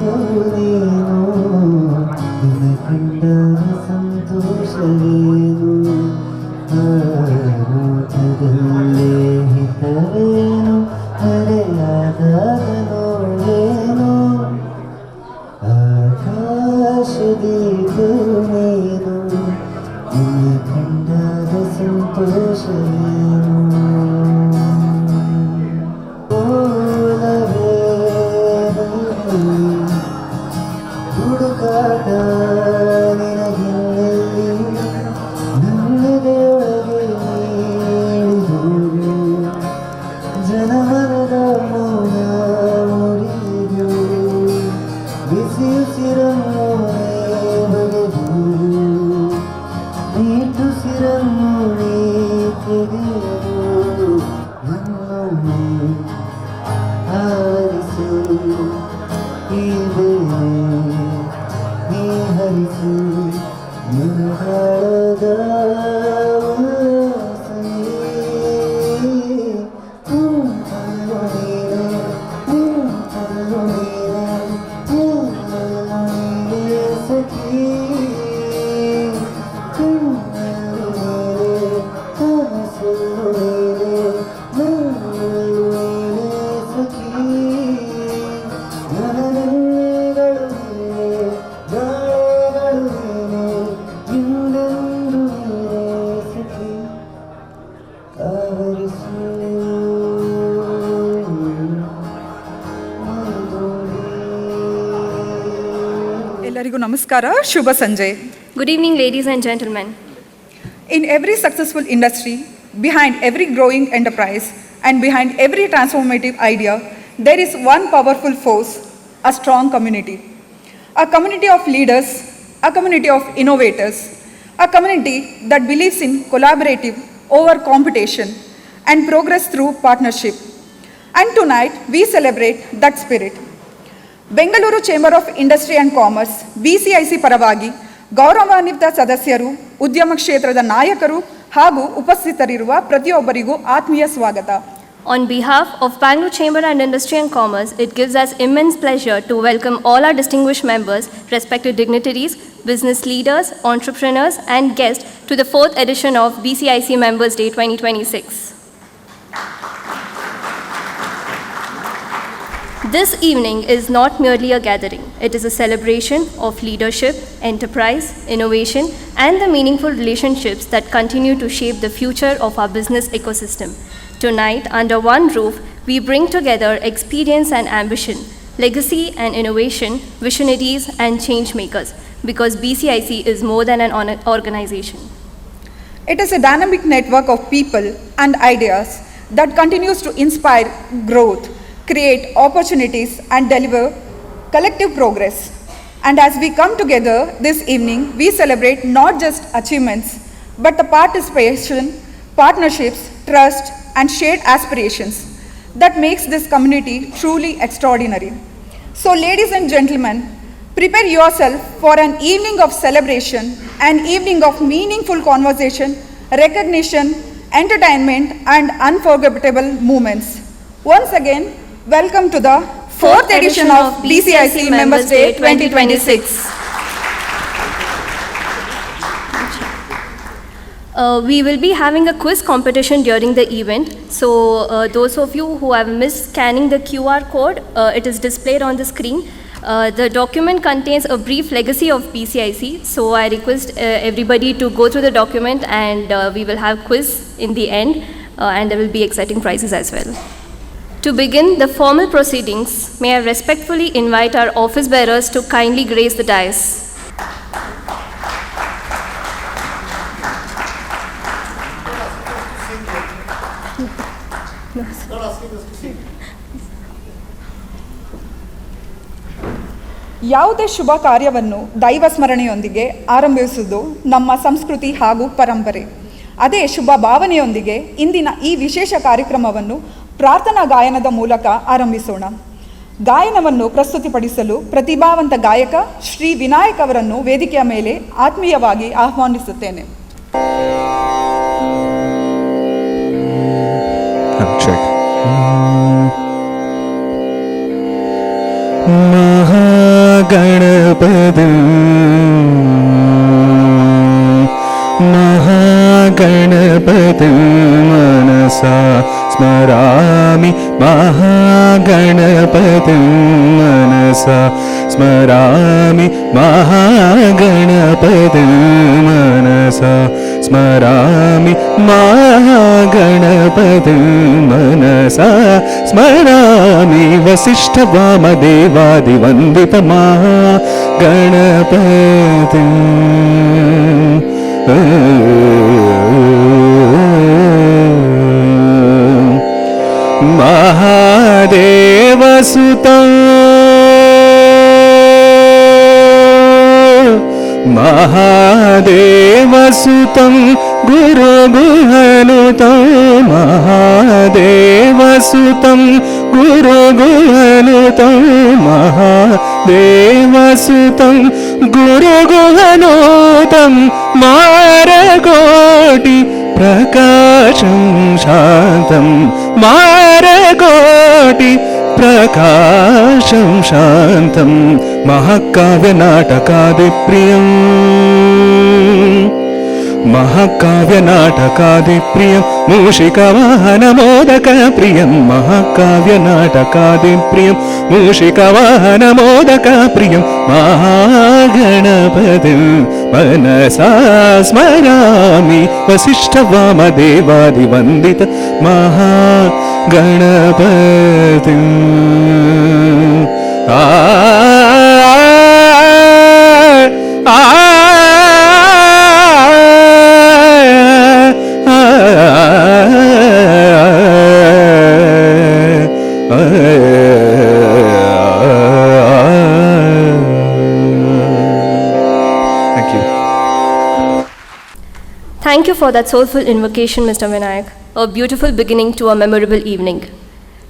ನೀನು ನಿನ್ನ ಕಂಡರ ಸಂತೋಷವೇನು ನೋಟದಲ್ಲೇ ಹಿತವೇನು ಮರೆಯಾದಾಗ ನೋಡೇನು ಆಕಾಶದೀಪು ನೀನು ನಿನ್ನ ಕಂಡರ ಸಂತೋಷವೇನು ಹುಡುಕಾಟ ನಿನಗೆಲ್ಲಿ ನನ್ನದೆಯೊಳಗೆ ನೀಡಿದರು ಜನಮನದ ಮೌನ ಮುರಿದು ಬಿಸಿ ಉಸಿರನ್ನು ಬಗೆದು ನೀಟುಸಿರನ್ನು ನೀ ತೆಗೆದು ನನ್ನೊಮ್ಮೆ ಆವರಿಸು ಈ ಬೇರೆ ನೀ ಹರಿಸು ಮನದಾಳದ ಎಲ್ಲರಿಗೂ ನಮಸ್ಕಾರ, ಶುಭ ಸಂಜೆ. Good evening, ladies and gentlemen. In every successful industry, behind every growing enterprise, and behind every transformative idea, there is one powerful force, a strong community. A community of leaders, a community of innovators, a community that believes in collaborative over competition and progress through partnership. And tonight, we celebrate that spirit. Bengaluru chamber of industry and commerce BCIC ಪರವಾಗಿ ಗೌರವಾನ್ವಿತ ಸದಸ್ಯರು, ಉದ್ಯಮ ಕ್ಷೇತ್ರದ ನಾಯಕರು ಹಾಗೂ ಉಪಸ್ಥಿತರಿರುವ ಪ್ರತಿಯೊಬ್ಬರಿಗೂ ಆತ್ಮೀಯ ಸ್ವಾಗತ. On behalf of Bangalore Chamber and Industry and Commerce, it gives us immense pleasure to welcome all our distinguished members, respected dignitaries, business leaders, entrepreneurs, and guests to the 4th edition of BCIC Members Day 2026. This evening is not merely a gathering. It is a celebration of leadership, enterprise, innovation, and the meaningful relationships that continue to shape the future of our business ecosystem. Tonight, under one roof, we bring together experience and ambition, legacy and innovation, visionaries and change makers, because BCIC is more than an organization. It is a dynamic network of people and ideas that continues to inspire growth, create opportunities, and deliver collective progress. And as we come together this evening, we celebrate not just achievements, but the participation, partnerships, trust, and shared aspirations that makes this community truly extraordinary. So, ladies and gentlemen, prepare yourself for an evening of celebration, an evening of meaningful conversation, recognition, entertainment, and unforgettable moments. Once again, welcome to the 4th edition of BCIC Members Day 2026. We will be having a quiz competition during the event. So those of you who have missed scanning the QR code, it is displayed on the screen. The document contains a brief legacy of BCIC. So I request everybody to go through the document, and we will have quiz in the end, and there will be exciting prizes as well. To begin the formal proceedings, may I respectfully invite our office bearers to kindly grace the dais. ಯಾವುದೇ ಶುಭ ಕಾರ್ಯವನ್ನು ದೈವ ಸ್ಮರಣೆಯೊಂದಿಗೆ ಆರಂಭಿಸುವುದು ನಮ್ಮ ಸಂಸ್ಕೃತಿ ಹಾಗೂ ಪರಂಪರೆ. ಅದೇ ಶುಭ ಭಾವನೆಯೊಂದಿಗೆ ಇಂದಿನ ಈ ವಿಶೇಷ ಕಾರ್ಯಕ್ರಮವನ್ನು ಪ್ರಾರ್ಥನಾ ಗಾಯನದ ಮೂಲಕ ಆರಂಭಿಸೋಣ. ಗಾಯನವನ್ನು ಪ್ರಸ್ತುತಿಪಡಿಸಲು ಪ್ರತಿಭಾವಂತ ಗಾಯಕ ಶ್ರೀ ವಿನಾಯಕ್ ಅವರನ್ನು ವೇದಿಕೆಯ ಮೇಲೆ ಆತ್ಮೀಯವಾಗಿ ಆಹ್ವಾನಿಸುತ್ತೇನೆ. ಮಹಾ महागणपतिं मनसा स्मरामि महागणपतिं मनसा स्मरामि महागणपतिं मनसा स्मरामि महागणपतिं मनसा स्मरामि वसिष्ठवामदेवादिवन्दित महागणपतिं महादेवसुतं महादेवसुतं गुरुगुहनुतं महादेवसुतं गुरुगुहनुतं महादेवसुतं गुरुगुहनुतं मारकोटि प्रकाशं शान्तं मारकोटि प्रकाशं शान्तं महाकाव्यनाटकादिप्रियम् महाकाव्यनाटकादिप्रियं मूषिकवाहनमोदकप्रियं महाकाव्यनाटकादिप्रियं मूषिकवाहनमोदकप्रियं महागणपतिं मनसा स्मरामि वसिष्ठवामदेवादिवन्दित महागणपतिं Thank you for that soulful invocation, Mr. Vinayak. A beautiful beginning to a memorable evening.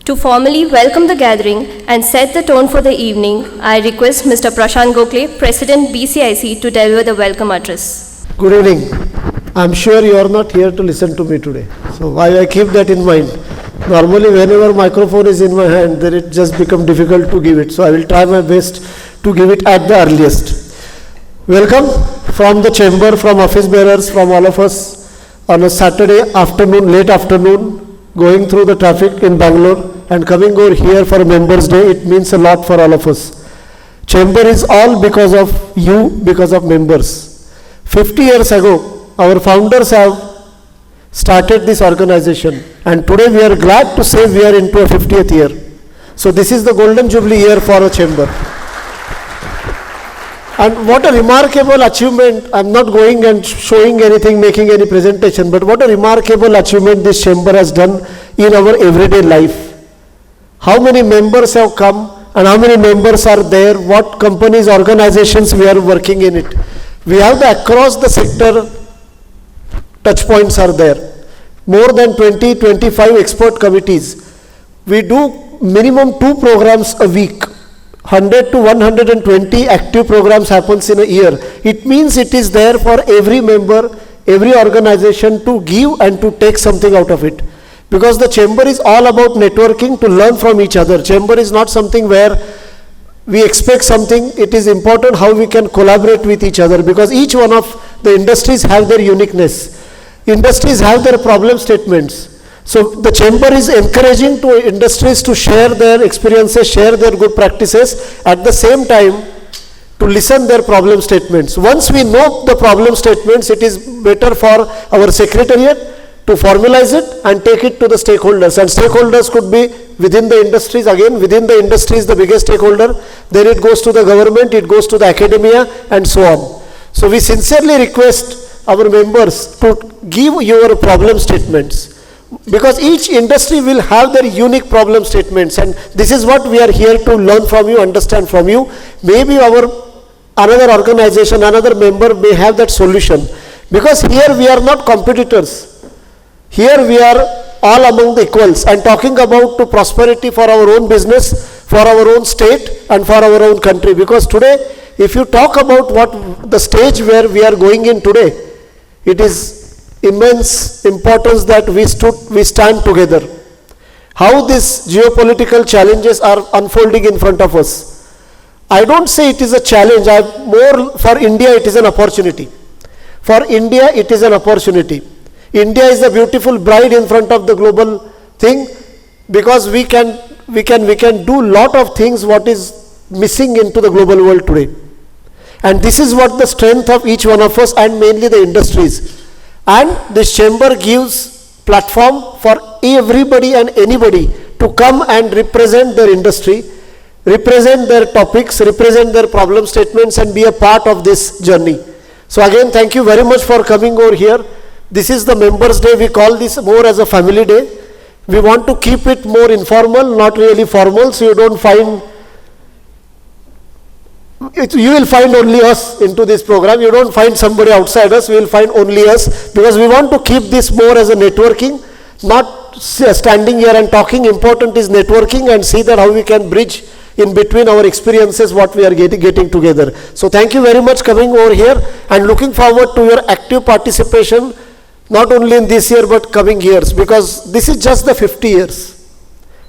To formally welcome the gathering and set the tone for the evening, I request Mr. Prashant Gokhale, President BCIC, to deliver the welcome address. Good evening. I'm sure you are not here to listen to me today. So why I keep that in mind. Normally whenever microphone is in my hand, then it just becomes difficult to give it. So I will try my best to give it at the earliest. Welcome from the chamber, from office bearers, from all of us on a Saturday afternoon, late afternoon, going through the traffic in Bangalore and coming over here for Members' Day. It means a lot for all of us. Chamber is all because of you, because of members. 50 years ago, our founders have started this organization, and today we are glad to say we are into a 50th year. So this is the golden jubilee year for a chamber. And what a remarkable achievement. I'm not going and showing anything, making any presentation, but what a remarkable achievement this chamber has done in our everyday life. How many members have come and how many members are there, what companies, organizations we are working in it. We have the across the sector touch points are there. More than 20, 25 expert committees. We do minimum 2 programs a week. 100 to 120 active programs happens in a year. It means it is there for every member, every organization to give and to take something out of it. Because the chamber is all about networking, to learn from each other. Chamber is not something where we expect something. It is important how we can collaborate with each other, because each one of the industries have their uniqueness. Industries have their problem statements. So the chamber is encouraging to industries to share their experiences, share their good practices, at the same time to listen their problem statements. Once we know the problem statements, it is better for our secretariat to formalize it and take it to the stakeholders. And stakeholders could be within the industries. Again, within the industry is the biggest stakeholder. Then it goes to the government, it goes to the academia, and so on. So we sincerely request our members to give your problem statements, because each industry will have their unique problem statements, and this is what we are here to learn from you, understand from you. Maybe another organization, another member may have that solution, because here we are not competitors. Here we are all among the equals and talking about to prosperity for our own business, for our own state, and for our own country. Because today, if you talk about what the stage where we are going in today, it is immense importance that we stand together. How these geopolitical challenges are unfolding in front of us. I don't say it is a challenge. More for India, it is an opportunity. For India, it is an opportunity. India is the beautiful bride in front of the global thing, because we can do lot of things what is missing into the global world today. And this is what the strength of each one of us, and mainly the industries. And this chamber gives platform for everybody and anybody to come and represent their industry, represent their topics, represent their problem statements, and be a part of this journey. So again, thank you very much for coming over here. This is the Members' Day. We call this more as a family day. We want to keep it more informal, not really formal, so you don't find, you will find only us into this program. You don't find somebody outside us, we will find only us, because we want to keep this more as a networking, not standing here and talking. Important is networking and see that how we can bridge in between our experiences what we are getting together. So thank you very much coming over here, and looking forward to your active participation, not only in this year but coming years, because this is just the 50 years.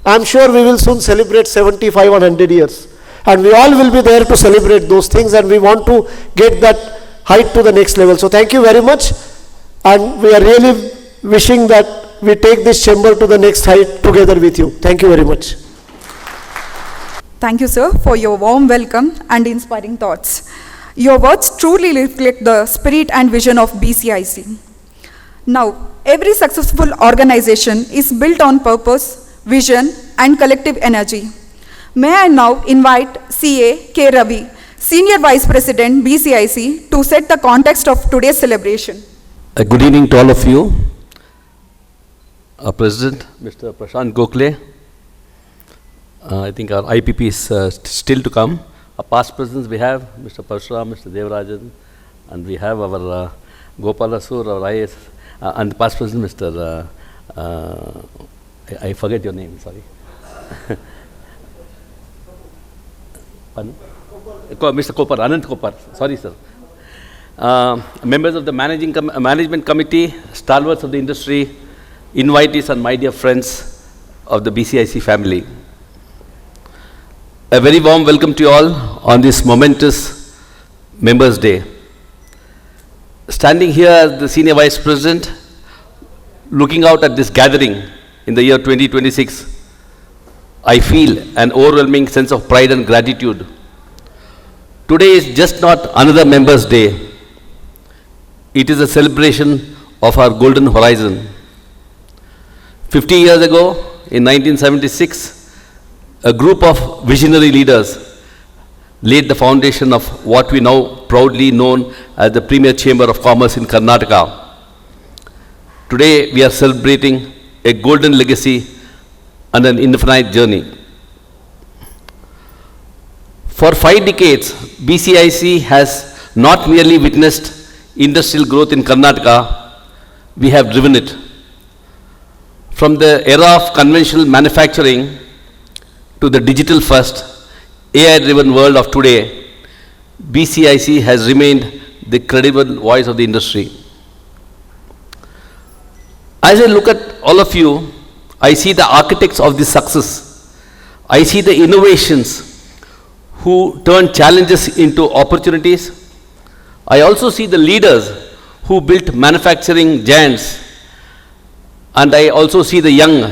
I am sure we will soon celebrate 75 or 100 years, and we all will be there to celebrate those things, and we want to get that height to the next level. So thank you very much, and we are really wishing that we take this chamber to the next height together with you. Thank you very much. Thank you, sir, for your warm welcome and inspiring thoughts. Your words truly reflect the spirit and vision of BCIC. Now, every successful organization is built on purpose, vision, and collective energy. May I now invite CA K. Ravi, Senior Vice President, BCIC, to set the context of today's celebration. Good evening to all of you. Our President, Mr. Prashant Gokhale. I think our IPP is still to come. Our past presidents we have Mr. Parshuram, Mr. Devarajan, and we have our Gopal Asur, our IS, and the past president, Mr. I forget your name, sorry. Mr. Kopar, Anant Kopar, sorry sir. Members of the management committee, stalwarts of the industry, invitees, and my dear friends of the BCIC family. A very warm welcome to you all on this momentous Members' Day. Standing here as the Senior Vice President, looking out at this gathering in the year 2026, I feel an overwhelming sense of pride and gratitude. Today is just not another Members' Day. It is a celebration of our golden horizon. 50 years ago, in 1976, a group of visionary leaders laid the foundation of what we now proudly known as the Premier Chamber of Commerce in Karnataka. Today, we are celebrating a golden legacy and an infinite journey. For 5 decades, BCIC has not merely witnessed industrial growth in Karnataka, we have driven it. From the era of conventional manufacturing to the digital-first, AI-driven world of today, BCIC has remained the credible voice of the industry. As I look at all of you, I see the architects of this success. I see the innovations who turn challenges into opportunities. I also see the leaders who built manufacturing giants. And I also see the young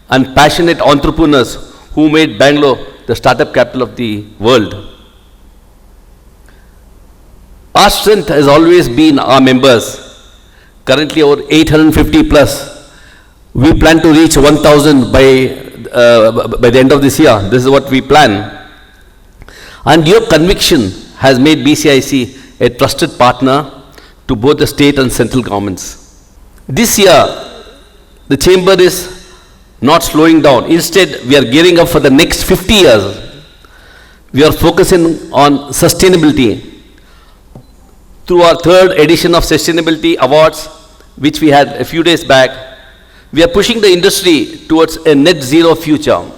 and passionate entrepreneurs who made Bangalore the startup capital of the world. Our strength has always been our members. Currently over 850 plus. We plan to reach 1,000 by the end of this year. This is what we plan. And your conviction has made BCIC a trusted partner to both the state and central governments. This year, the chamber is not slowing down. Instead, we are gearing up for the next 50 years. We are focusing on sustainability. Through our 3rd edition of Sustainability Awards, which we had a few days back, we are pushing the industry towards a net zero future.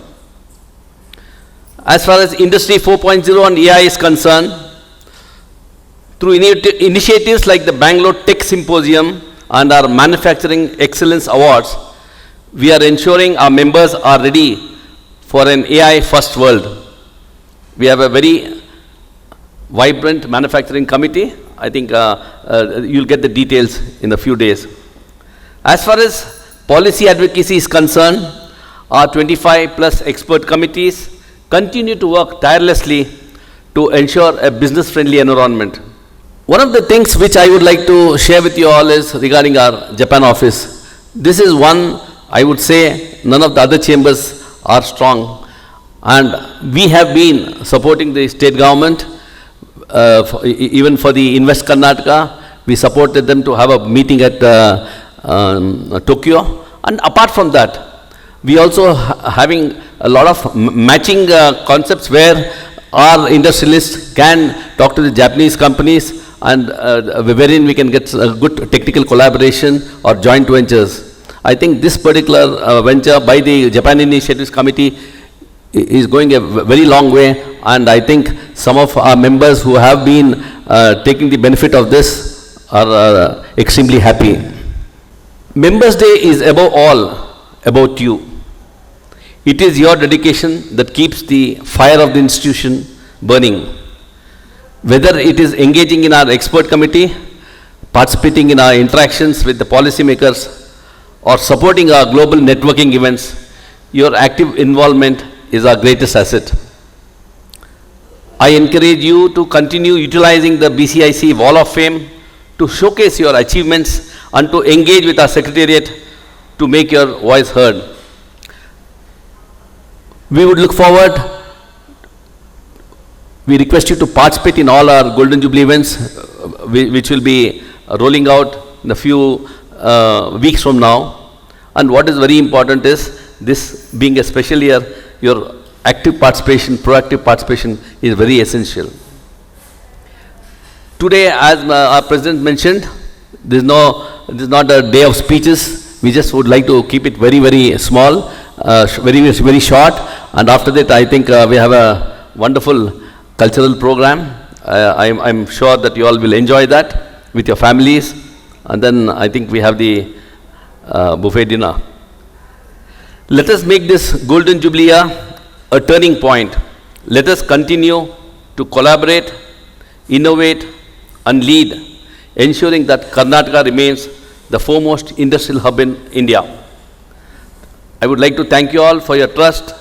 As far as Industry 4.0 and AI is concerned, through initiatives like the Bangalore Tech Symposium and our Manufacturing Excellence Awards, we are ensuring our members are ready for an AI-first world. We have a very vibrant manufacturing committee. I think you'll get the details in a few days. As far as policy advocacy is concerned, our 25 plus expert committees continue to work tirelessly to ensure a business-friendly environment. One of the things which I would like to share with you all is regarding our Japan office. This is one, I would say, none of the other chambers are strong. And we have been supporting the state government, even for the Invest Karnataka. We supported them to have a meeting at Tokyo. And apart from that, we also having a lot of matching concepts where our industrialists can talk to the Japanese companies, and wherein we can get a good technical collaboration or joint ventures. I think this particular venture by the Japan Initiatives Committee is going a very long way, and I think some of our members who have been taking the benefit of this are extremely happy. Members' Day is above all about you. It is your dedication that keeps the fire of the institution burning. Whether it is engaging in our expert committee, participating in our interactions with the policymakers, or supporting our global networking events, your active involvement is our greatest asset. I encourage you to continue utilizing the BCIC Wall of Fame to showcase your achievements and to engage with our Secretariat to make your voice heard. We would look forward, we request you to participate in all our Golden Jubilee events, which will be rolling out in a few weeks from now. And what is very important is, this being a special year, your active participation, proactive participation is very essential. Today, as our President mentioned, this is not a day of speeches. We just would like to keep it very, very small, very short. And after that, I think we have a wonderful cultural program. I'm sure that you all will enjoy that with your families. And then I think we have the buffet dinner. Let us make this Golden Jubilee year a turning point. Let us continue to collaborate, innovate, and lead, ensuring that Karnataka remains the foremost industrial hub in India. I would like to thank you all for your trust,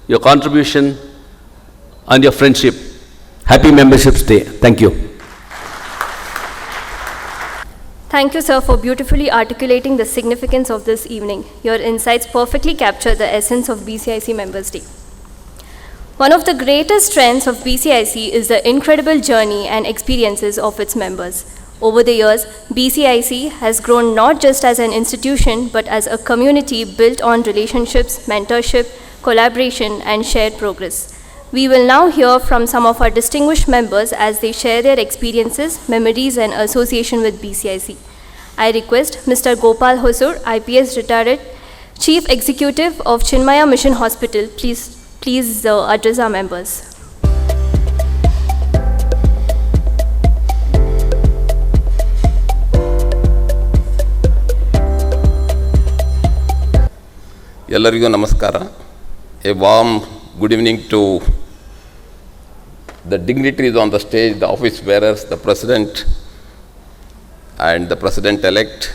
your contribution, and your friendship. Happy Membership's Day. Thank you. Thank you, sir, for beautifully articulating the significance of this evening. Your insights perfectly capture the essence of BCIC Members' Day. One of the greatest strengths of BCIC is the incredible journey and experiences of its members. Over the years, BCIC has grown not just as an institution, but as a community built on relationships, mentorship, collaboration, and shared progress. We will now hear from some of our distinguished members as they share their experiences, memories, and association with BCIC. I request Mr. Gopal Hosur, IPS retired, Chief Executive of Chinmaya Mission Hospital, please address our members. ಎಲ್ಲರಿಗೂ ನಮಸ್ಕಾರ. A warm good evening to the dignitaries on the stage, the office bearers, the President and the President-elect,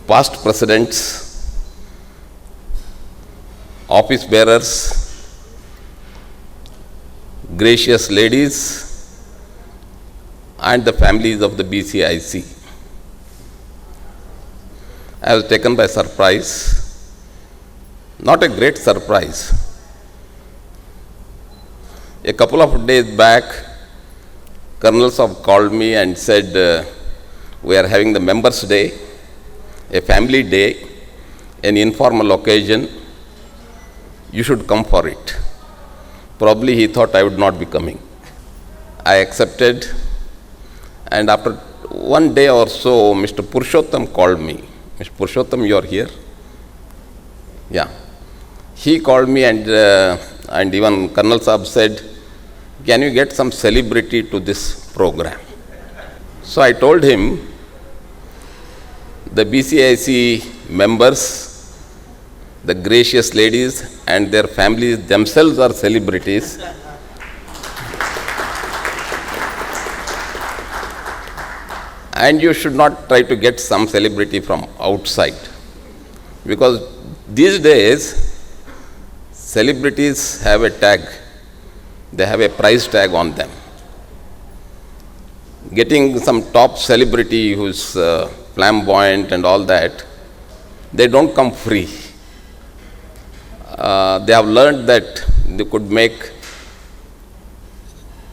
past presidents, office bearers, gracious ladies, and the families of the BCIC. I was taken by surprise, not a great surprise. A couple of days back, Colonel Saab called me and said, we are having the Members' Day, a family day, an informal occasion, you should come for it. Probably he thought I would not be coming. I accepted, and after one day or so, Mr. Purushottam called me. Mr. Purushottam, you are here? Yeah. He called me and even Colonel Saab said, can you get some celebrity to this program? So I told him, the BCIC members the gracious ladies and their families themselves are celebrities. And you should not try to get some celebrity from outside. Because these days, celebrities have a tag. They have a price tag on them. Getting some top celebrity who's flamboyant and all that, they don't come free. They have learned that they could make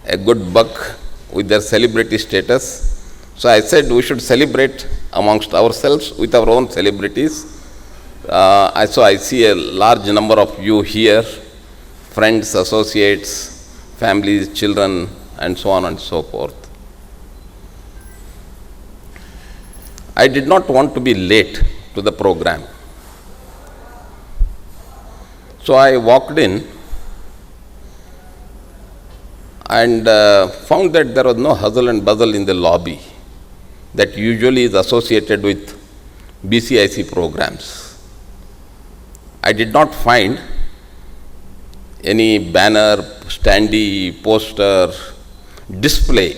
a good buck with their celebrity status. So I said we should celebrate amongst ourselves with our own celebrities. So I see a large number of you here, friends, associates, families, children, and so on and so forth. I did not want to be late to the program. So I walked in and found that there was no hustle and bustle in the lobby that usually is associated with BCIC programs. I did not find any banner, standee, poster, display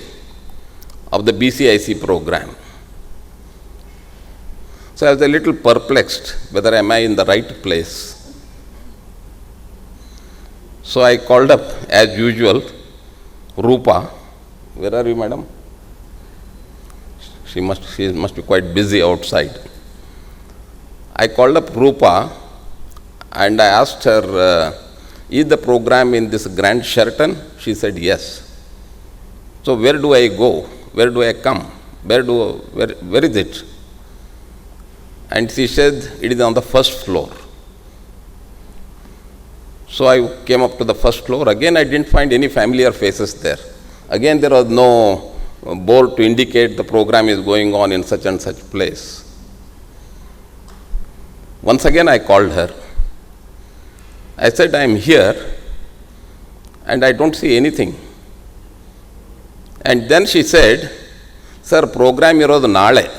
of the BCIC program. So I was a little perplexed whether am I in the right place. So I called up as usual Rupa. Where are you, madam? She must be quite busy outside. I called up Rupa and I asked her, is the program in this grand Sheraton? She said yes. So where do I go? Where do I come? Where is it? And she said it is on the first floor. So I came up to the first floor. Again, I didn't find any familiar faces there. Again, there was no board to indicate the program is going on in such and such place. Once again, I called her. I said, I am here and I don't see anything. And then she said, sir, program irodu naale.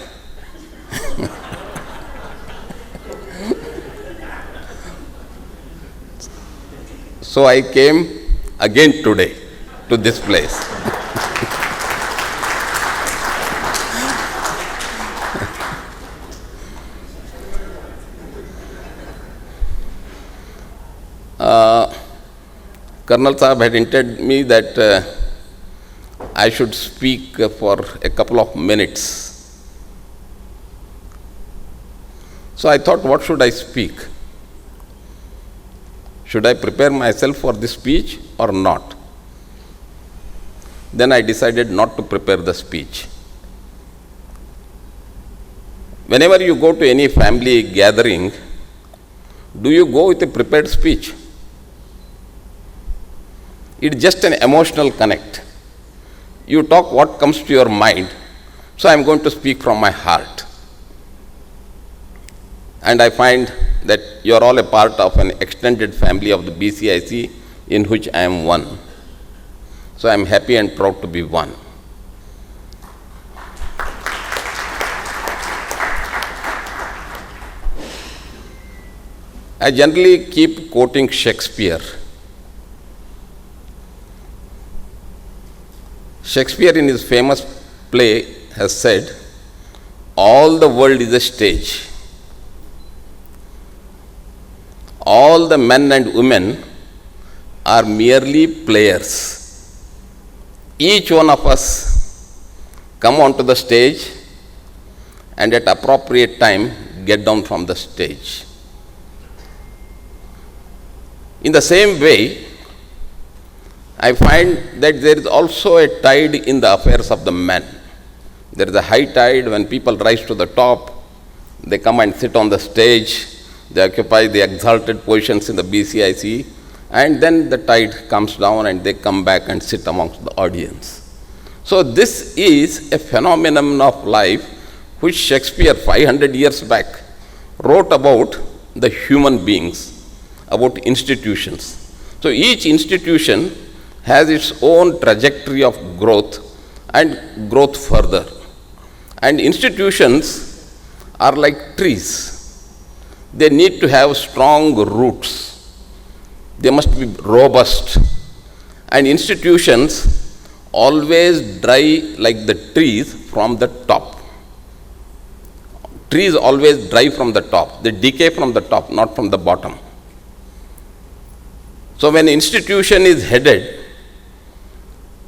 So I came again today to this place. Colonel Sahab had hinted me that I should speak for a couple of minutes. So I thought, what should I speak? Should I prepare myself for this speech or not? Then I decided not to prepare the speech. Whenever you go to any family gathering, do you go with a prepared speech? It's just an emotional connect. You talk what comes to your mind. So I'm going to speak from my heart. And I find that you are all a part of an extended family of the BCIC in which I am one. So I am happy and proud to be one. I generally keep quoting Shakespeare. Shakespeare in his famous play has said, all the world is a stage. All the men and women are merely players. Each one of us come onto the stage and at appropriate time get down from the stage. In the same way, I find that there is also a tide in the affairs of the men. There is a high tide when people rise to the top, they come and sit on the stage, they occupy the exalted positions in the BCIC, and then the tide comes down and they come back and sit amongst the audience. So this is a phenomenon of life which Shakespeare 500 years back wrote about the human beings, about institutions. So each institution has its own trajectory of growth and growth further. And institutions are like trees. they need to have strong roots. They must be robust. And institutions always dry like the trees from the top. Trees always dry from the top. They decay from the top, not from the bottom. So when an institution is headed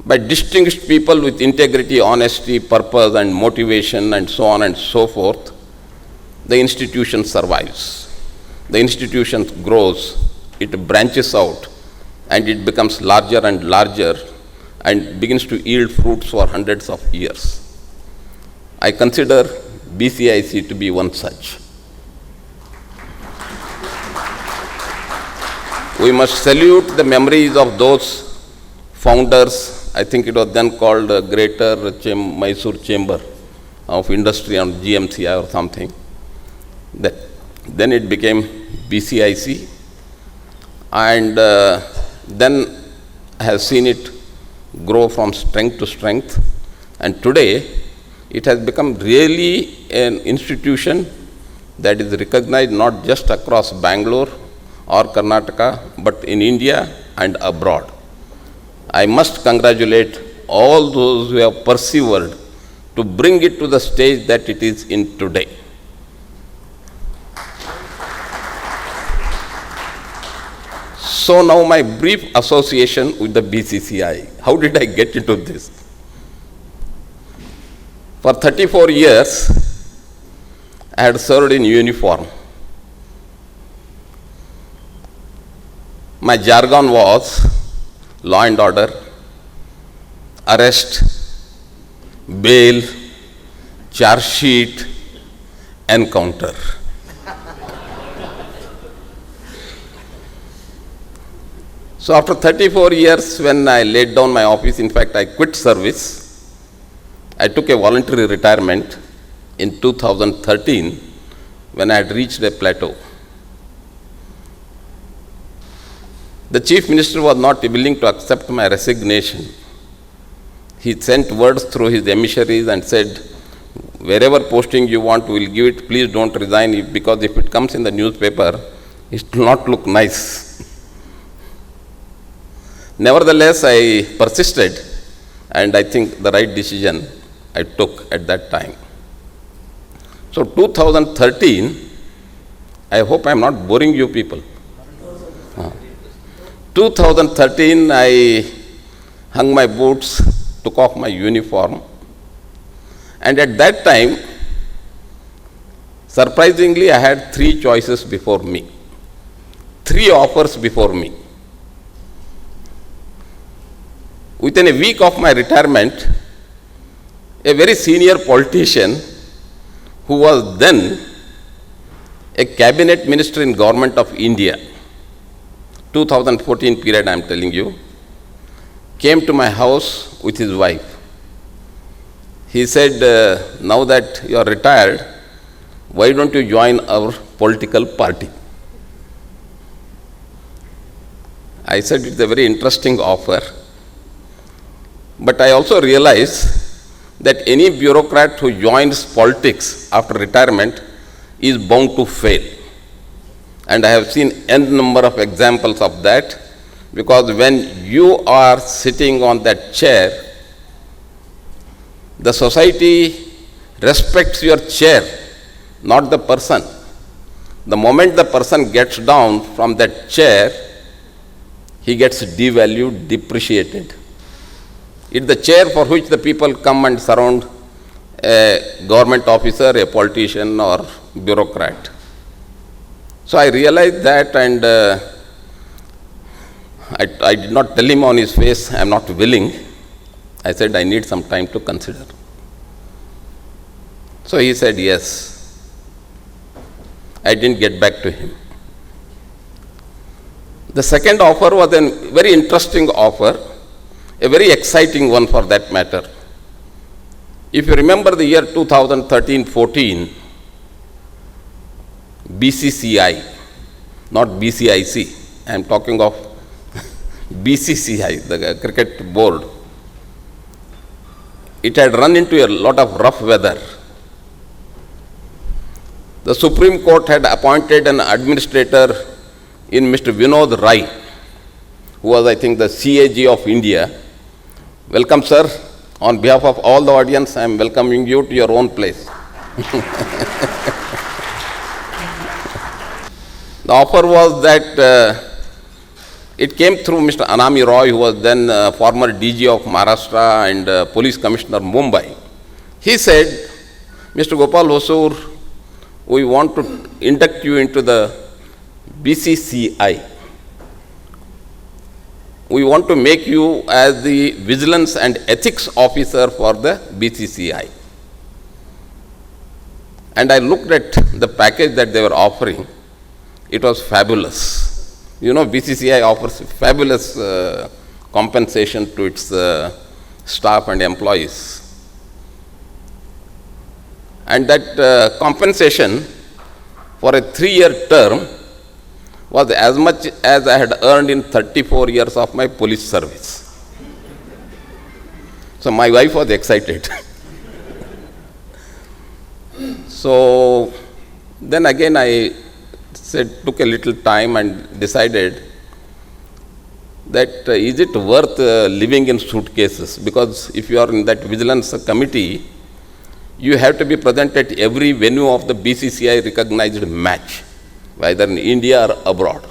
by distinguished people with integrity, honesty, purpose, and motivation, and so on and so forth, the institution survives. The institution grows, it branches out, and it becomes larger and larger, and begins to yield fruits for hundreds of years. I consider BCIC to be one such. We must salute the memories of those founders. I think it was then called Greater Mysore Chamber of Industry and GMCI or something. Then it became BCIC, and then I have seen it grow from strength to strength, and today it has become really an institution that is recognized not just across Bangalore or Karnataka, but in India and abroad. I must congratulate all those who have persevered to bring it to the stage that it is in today. So now my brief association with the BCCI. How did I get into this? For 34 years, I had served in uniform. My jargon was law and order, arrest, bail, charge sheet, encounter. So after 34 years, when I laid down my office, in fact, I quit service. I took a voluntary retirement in 2013 when I had reached a plateau. The Chief Minister was not willing to accept my resignation. He sent words through his emissaries and said, wherever posting you want, we will give it. Please don't resign, because if it comes in the newspaper, it will not look nice. Nevertheless, I persisted, and I think the right decision I took at that time. So 2013, I hope I am not boring you people. 2013, I hung my boots, took off my uniform, and at that time, surprisingly, I had 3 choices before me, 3 offers before me. Within a week of my retirement, a very senior politician who was then a cabinet minister in government of India, 2014 period I am telling you, came to my house with his wife. He said, now that you are retired, why don't you join our political party? I said, it's a very interesting offer. But I also realize that any bureaucrat who joins politics after retirement is bound to fail. And I have seen n number of examples of that, because when you are sitting on that chair, the society respects your chair, not the person. The moment the person gets down from that chair, he gets devalued, depreciated. It's the chair for which the people come and surround a government officer, a politician, or bureaucrat. So I realized that, and I did not tell him on his face, I am not willing. I said, I need some time to consider. So he said yes. I didn't get back to him. The second offer was a very interesting offer, a very exciting one for that matter. If you remember the year 2013-14, BCCI, not BCIC, I am talking of BCCI, the cricket board, it had run into a lot of rough weather. The Supreme Court had appointed an administrator in Mr. Vinod Rai, who was, I think, the CAG of India. Welcome, sir. On behalf of all the audience, I am welcoming you to your own place. The offer was that it came through Mr. Anami Roy, who was then former DG of Maharashtra and Police Commissioner Mumbai. He said, Mr. Gopal Hosur, we want to induct you into the BCCI. We want to make you as the Vigilance and Ethics Officer for the BCCI. And I looked at the package that they were offering. It was fabulous. You know, BCCI offers fabulous compensation to its staff and employees. And that compensation for a 3-year term was as much as I had earned in 34 years of my police service. So my wife was excited. So then again I took a little time and decided that is it worth living in suitcases? Because if you are in that vigilance committee, you have to be present at every venue of the BCCI recognized match, whether in India or abroad.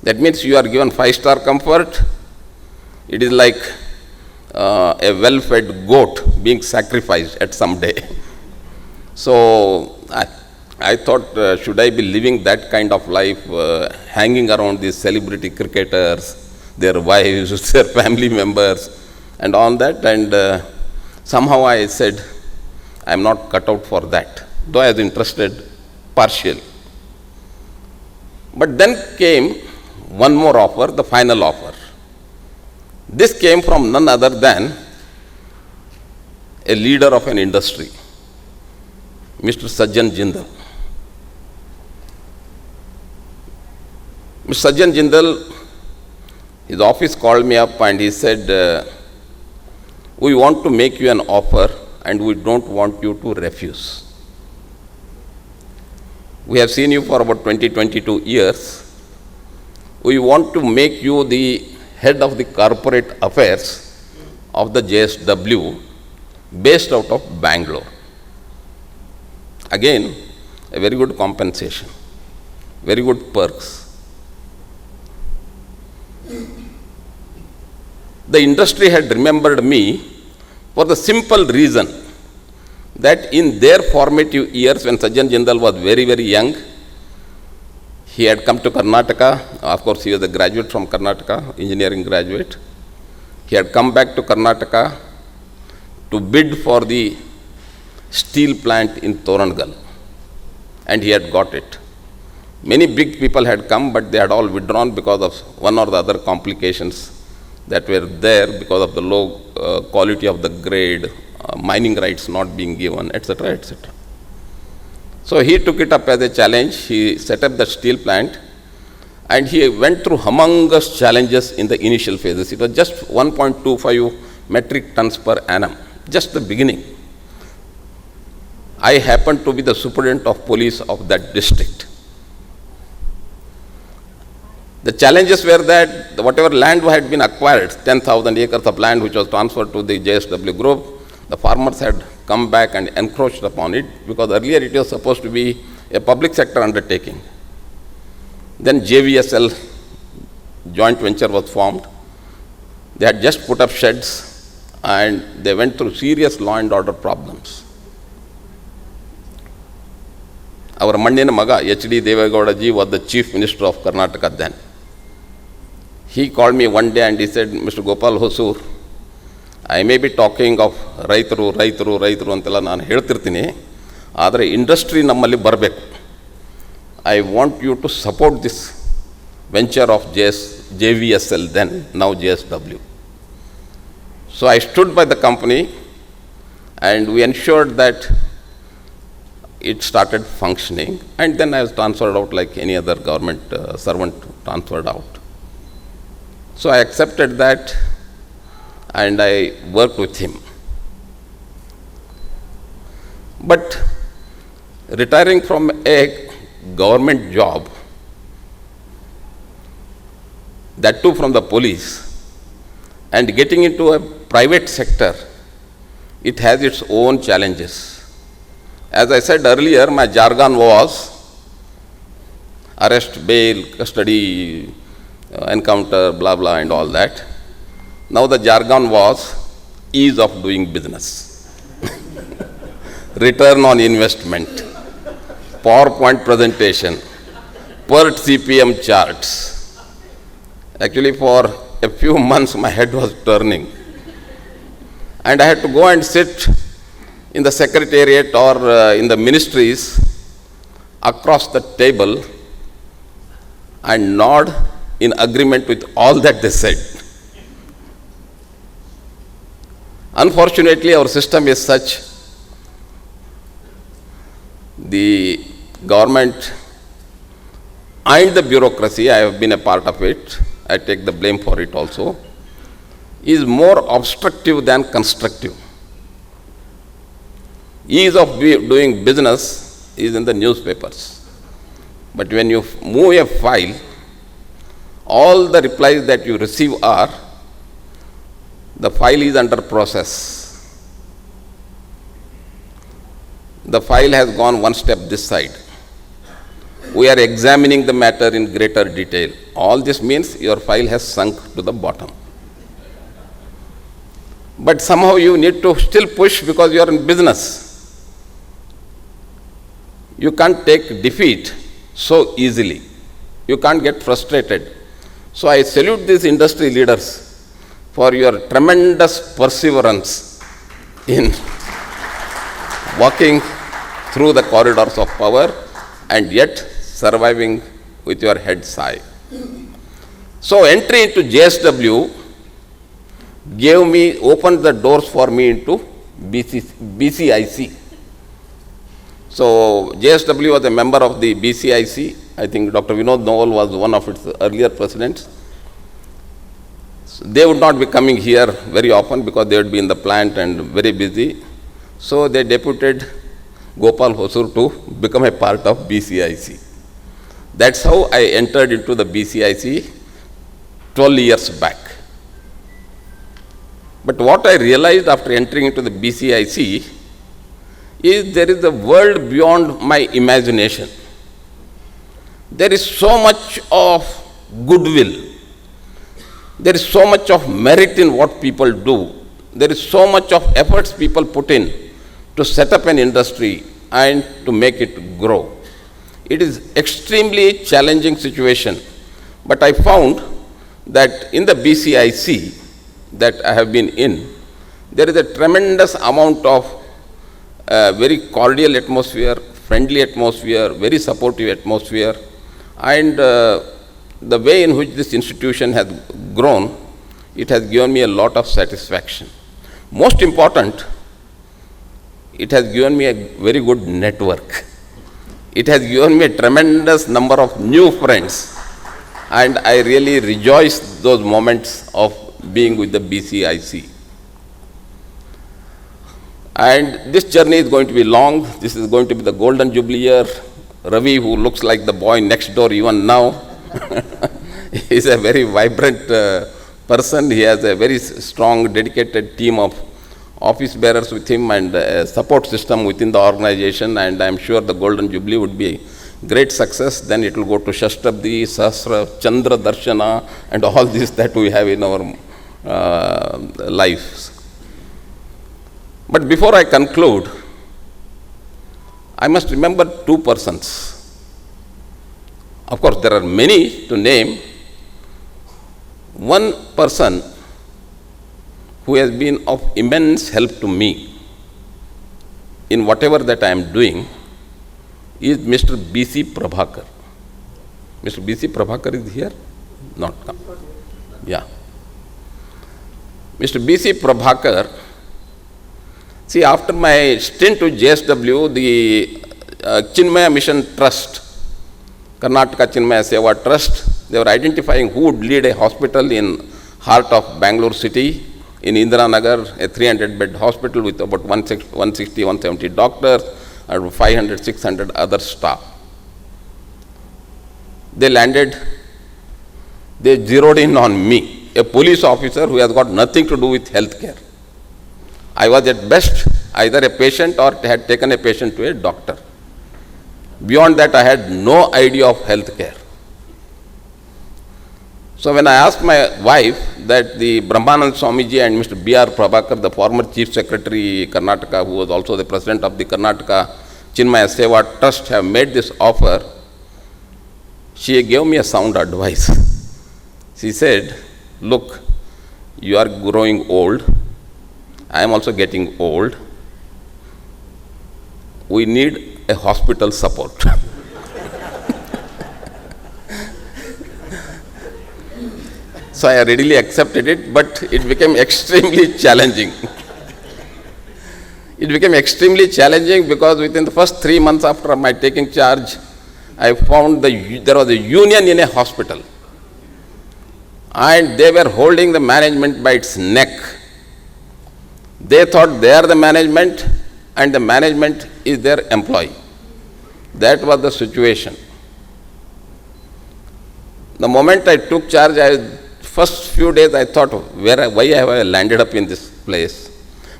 That means you are given 5-star comfort. It is like a well-fed goat being sacrificed at some day. So I thought, should I be living that kind of life, hanging around these celebrity cricketers, their wives, their family members, and all that? And somehow I said, I am not cut out for that, though I was interested partially. But then came one more offer, the final offer. This came from none other than a leader of an industry, Mr. Sajjan Jindal. Mr. Sajjan Jindal, his office called me up and he said, we want to make you an offer and we don't want you to refuse. We have seen you for about 22 years. We want to make you the head of the corporate affairs of the JSW based out of Bangalore. Again, a very good compensation, very good perks. The industry had remembered me for the simple reason that in their formative years, when Sajjan Jindal was very, very young, he had come to Karnataka. Of course, he was a graduate from Karnataka, engineering graduate. He had come back to Karnataka to bid for the steel plant in Torangal, and he had got it. Many big people had come, but they had all withdrawn because of one or the other complications that were there because of the low quality of the grade, mining rights not being given, etc., etc. So he took it up as a challenge. He set up the steel plant and he went through humongous challenges in the initial phases. It was just 1.25 metric tons per annum, just the beginning. I happened to be the superintendent of police of that district. The challenges were that whatever land had been acquired, 10,000 acres of land which was transferred to the JSW group, the farmers had come back and encroached upon it because earlier it was supposed to be a public sector undertaking. Then JVSL joint venture was formed. They had just put up sheds and they went through serious law and order problems. Our Mandina Maga, H.D. Devegowda ji, was the chief minister of Karnataka then. He called me one day and he said, Mr. Gopal Hosur, I may be talking of ರೈತರು ಅಂತೆಲ್ಲ ನಾನು ಹೇಳ್ತಿರ್ತೀನಿ, ಆದರೆ industry ನಮ್ಮಲ್ಲಿ ಬರಬೇಕು. I want you to support this venture of JVSL then, now JSW. So I stood by the company and we ensured that it started functioning, and then I was transferred out like any other government servant transferred out. So I accepted that and I worked with him. But retiring from a government job, that too from the police, and getting into a private sector, it has its own challenges. As I said earlier, my jargon was arrest, bail, custody, encounter, blah, blah, and all that. Now the jargon was ease of doing business, return on investment, PowerPoint presentation, per CPM charts. Actually, for a few months, my head was turning. And I had to go and sit in the secretariat or in the ministries across the table and nod in agreement with all that they said. Unfortunately, our system is such, the government and the bureaucracy, I have been a part of it, I take the blame for it also, is more obstructive than constructive. Ease of doing business is in the newspapers. But when you move a file, all the replies that you receive are, the file is under process. The file has gone one step this side. We are examining the matter in greater detail. All this means your file has sunk to the bottom. But somehow you need to still push because you are in business. You can't take defeat so easily. You can't get frustrated. So I salute these industry leaders for your tremendous perseverance in walking through the corridors of power and yet surviving with your head high. So entry into JSW opened the doors for me into BCIC. So JSW was a member of the BCIC. I think Dr. Vinod Noel was one of its earlier presidents. So they would not be coming here very often because they would be in the plant and very busy. So they deputed Gopal Hosur to become a part of BCIC. That's how I entered into the BCIC 12 years back. But what I realized after entering into the BCIC is there is a world beyond my imagination. There is so much of goodwill. There is so much of merit in what people do. There is so much of efforts people put in to set up an industry and to make it grow. It is extremely challenging situation. But I found that in the BCIC that I have been in, there is a tremendous amount of very cordial atmosphere, friendly atmosphere, very supportive atmosphere, and the way in which this institution has grown, it has given me a lot of satisfaction. Most important, it has given me a very good network. It has given me a tremendous number of new friends, and I really rejoice those moments of being with the BCIC. And this journey is going to be long. This is going to be the golden jubilee year. Ravi, who looks like the boy next door even now, is a very vibrant person. He has a very strong, dedicated team of office bearers with him and a support system within the organization, and I am sure the golden jubilee would be a great success. Then it will go to Shashtabdi, Sahasra, Chandra Darshana, and all this that we have in our lives. But before I conclude, I must remember two persons. Of course, there are many to name. One person who has been of immense help to me in whatever that I am doing is Mr. B.C. Prabhakar. Mr. B.C. Prabhakar is here? Not come. Yeah. Mr. B.C. Prabhakar, see, after my stint to JSW, the Chinmaya Mission Trust, Karnataka Chinmaya Seva Trust, they were identifying who would lead a hospital in heart of Bangalore city, in Indira Nagar, a 300-bed hospital with about 160, 170 doctors, and 500, 600 other staff. They landed, they zeroed in on me, a police officer who has got nothing to do with healthcare. I was at best either a patient or had taken a patient to a doctor. Beyond that, I had no idea of healthcare. So when I asked my wife that the Brahmanand Swamiji and Mr. B.R. Prabhakar, the former Chief Secretary Karnataka, who was also the President of the Karnataka Chinmaya Seva Trust, have made this offer, she gave me a sound advice. She said, look, you are growing old. I am also getting old. We need a hospital support. So I readily accepted it, but it became extremely challenging. It became extremely challenging because within the first 3 months after my taking charge, I found there was a union in a hospital. And they were holding the management by its neck. They thought they are the management and the management is their employee. That was the situation. The moment I took charge, first few days I thought, why have I landed up in this place?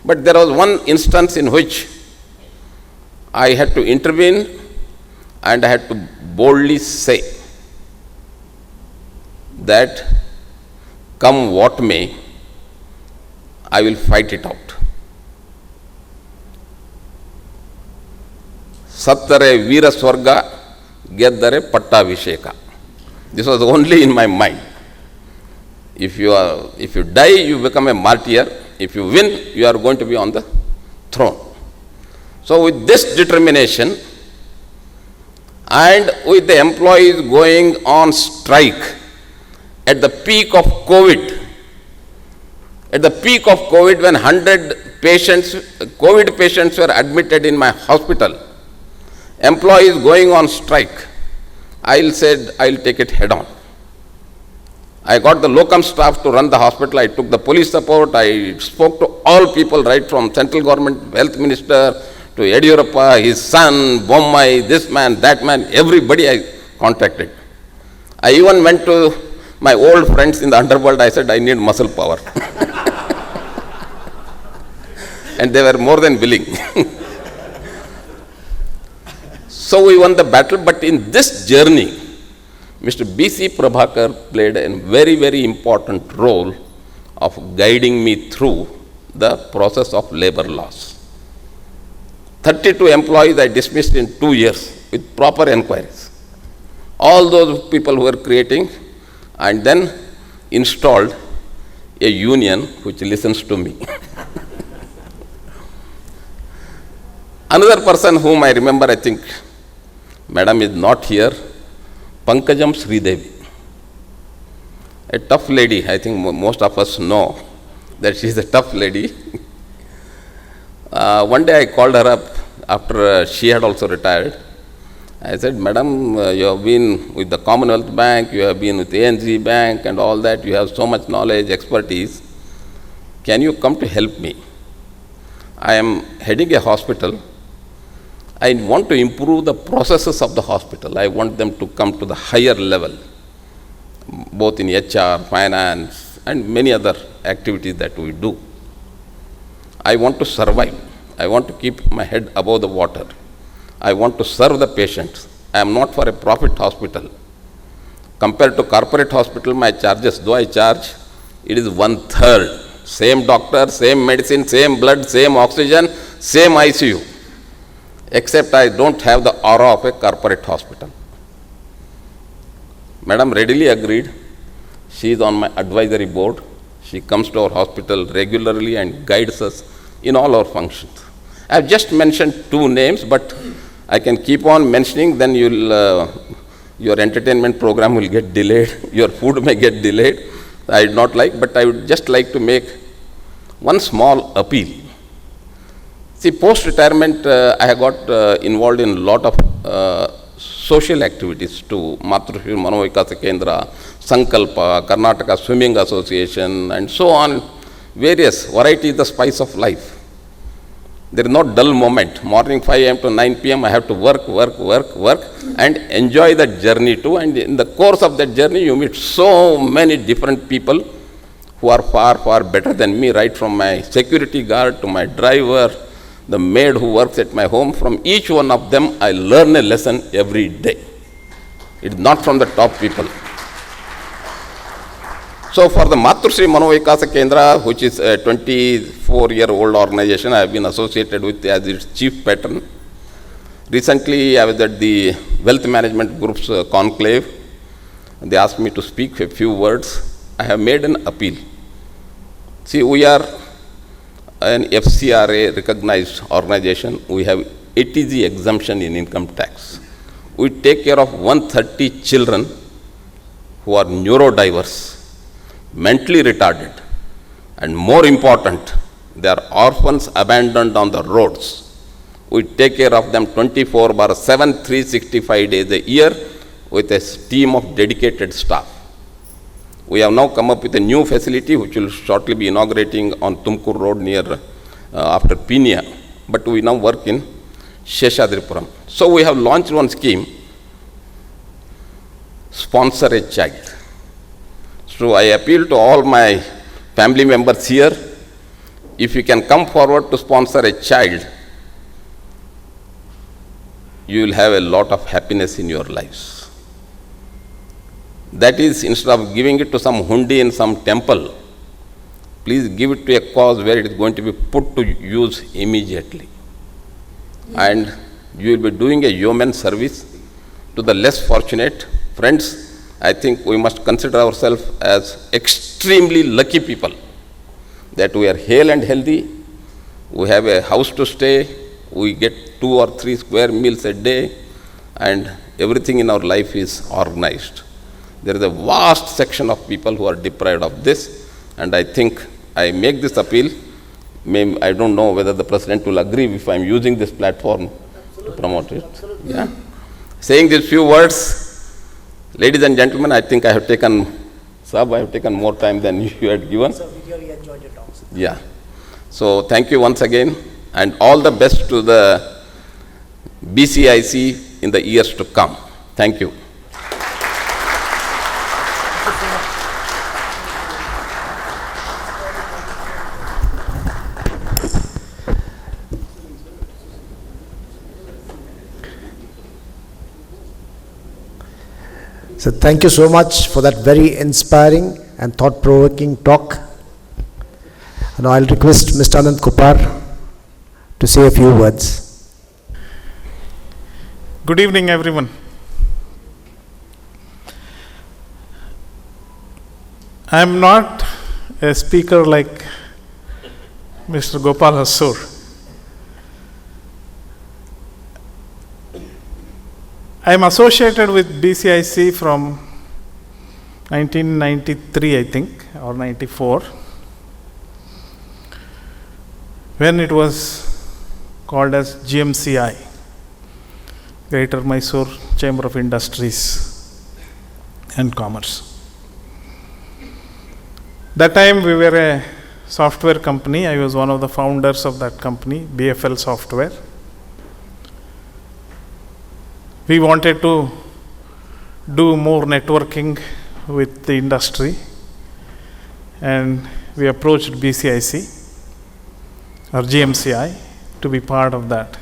But there was one instance in which I had to intervene and I had to boldly say that come what may, I will fight it out. Sattare Veera Swarga, Geddare Pattabhisheka. This was only in my mind. If you die, you become a martyr. If you win, you are going to be on the throne. So with this determination, and with the employees going on strike at the peak of COVID, when 100 patients, COVID patients were admitted in my hospital, employees going on strike, I said, I'll take it head on. I got the locum staff to run the hospital, I took the police support, I spoke to all people right from central government, health minister, to Yediyurappa, his son, Bommai, this man, that man, everybody I contacted. I even went to my old friends in the underworld, I said, I need muscle power. And they were more than willing. So we won the battle, but in this journey, Mr. B.C. Prabhakar played a very, very important role of guiding me through the process of labor laws. 32 employees I dismissed in 2 years with proper enquiries. All those people who were creating, and then installed a union which listens to me. Another person whom I remember, I think, Madam is not here, Pankajam Sridevi. A tough lady, I think most of us know that she is a tough lady. One day I called her up after she had also retired. I said, Madam, you have been with the Commonwealth Bank, you have been with the ANZ Bank and all that, you have so much knowledge, expertise. Can you come to help me? I am heading a hospital. I want to improve the processes of the hospital. I want them to come to the higher level, both in HR, finance, and many other activities that we do. I want to survive. I want to keep my head above the water. I want to serve the patients. I am not for a profit hospital. Compared to corporate hospital, my charges, though I charge, it is 1/3. Same doctor, same medicine, same blood, same oxygen, same ICU. Except I don't have the aura of a corporate hospital. Madam readily agreed. She is on my advisory board. She comes to our hospital regularly and guides us in all our functions. I have just mentioned 2 names, but I can keep on mentioning, then your entertainment program will get delayed, your food may get delayed. I would not like, but I would just like to make one small appeal. See, post-retirement, I have got involved in a lot of social activities too. Matrushri Manovikasa Kendra, Sankalpa, Karnataka Swimming Association, and so on. Various variety is the spice of life. There is no dull moment. Morning 5 a.m. to 9 p.m. I have to work, and enjoy that journey too. And in the course of that journey, you meet so many different people who are far, far better than me, right from my security guard to my driver, the maid who works at my home. From each one of them, I learn a lesson every day. It's not from the top people. So for the Matrushri Manovikasa Kendra, which is a 24-year-old organization, I have been associated with as its chief patron. Recently, I was at the Wealth Management Group's conclave. They asked me to speak a few words. I have made an appeal. See, we are an FCRA recognized organization. We have ATG exemption in income tax. We take care of 130 children who are neurodiverse, mentally retarded, and more important, they are orphans abandoned on the roads. We take care of them 24/7, 365 days a year with a team of dedicated staff. We have now come up with a new facility which will shortly be inaugurating on Tumkur Road near after Pinia, but we now work in Sheshadripuram. So we have launched one scheme, sponsor a child. So I appeal to all my family members here, if you can come forward to sponsor a child, you will have a lot of happiness in your lives. That is, instead of giving it to some hundi in some temple, please give it to a cause where it is going to be put to use immediately. And you will be doing a human service to the less fortunate. Friends, I think we must consider ourselves as extremely lucky people that we are hale and healthy, we have a house to stay, we get 2 or 3 square meals a day, and everything in our life is organized. There is a vast section of people who are deprived of this, and I think I make this appeal. I don't know whether the President will agree if I am using this platform to promote it. Yeah. Saying these few words, ladies and gentlemen, I think I have taken more time than you had given. So we really enjoyed your talk. Yeah. So thank you once again, and all the best to the BCIC in the years to come. Thank you. So thank you so much for that very inspiring and thought-provoking talk. Now I'll request Mr. Anand Kupar to say a few words. Good evening, everyone. I am not a speaker like Mr. Gopal Hassur. I am associated with BCIC from 1993, I think, or 94, when it was called as GMCI, Greater Mysore Chamber of Industries and Commerce. That time we were a software company. I was one of the founders of that company, BFL Software. We wanted to do more networking with the industry, and we approached BCIC or GMCI to be part of that.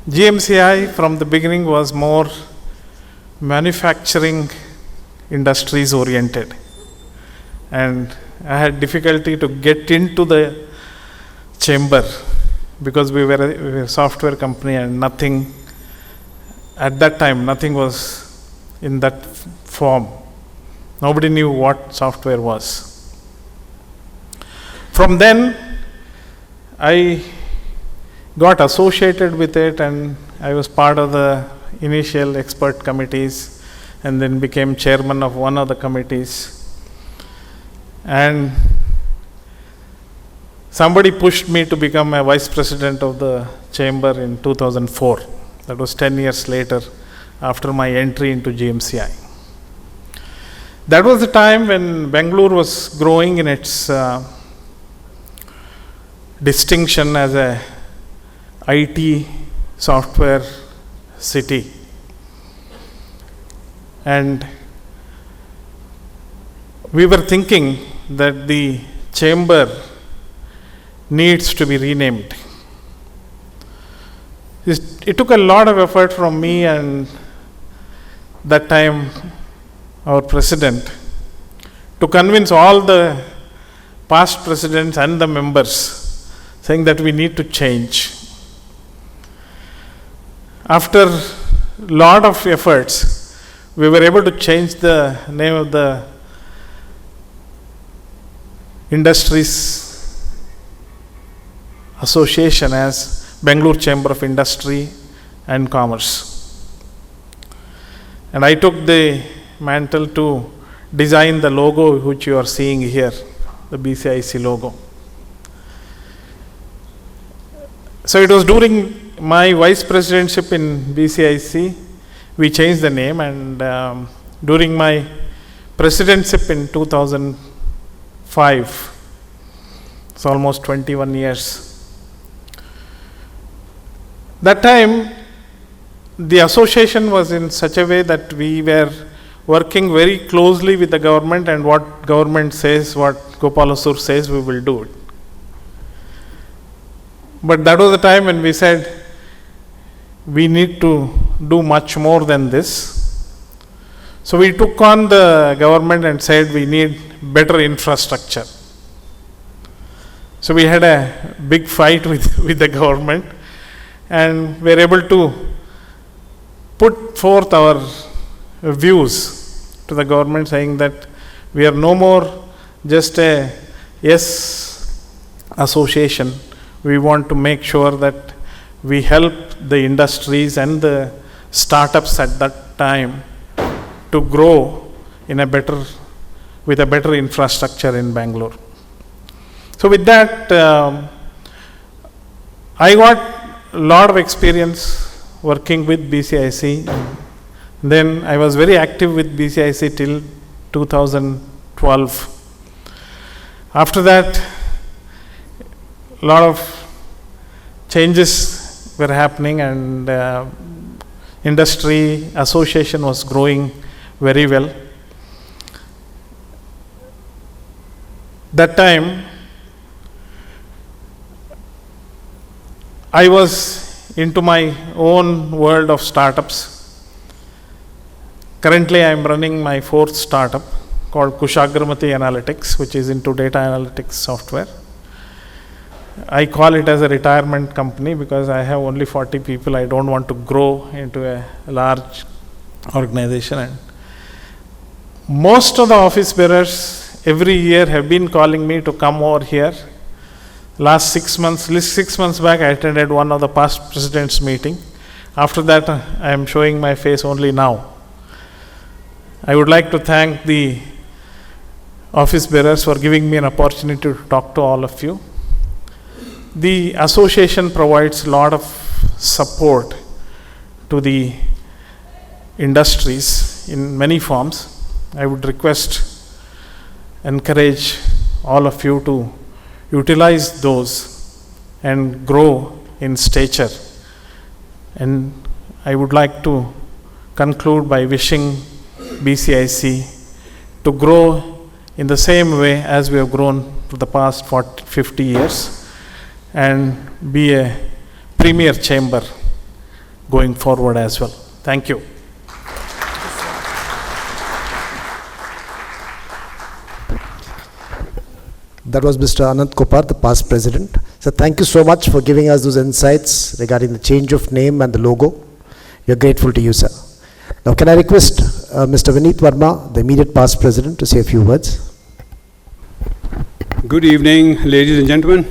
GMCI from the beginning was more manufacturing industries oriented, and I had difficulty to get into the chamber because we were a software company, and nothing at that time, nothing was in that form. Nobody knew what software was. From then, I got associated with it, and I was part of the initial expert committees, and then became chairman of one of the committees. And somebody pushed me to become a vice president of the chamber in 2004. That was 10 years later, after my entry into GMCI. That was the time when Bangalore was growing in its distinction as a IT software city. And we were thinking that the chamber needs to be renamed. It took a lot of effort from me and that time our president to convince all the past presidents and the members, saying that we need to change. After a lot of efforts, we were able to change the name of the Industries Association as Bangalore Chamber of Industry and Commerce. And I took the mantle to design the logo which you are seeing here, the BCIC logo. So it was during my vice presidentship in BCIC, we changed the name, and during my presidentship in 2005, it's almost 21 years. That time, the association was in such a way that we were working very closely with the government, and what government says, what Gopalasur says, we will do it. But that was the time when we said, we need to do much more than this. So we took on the government and said we need better infrastructure. So we had a big fight with the government, and we were able to put forth our views to the government, saying that we are no more just a association. We want to make sure that we help the industries and the startups at that time to grow in with a better infrastructure in Bangalore. So with that, I got a lot of experience working with BCIC. Then I was very active with BCIC till 2012. After that, a lot of changes were happening, and industry association was growing very well. That time, I was into my own world of startups. Currently, I am running my 4th startup called Kushagramati Analytics, which is into data analytics software. I call it as a retirement company because I have only 40 people. I don't want to grow into a large organization. And most of the office bearers every year have been calling me to come over here. Last 6 months back, I attended one of the past presidents' meeting. After that, I am showing my face only now. I would like to thank the office bearers for giving me an opportunity to talk to all of you. The association provides a lot of support to the industries in many forms. I would encourage all of you to utilize those and grow in stature. And I would like to conclude by wishing BCIC to grow in the same way as we have grown for the past 50 years and be a premier chamber going forward as well. Thank you. That was Mr. Anant Kopar, the past president. So thank you so much for giving us those insights regarding the change of name and the logo. We are grateful to you, sir. Now can I request Mr. Vineet Verma, the immediate past president, to say a few words. Good evening, ladies and gentlemen.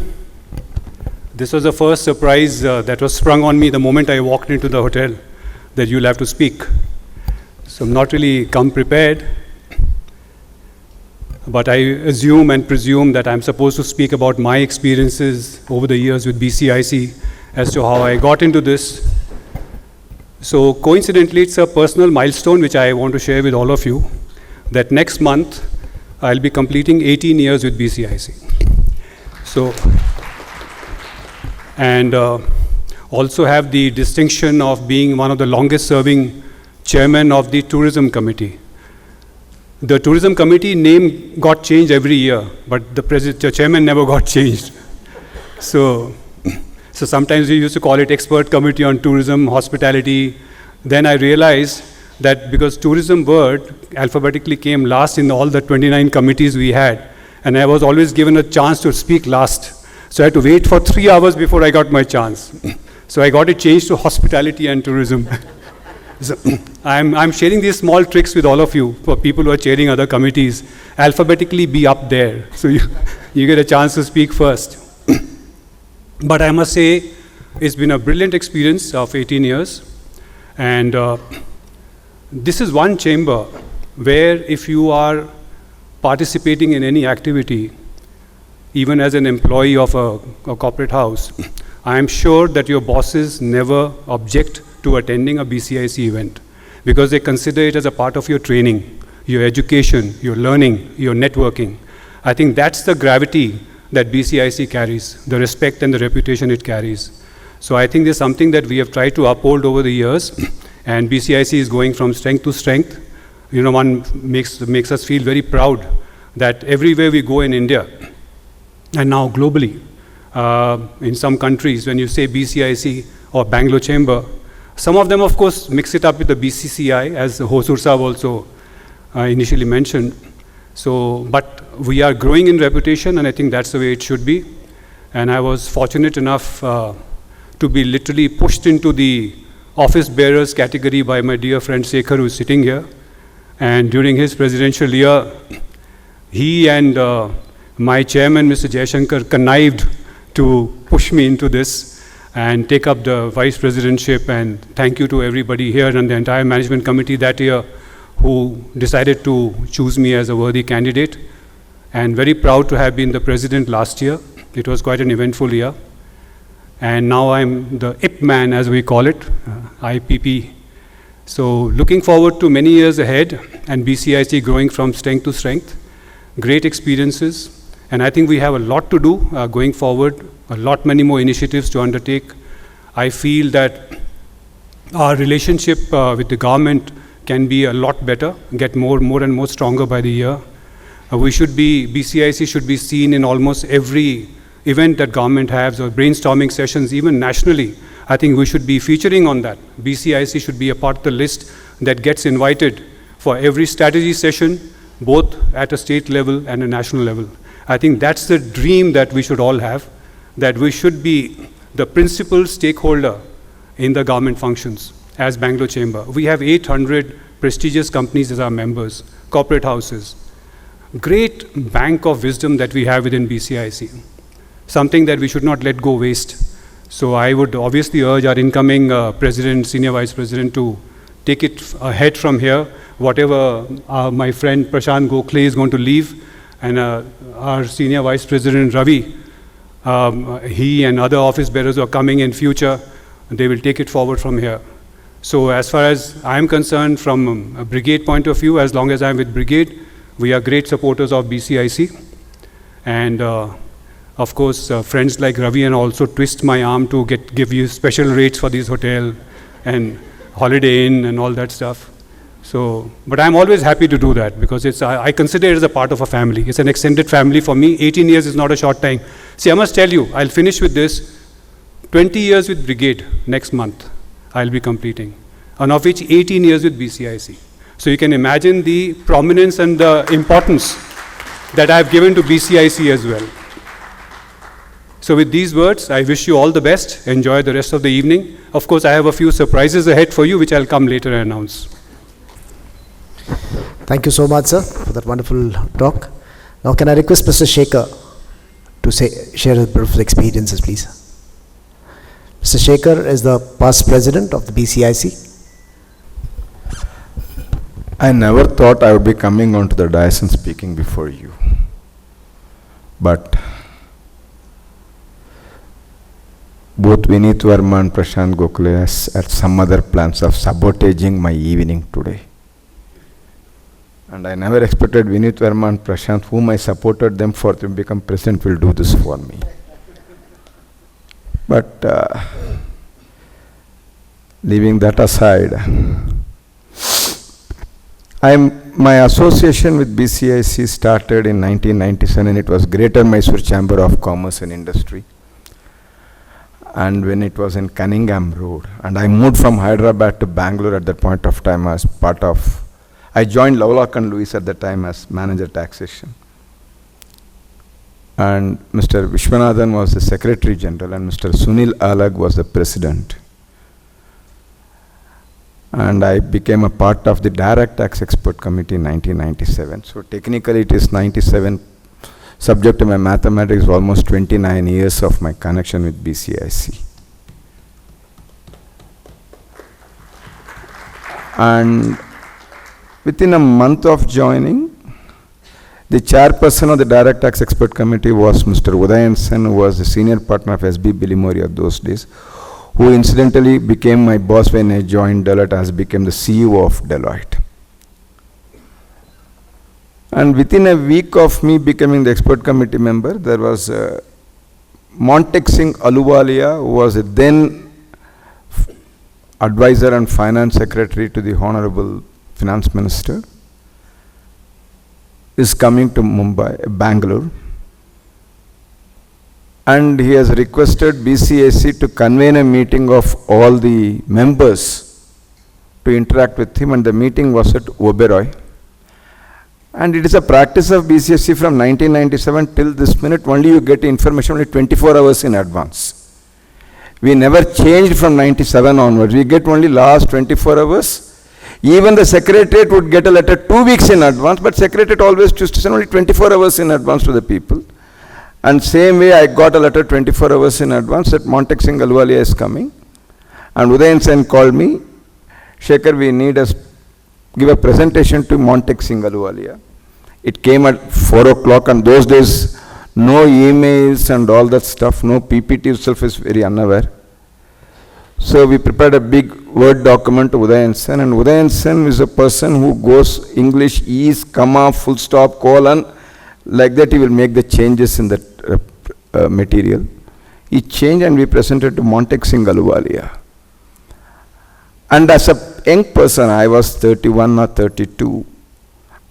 This was the first surprise that was sprung on me the moment I walked into the hotel, that you'll have to speak. So I'm not really come prepared, but I assume and presume that I'm supposed to speak about my experiences over the years with BCIC as to how I got into this. So coincidentally, it's a personal milestone which I want to share with all of you, that next month I'll be completing 18 years with BCIC. So and also have the distinction of being one of the longest serving chairman of the tourism committee. The tourism committee name got changed every year, but the chairman never got changed. So sometimes we used to call it expert committee on tourism, hospitality. Then I realized that because tourism word alphabetically came last in all the 29 committees we had, and I was always given a chance to speak last. So I had to wait for 3 hours before I got my chance. So I got it changed to hospitality and tourism. So I'm sharing these small tricks with all of you for people who are chairing other committees. Alphabetically be up there, so you get a chance to speak first. But I must say, it's been a brilliant experience of 18 years. And this is one chamber where if you are participating in any activity, even as an employee of a corporate house, I am sure that your bosses never object to attending a BCIC event because they consider it as a part of your training, your education, your learning, your networking. I think that's the gravity that BCIC carries, the respect and the reputation it carries. So I think there's something that we have tried to uphold over the years, and BCIC is going from strength to strength. You know, one makes us feel very proud that everywhere we go in India, and now globally, in some countries, when you say BCIC or Bangalore Chamber, some of them, of course, mix it up with the BCCI, as Hosur Saab also initially mentioned. So, but we are growing in reputation, and I think that's the way it should be. And I was fortunate enough to be literally pushed into the Office Bearers category by my dear friend Sekhar, who is sitting here. And during his presidential year, he and my chairman, Mr. Jayashankar, connived to push me into this and take up the vice presidentship. And thank you to everybody here and the entire management committee that year who decided to choose me as a worthy candidate. And very proud to have been the president last year. It was quite an eventful year. And now I'm the IP man, as we call it, IPP. So looking forward to many years ahead and BCIC growing from strength to strength. Great experiences. And I think we have a lot to do going forward, many more initiatives to undertake. I feel that our relationship with the government can be a lot better, get more and more stronger by the year. BCIC should be seen in almost every event that government has, or brainstorming sessions, even nationally. I think we should be featuring on that. BCIC should be a part of the list that gets invited for every strategy session, both at a state level and a national level. I think that's the dream that we should all have, that we should be the principal stakeholder in the government functions as Bangalore Chamber. We have 800 prestigious companies as our members, corporate houses. Great bank of wisdom that we have within BCIC, something that we should not let go waste. So I would obviously urge our incoming president, senior vice president to take it ahead from here. Whatever my friend Prashant Gokhale is going to leave, and our senior vice president Ravi, he and other office bearers who are coming in future, they will take it forward from here. So as far as I'm concerned, from a brigade point of view, as long as I'm with brigade, we are great supporters of BCIC. And of course, friends like Ravi and also twist my arm to give you special rates for these hotel and Holiday Inn and all that stuff. So, but I'm always happy to do that because I consider it as a part of a family. It's an extended family for me. 18 years is not a short time. See, I must tell you, I'll finish with this. 20 years with brigade next month, I'll be completing. And of which 18 years with BCIC. So you can imagine the prominence and the importance that I've given to BCIC as well. So with these words, I wish you all the best. Enjoy the rest of the evening. Of course, I have a few surprises ahead for you, which I'll come later and announce. Thank you so much, sir, for that wonderful talk. Now, can I request Mr. Shekhar to share a bit of experiences, please? Mr. Shekhar is the past president of the BCIC. I never thought I would be coming onto the dais and speaking before you. But both Vineet Verma and Prashant Gokhale had some other plans of sabotaging my evening today. And I never expected Vineet Verma and Prashant, whom I supported them for to become president, will do this for me. But leaving that aside, my association with BCIC started in 1997. It was Greater Mysore Chamber of Commerce and Industry. And when it was in Cunningham Road, and I moved from Hyderabad to Bangalore at that point of time as part of, I joined Lovelock and Lewis at the time as manager taxation. And Mr. Vishwanathan was the Secretary General and Mr. Sunil Alag was the President. And I became a part of the Direct Tax Expert Committee in 1997. So technically it is 97, subject to my mathematics, almost 29 years of my connection with BCIC. And within a month of joining, the chairperson of the Direct Tax Expert Committee was Mr. Udayan Sen, who was the senior partner of SB Bilimoria those days, who incidentally became my boss when I joined Deloitte, as became the CEO of Deloitte. And within a week of me becoming the expert committee member, there was Montek Singh Aluwalia, who was a then advisor and finance secretary to the Honorable Finance Minister, is coming to Bangalore. And he has requested BCIC to convene a meeting of all the members to interact with him, and the meeting was at Oberoi. And it is a practice of BCIC from 1997 till this minute, only you get information only 24 hours in advance. We never changed from 97 onwards. We get only last 24 hours. Even the secretariat would get a letter 2 weeks in advance, but secretariat always used to send only 24 hours in advance to the people. And same way I got a letter 24 hours in advance that Montek Singh Aluwalia is coming. And Udayan Sen called me, Shekhar, we need to give a presentation to Montek Singh Aluwalia. It came at 4 o'clock, and those days no emails and all that stuff, no PPT itself is very unaware. So we prepared a big Word document to Udayan Sen, and Udayan Sen is a person who goes English, is, comma, full stop, colon, like that he will make the changes in the material. He changed and we presented to Montek Singh Aluwalia. And as a young person, I was 31 or 32,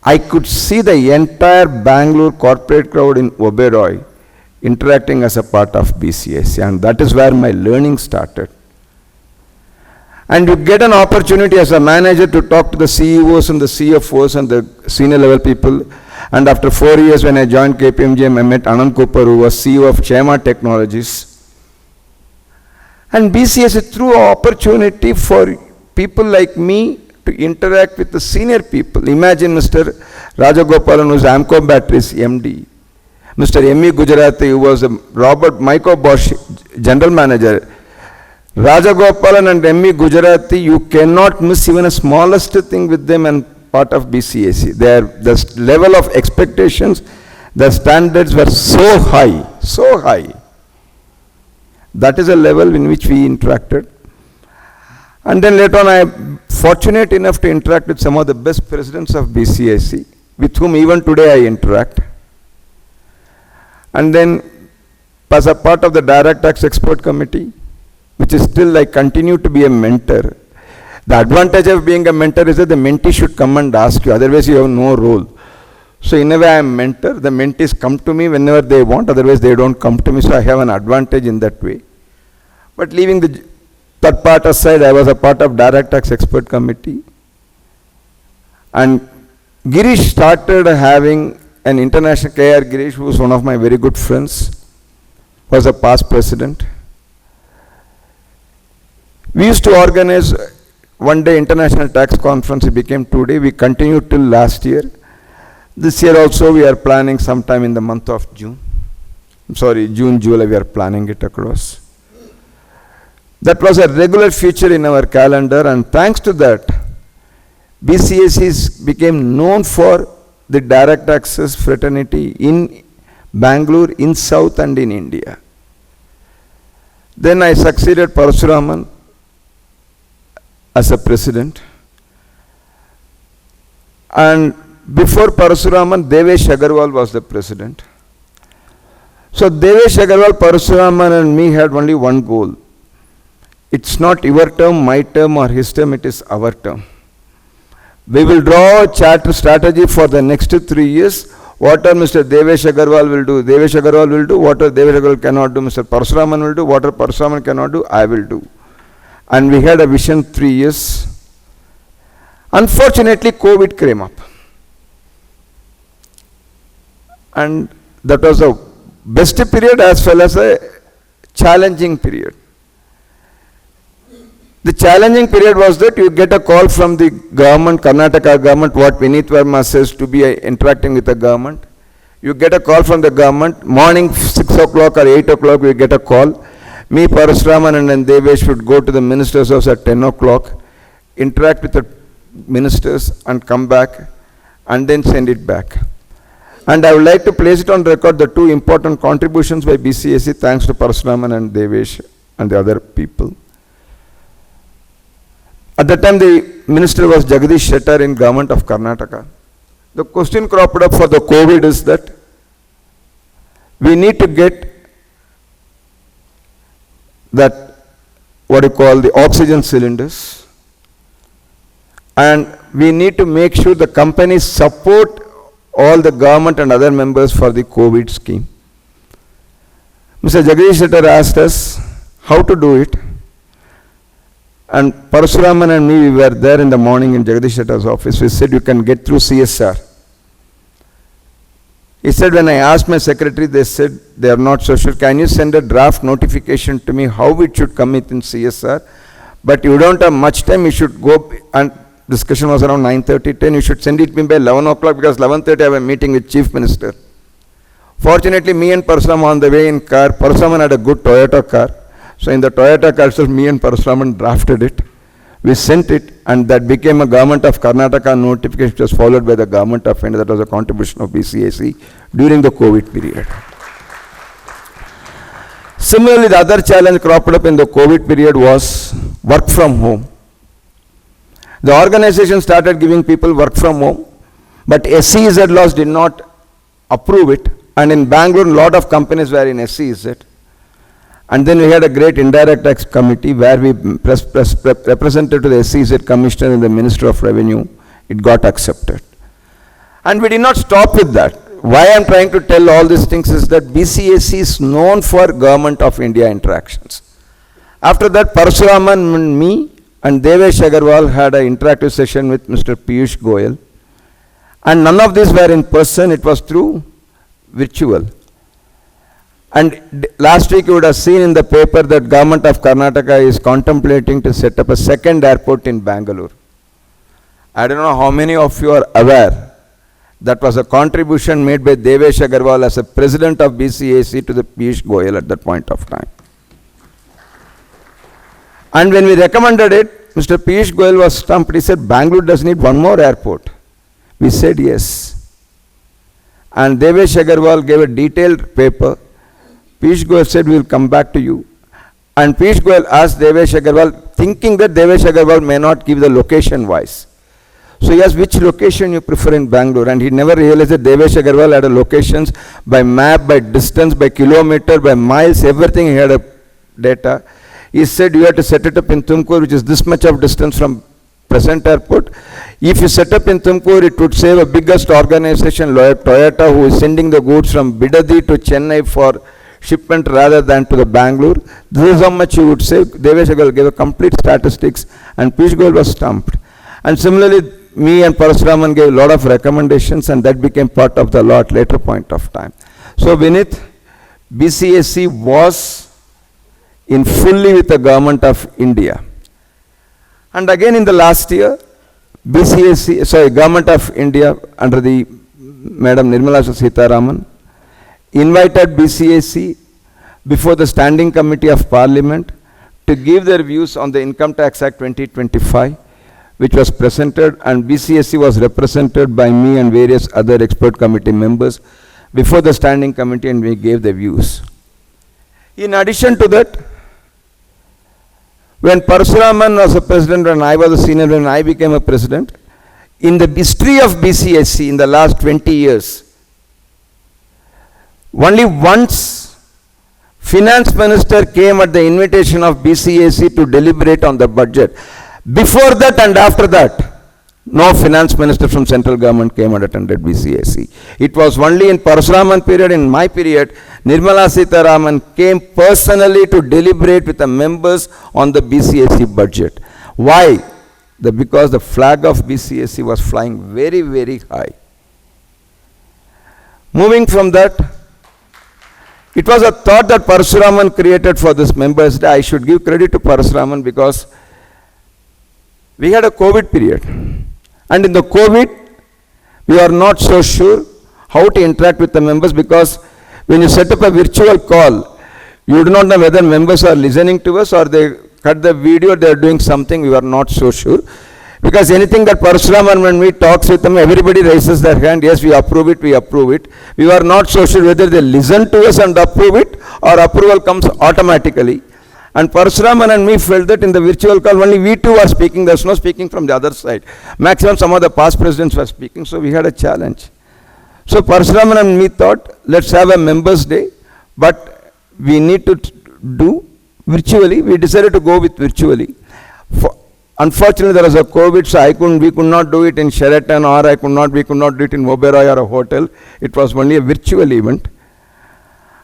I could see the entire Bangalore corporate crowd in Oberoi interacting as a part of BCIC, and that is where my learning started. And you get an opportunity as a manager to talk to the CEOs and the CFOs and the senior level people. And after 4 years when I joined KPMG, I met Anand Cooper, who was CEO of Chema Technologies. And BCIC threw an opportunity for people like me to interact with the senior people. Imagine Mr. Rajagopalan, who is Amco Batteries MD. Mr. M.E. Gujarati, who was Robert Michael Bosch General Manager. Rajagopalan and M.E. Gujarati, you cannot miss even a smallest thing with them and part of BCIC. The level of expectations, the standards were so high, so high. That is a level in which we interacted. And then later on, I am fortunate enough to interact with some of the best presidents of BCIC, with whom even today I interact. And then, as a part of the Direct Tax Expert Committee, which is still, I continue to be a mentor. The advantage of being a mentor is that the mentee should come and ask you, otherwise you have no role. So in a way I am mentor, the mentees come to me whenever they want, otherwise they don't come to me, so I have an advantage in that way. But leaving that part aside, I was a part of Direct Tax Expert Committee. And Girish started having an international, KR Girish, who was one of my very good friends, was a past president. We used to organize one day international tax conference. It became 2 days. We continued till last year. This year also we are planning sometime in the month of June. June, July we are planning it across. That was a regular feature in our calendar, and thanks to that, BCIC became known for the direct taxes fraternity in Bangalore, in South and in India. Then I succeeded Parasuraman as a president. And before Parasuraman, Devesh Agarwal was the president. So Devesh Agarwal, Parasuraman and me had only one goal. It's not your term, my term or his term, it is our term. We will draw a charter strategy for the next 3 years. Whatever Mr. Devesh Agarwal will do, Devesh Agarwal will do. Whatever Devesh Agarwal cannot do, Mr. Parasuraman will do. Whatever Parasuraman cannot do, I will do. And we had a vision 3 years. Unfortunately, COVID came up. And that was the best period as well as a challenging period. The challenging period was that you get a call from the government, Karnataka government, what Vineet Verma says to be interacting with the government. You get a call from the government, morning 6 o'clock or 8 o'clock you get a call. Me, Parasuraman and Devesh would go to the minister's house at 10 o'clock, interact with the ministers and come back and then send it back. And I would like to place it on record the 2 important contributions by BCIC, thanks to Parasuraman and Devesh and the other people. At that time, the minister was Jagadish Shettar in government of Karnataka. The question cropped up for the COVID is that we need to get that, what you call the oxygen cylinders, and we need to make sure the companies support all the government and other members for the COVID scheme. Mr. Jagadish Shettar asked us how to do it. And Parasuraman and me, we were there in the morning in Jagadish Shettar's office. We said, you can get through CSR. He said, when I asked my secretary, they said, they are not so sure. Can you send a draft notification to me how it should come in CSR? But you don't have much time, you should go, and discussion was around 9:30, 10. You should send it to me by 11 o'clock because 11:30 I have a meeting with Chief Minister. Fortunately, me and Parasuraman on the way in car, Parasuraman had a good Toyota car. So in the Toyota car itself, me and Parasuraman drafted it. We sent it, and that became a government of Karnataka notification, which was followed by the government of India. That was a contribution of BCIC during the COVID period. Similarly, the other challenge cropped up in the COVID period was work from home. The organization started giving people work from home, but SEZ laws did not approve it, and in Bangalore, a lot of companies were in SEZ. And then we had a great indirect tax committee where we represented to the SEZ Commissioner and the Minister of Revenue. It got accepted. And we did not stop with that. Why I am trying to tell all these things is that BCIC is known for Government of India interactions. After that, Parasuraman and me and Devesh Agarwal had an interactive session with Mr. Piyush Goyal. And none of these were in person, it was through virtual. And last week you would have seen in the paper that Government of Karnataka is contemplating to set up a second airport in Bangalore. I don't know how many of you are aware that was a contribution made by Devesh Agarwal as a president of BCIC to the Piyush Goyal at that point of time. And when we recommended it, Mr. Piyush Goyal was stumped. He said, Bangalore does need one more airport. We said yes. And Devesh Agarwal gave a detailed paper. Piyush Goyal said, we will come back to you. And Piyush Goyal asked Devesh Agarwal, thinking that Devesh Agarwal may not give the location wise. So he asked, which location you prefer in Bangalore? And he never realized that Devesh Agarwal had a locations by map, by distance, by kilometer, by miles, everything he had a data. He said, you have to set it up in Tumkur, which is this much of distance from present airport. If you set up in Tumkur, it would save a biggest organization, Toyota, who is sending the goods from Bidadi to Chennai for shipment rather than to the Bangalore. This is how much you would save. Devesh Agarwal gave a complete statistics, and Piyush Goyal was stumped. And similarly, me and Parasuraman gave a lot of recommendations, and that became part of the law at later point of time. So Vineet, BCIC was in fully with the Government of India. And again in the last year, Government of India under the Madam Nirmala Sitharaman invited BCIC before the Standing Committee of Parliament to give their views on the Income Tax Act 2025, which was presented, and BCIC was represented by me and various other expert committee members before the Standing Committee, and we gave the views. In addition to that, when Parasuraman was a president and I was a senior, when I became a president, in the history of BCIC in the last 20 years, only once Finance Minister came at the invitation of BCIC to deliberate on the budget. Before that and after that, no Finance Minister from central government came and attended BCIC. It was only in Parasuraman period, in my period, Nirmala Sitharaman came personally to deliberate with the members on the BCIC budget. Why? Because the flag of BCIC was flying very, very high. Moving from that, it was a thought that Parasuraman created for this members day. I should give credit to Parasuraman because we had a COVID period. And in the COVID, we are not so sure how to interact with the members, because when you set up a virtual call, you do not know whether members are listening to us or they cut the video, they are doing something, we are not so sure. Because anything that Parasuraman, when we talks with them, everybody raises their hand, yes, we approve it, we approve it. We were not so sure whether they listen to us and approve it or approval comes automatically. And Parasuraman and me felt that in the virtual call, only we two are speaking, there's no speaking from the other side. Maximum some of the past presidents were speaking, so we had a challenge. So Parasuraman and me thought, let's have a members day, but we need to do virtually. We decided to go with virtually. Unfortunately, there was a COVID, so we could not do it in Sheraton, or we could not do it in Oberoi or a hotel. It was only a virtual event.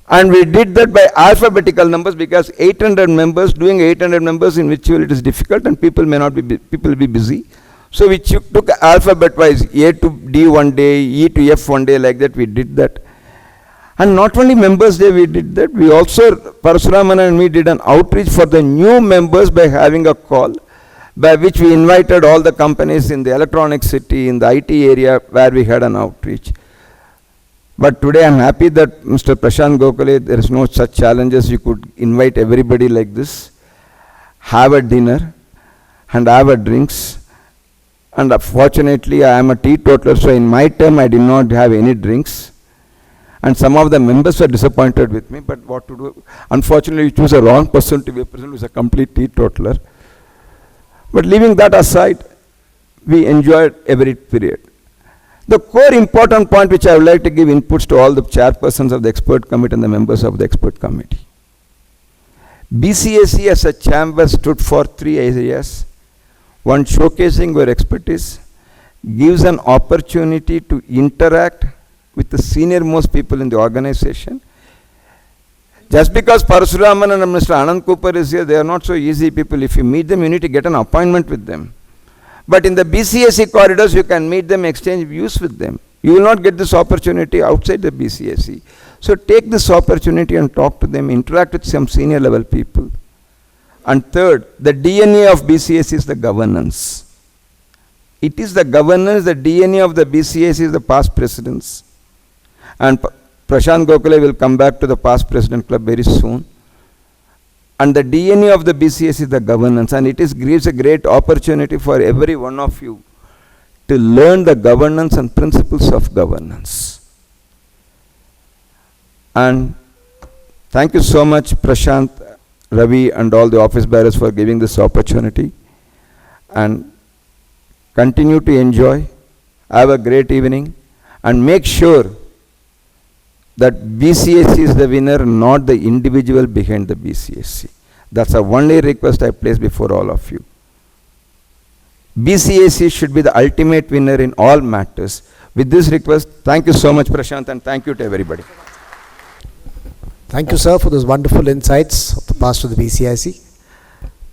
And we did that by alphabetical numbers, because 800 members, doing 800 members in virtual, it is difficult and people may not be, people will be busy. So we took alphabet wise, A to D one day, E to F one day, like that we did that. And not only members day we did that, we also, Parasuraman and me did an outreach for the new members by having a call, by which we invited all the companies in the electronic city, in the IT area, where we had an outreach. But today I am happy that Mr. Prashant Gokhale, there is no such challenges. You could invite everybody like this, have a dinner and have a drinks. And fortunately I am a teetotaler, so in my term I did not have any drinks. And some of the members were disappointed with me, but what to do? Unfortunately, you choose a wrong person to be a president who is a complete teetotaler. But leaving that aside, we enjoyed every period. The core important point which I would like to give inputs to all the chairpersons of the expert committee and the members of the expert committee. BCIC as a chamber stood for 3 areas. One, showcasing your expertise, gives an opportunity to interact with the senior most people in the organization. Just because Parasuraman and Mr. Anand Cooper is here, they are not so easy people. If you meet them, you need to get an appointment with them. But in the BCIC corridors, you can meet them, exchange views with them. You will not get this opportunity outside the BCIC. So take this opportunity and talk to them, interact with some senior level people. And third, the DNA of BCIC is the governance. It is the governance, the DNA of the BCIC is the past presidents. And Prashant Gokhale will come back to the past president club very soon. And the DNA of the BCIC is the governance, and it gives a great opportunity for every one of you to learn the governance and principles of governance. And thank you so much, Prashant, Ravi, and all the office bearers for giving this opportunity. And continue to enjoy, have a great evening, and make sure that BCIC is the winner, not the individual behind the BCIC. That's the only request I place before all of you. BCIC should be the ultimate winner in all matters. With this request, thank you so much, Prashant, and thank you to everybody. Thank you, sir, for those wonderful insights of the past of the BCIC.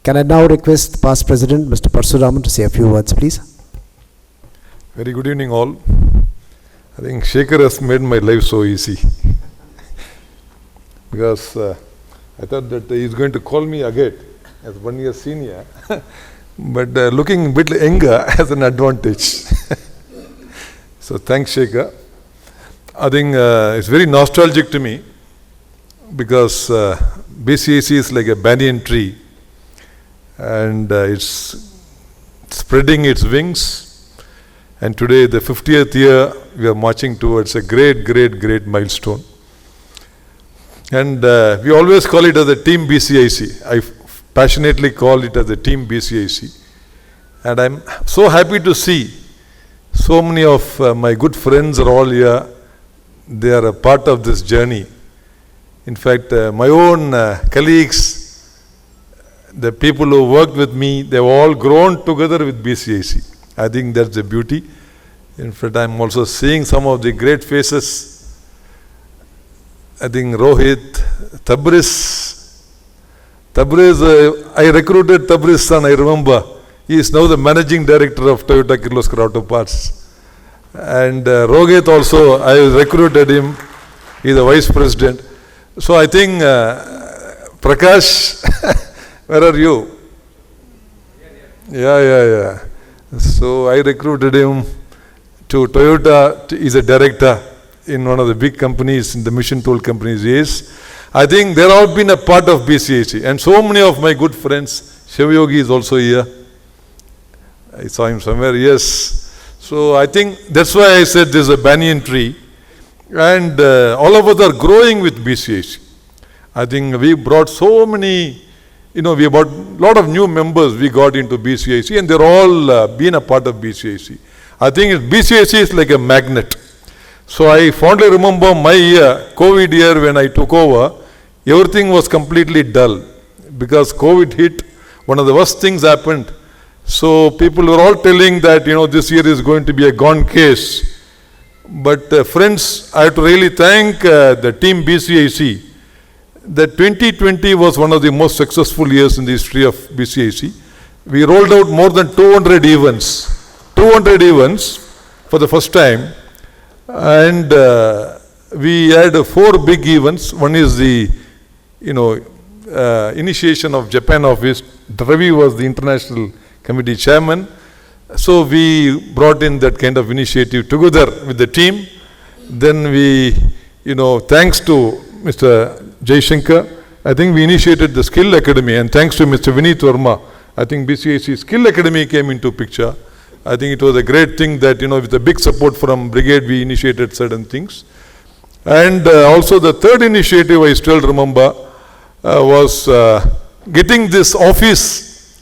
Can I now request the past president, Mr. Parasuraman, to say a few words, please? Very good evening, all. I think Shekhar has made my life so easy. Because I thought that he is going to call me again as 1 year senior, but looking a bit younger has an advantage. So thanks, Shekhar. I think it's very nostalgic to me, because BCIC is like a banyan tree, and it's spreading its wings. And today, the 50th year, we are marching towards a great milestone. And we always call it as a team BCIC. I passionately call it as a team BCIC. And I'm so happy to see so many of my good friends are all here. They are a part of this journey. In fact, my own colleagues, the people who worked with me, they've all grown together with BCIC. I think that's the beauty. In fact, I'm also seeing some of the great faces. I think Rohit, Tabriz, I recruited Tabriz son, I remember. He is now the managing director of Toyota Kirloskar Auto Parts. And Rohit also, I recruited him. He is the vice president. So I think, Prakash, where are you? Yeah. So I recruited him to Toyota. He's a director in one of the big companies, in the mission tool companies. Yes. I think they have been a part of BCIC. And so many of my good friends, Shivayogi is also here. I saw him somewhere, yes. So I think that's why I said there's a banyan tree. And all of us are growing with BCIC. I think we brought so many, we brought a lot of new members we got into BCIC, and they're all been a part of BCIC. I think BCIC is like a magnet. So I fondly remember my year, COVID year, when I took over, everything was completely dull. Because COVID hit, one of the worst things happened. So people were all telling that, this year is going to be a gone case. But friends, I have to really thank the team BCIC. The 2020 was one of the most successful years in the history of BCIC. We rolled out more than 200 events. 200 events for the first time. And we had 4 big events. One is the, initiation of Japan office. Ravi was the international committee chairman. So we brought in that kind of initiative together with the team. Then we, thanks to Mr. Jaishankar, I think we initiated the Skill Academy, and thanks to Mr. Vineet Verma, I think BCIC Skill Academy came into picture. I think it was a great thing that, with the big support from Brigade, we initiated certain things. And also the third initiative I still remember was getting this office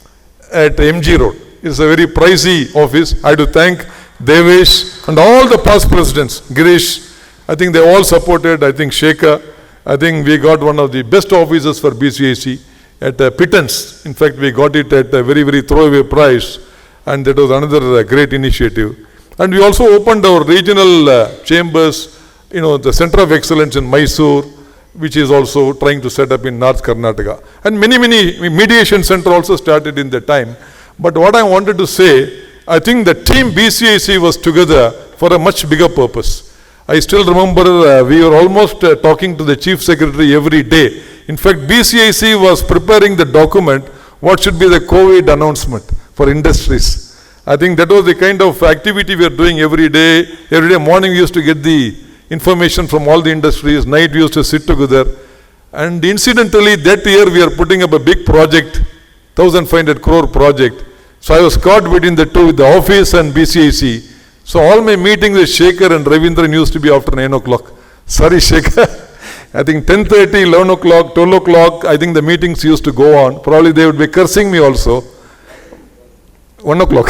at MG Road. It's a very pricey office. I have to thank Devesh and all the past presidents, Girish. I think they all supported, I think Shekhar. I think we got one of the best offices for BCIC at pittance. In fact, we got it at a very, very throwaway price, and that was another great initiative. And we also opened our regional chambers, the Center of Excellence in Mysore, which is also trying to set up in North Karnataka. And many mediation center also started in the time. But what I wanted to say, I think the team BCIC was together for a much bigger purpose. I still remember we were almost talking to the Chief Secretary every day. In fact, BCIC was preparing the document, what should be the COVID announcement for industries. I think that was the kind of activity we were doing every day. Every day morning we used to get the information from all the industries. Night we used to sit together. And incidentally, that year we are putting up a big project, 1,500 crore project. So I was caught between the two, with the office and BCIC. So all my meetings with Shekhar and Ravindran used to be after 9 o'clock. Sorry, Shekhar. I think 10:30, 11 o'clock, 12 o'clock, I think the meetings used to go on. Probably they would be cursing me also. 1 o'clock.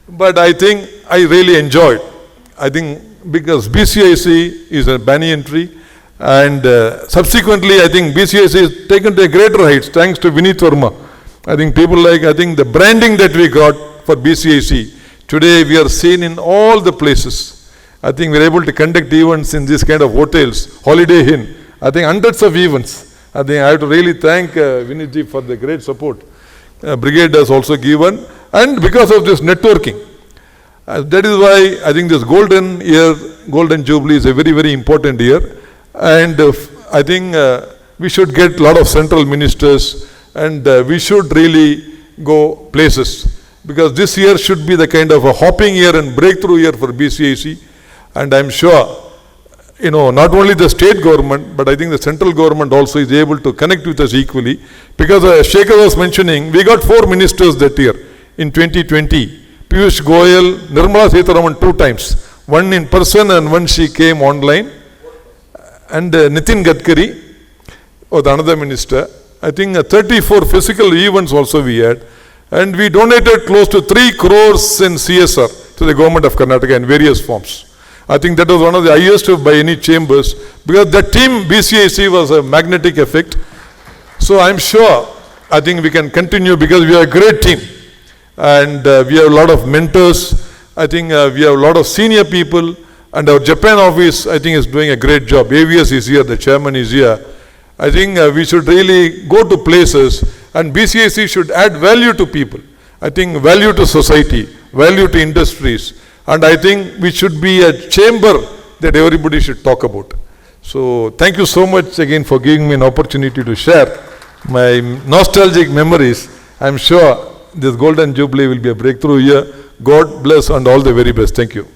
But I think I really enjoyed. I think because BCIC is a banyan tree, and subsequently I think BCIC is taken to a greater heights thanks to Vineet Verma. I think people the branding that we got for BCIC, today we are seen in all the places. I think we are able to conduct events in this kind of hotels, Holiday Inn. I think hundreds of events. I think I have to really thank Vineetji for the great support. Brigade has also given, and because of this networking. That is why I think this golden year, golden jubilee is a very, very important year. And I think we should get a lot of central ministers, and we should really go places. Because this year should be the kind of a hopping year and breakthrough year for BCIC. And I'm sure, not only the state government, but I think the central government also is able to connect with us equally. Because Shekhar was mentioning, we got 4 ministers that year in 2020. Piyush Goyal, Nirmala Sitharaman 2 times. One in person and one she came online. And Nitin Gadkari was another minister. I think 34 physical events also we had. And we donated close to 3 crores in CSR to the government of Karnataka in various forms. I think that was one of the highest by any chambers, because that team BCIC was a magnetic effect. So I'm sure, I think we can continue because we are a great team. And we have a lot of mentors. I think we have a lot of senior people. And our Japan office, I think, is doing a great job. AVS is here, the chairman is here. I think we should really go to places, and BCIC should add value to people. I think value to society, value to industries. And I think we should be a chamber that everybody should talk about. So thank you so much again for giving me an opportunity to share my nostalgic memories. I'm sure this Golden Jubilee will be a breakthrough year. God bless and all the very best. Thank you.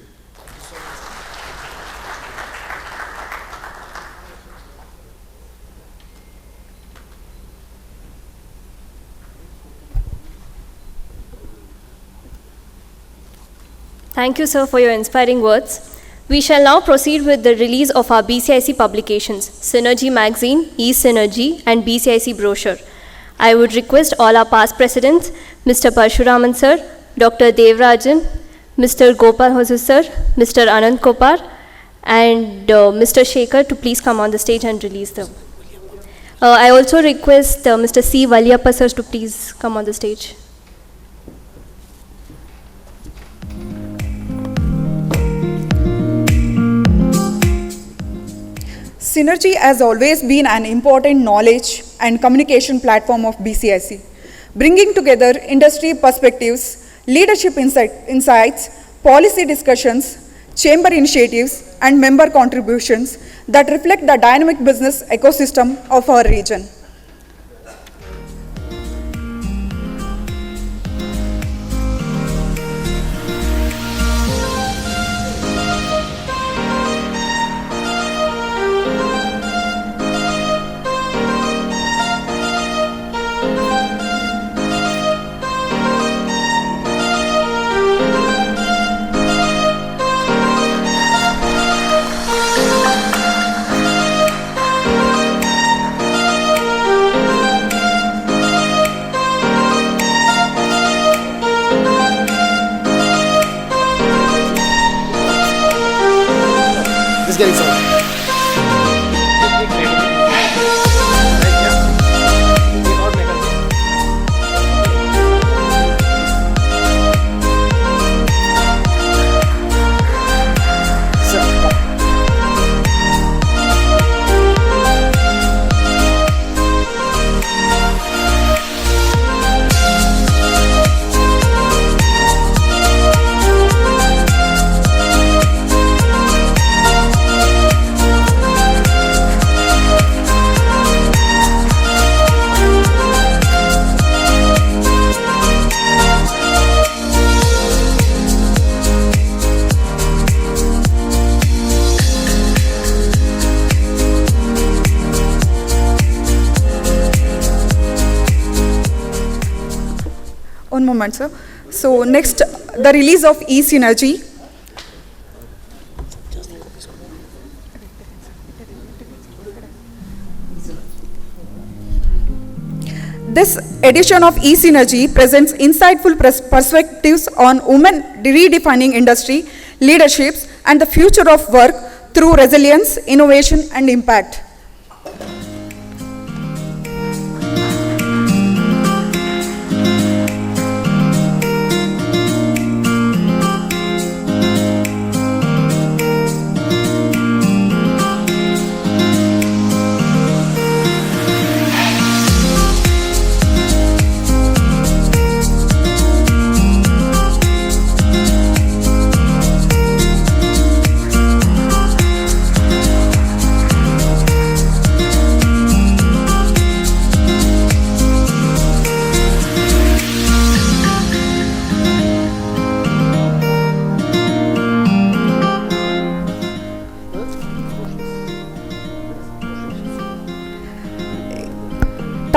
Thank you, sir, for your inspiring words. We shall now proceed with the release of our BCIC publications, Synergy Magazine, E-Synergy, and BCIC Brochure. I would request all our past presidents, Mr. Parshuraman sir, Dr. Devrajan, Mr. Gopal Hosu sir, Mr. Anand Kopar, and Mr. Shekhar to please come on the stage and release them. I also request Mr. C. Valyappa sir to please come on the stage. Synergy has always been an important knowledge and communication platform of BCIC, bringing together industry perspectives, leadership insights, policy discussions, chamber initiatives, and member contributions that reflect the dynamic business ecosystem of our region. Getting some. One moment, sir. So next, the release of E-Synergy. This edition of E-Synergy presents insightful perspectives on women redefining industry, leaderships, and the future of work through resilience, innovation, and impact.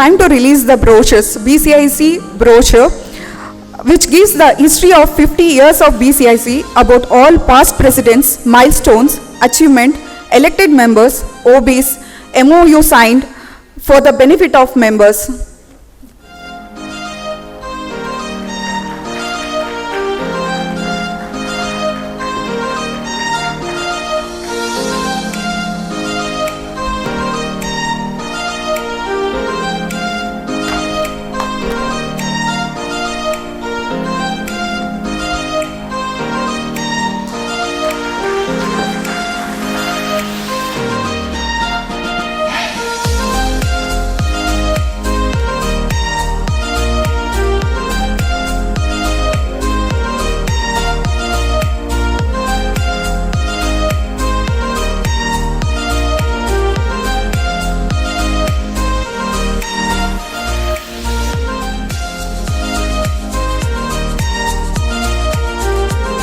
Time to release the brochures, BCIC brochure, which gives the history of 50 years of BCIC about all past presidents, milestones, achievement, elected members, OBs, MOU signed for the benefit of members.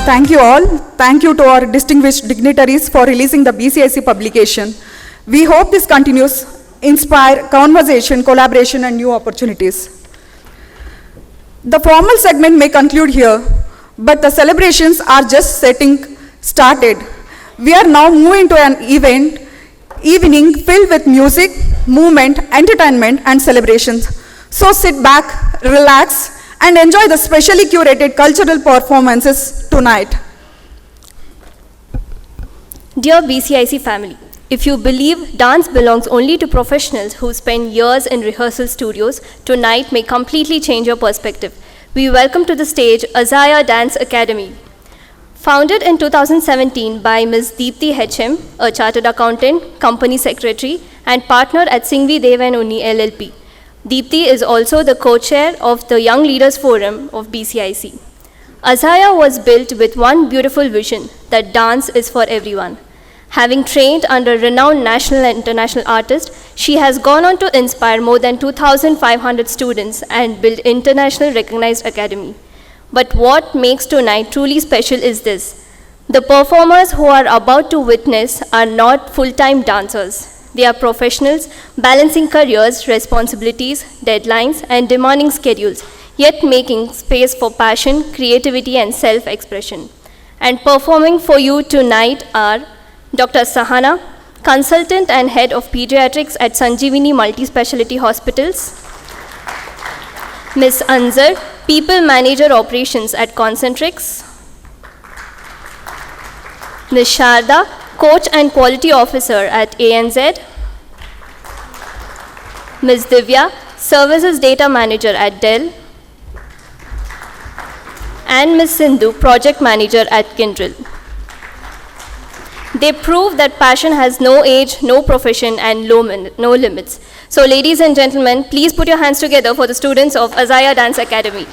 Thank you all. Thank you to our distinguished dignitaries for releasing the BCIC publication. We hope this continues, inspire conversation, collaboration, and new opportunities. The formal segment may conclude here, but the celebrations are just started. We are now moving to an evening filled with music, movement, entertainment, and celebrations. So sit back, relax, and enjoy the specially curated cultural performances tonight. Dear BCIC family, if you believe dance belongs only to professionals who spend years in rehearsal studios, tonight may completely change your perspective. We welcome to the stage Azaya Dance Academy. Founded in 2017 by Ms. Deepthi HM, a chartered accountant, company secretary, and partner at Singhvi Dev & Unni LLP. Deepthi is also the co-chair of the Young Leaders Forum of BCIC. Azaya was built with one beautiful vision, that dance is for everyone. Having trained under renowned national and international artists, she has gone on to inspire more than 2,500 students and build international recognized academy. But what makes tonight truly special is this. The performers who are about to witness are not full-time dancers. They are professionals balancing careers, responsibilities, deadlines, and demanding schedules, yet making space for passion, creativity, and self-expression. And performing for you tonight are Dr. Sahana, consultant and head of pediatrics at Sanjeevani Multi-Speciality Hospitals. Ms. Anzar, people manager operations at Concentrix. Ms. Sharda, coach and quality officer at ANZ. Ms. Divya, services data manager at Dell. And Ms. Sindhu, project manager at Kyndryl. They prove that passion has no age, no profession, and no limits. So ladies and gentlemen, please put your hands together for the students of Azaya Dance Academy.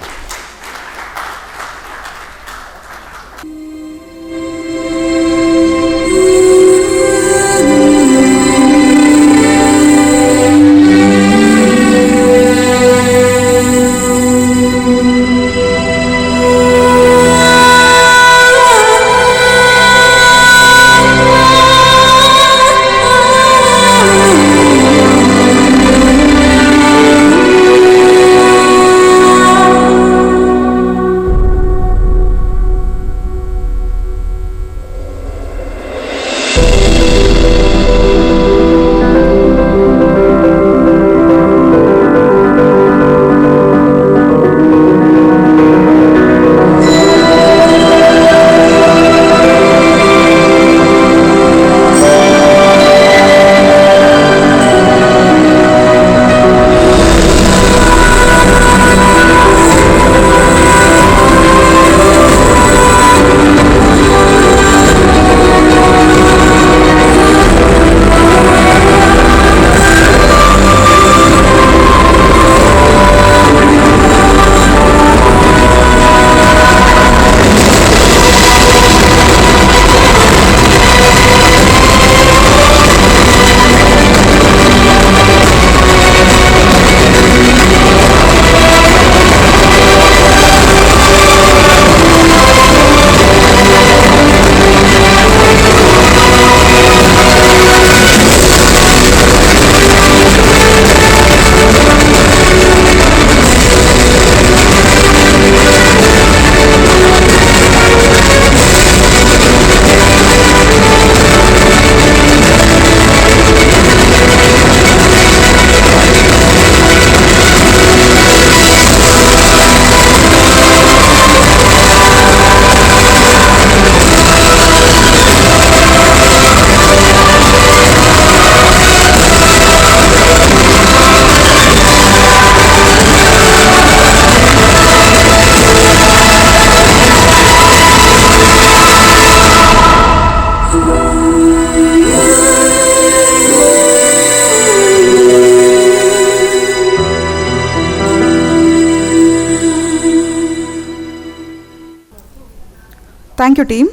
Thank you, team.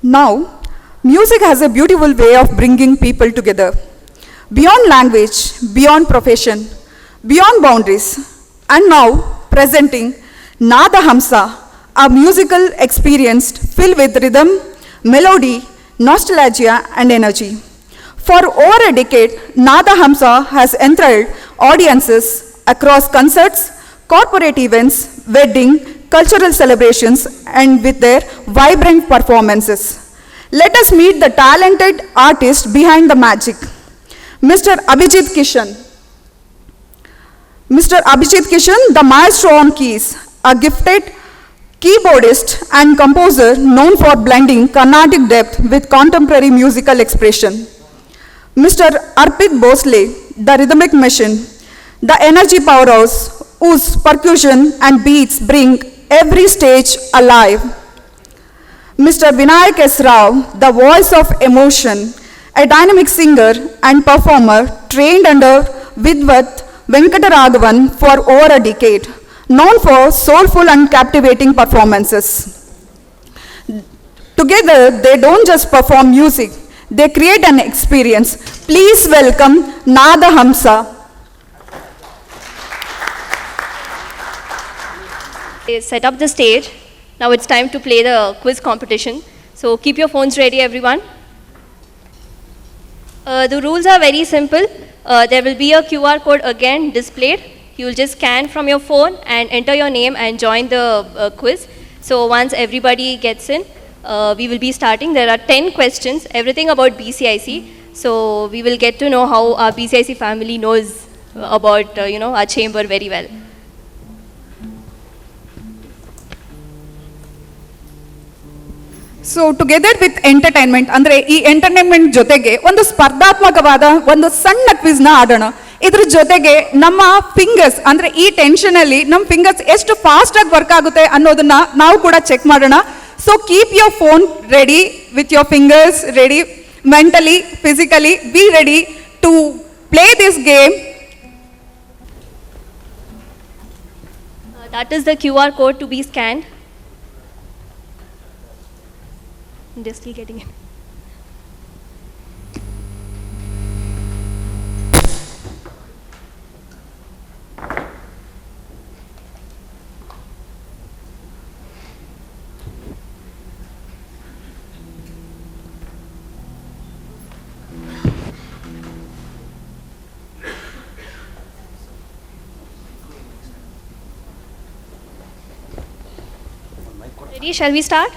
Now, music has a beautiful way of bringing people together. Beyond language, beyond profession, beyond boundaries. And now, presenting Nada Hamsa, a musical experience filled with rhythm, melody, nostalgia, and energy. For over a decade, Nada Hamsa has enthralled audiences across concerts, corporate events, wedding, cultural celebrations, and with their vibrant performances. Let us meet the talented artist behind the magic, Mr. Abhijit Kishan. Mr. Abhijit Kishan, the maestro on keys, a gifted keyboardist and composer known for blending Carnatic depth with contemporary musical expression. Mr. Arpit Bosle, the rhythmic machine, the energy powerhouse whose percussion and beats bring every stage alive. Mr. Vinayak S. Rao, the voice of emotion, a dynamic singer and performer trained under Vidvat Venkataraghavan for over a decade, known for soulful and captivating performances. Together, they don't just perform music, they create an experience. Please welcome Nada Hamsa. Set up the stage. Now it's time to play the quiz competition. So keep your phones ready, everyone. The rules are very simple. There will be a QR code again displayed. You will just scan from your phone and enter your name and join the quiz. So once everybody gets in, we will be starting. There are 10 questions, everything about BCIC. So we will get to know how our BCIC family knows about our chamber very well. So together with entertainment ಅಂದರೆ ಈ entertainment ಜೊತೆಗೆ ಒಂದು ಸ್ಪರ್ಧಾತ್ಮಕವಾದ ಒಂದು ಸಣ್ಣ ಕ್ವಿಜ್ನ ಆಡೋಣ. ಇದ್ರ ಜೊತೆಗೆ ನಮ್ಮ ಫಿಂಗರ್ಸ್ ಅಂದರೆ ಈ ಟೆನ್ಷನಲ್ಲಿ ನಮ್ಮ ಫಿಂಗರ್ಸ್ ಎಷ್ಟು ಫಾಸ್ಟಾಗಿ ವರ್ಕ್ ಆಗುತ್ತೆ ಅನ್ನೋದನ್ನ ನಾವು ಕೂಡ ಚೆಕ್ ಮಾಡೋಣ. So keep your phone ready with your fingers ready, mentally, physically, be ready to play this game. That is the QR code to be scanned. They're still getting in. Ready? Shall we start?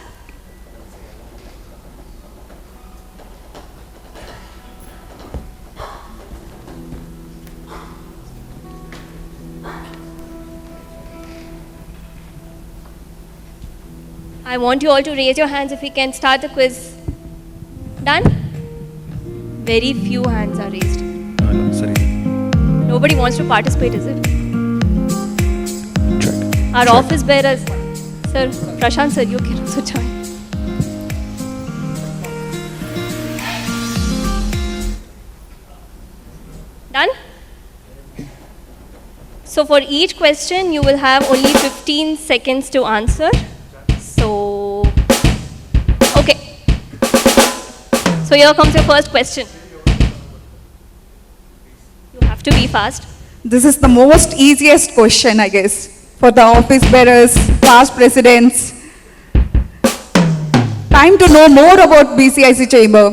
I want you all to raise your hands if we can start the quiz. Done? Very few hands are raised. Sorry. Nobody wants to participate, is it? Our office bearers. Sir, Prashant sir, you can also join. Done? So for each question, you will have only 15 seconds to answer. So, okay. So here comes your first question. You have to be fast. This is the most easiest question, I guess, for the office bearers, past presidents. Time to know more about BCIC Chamber.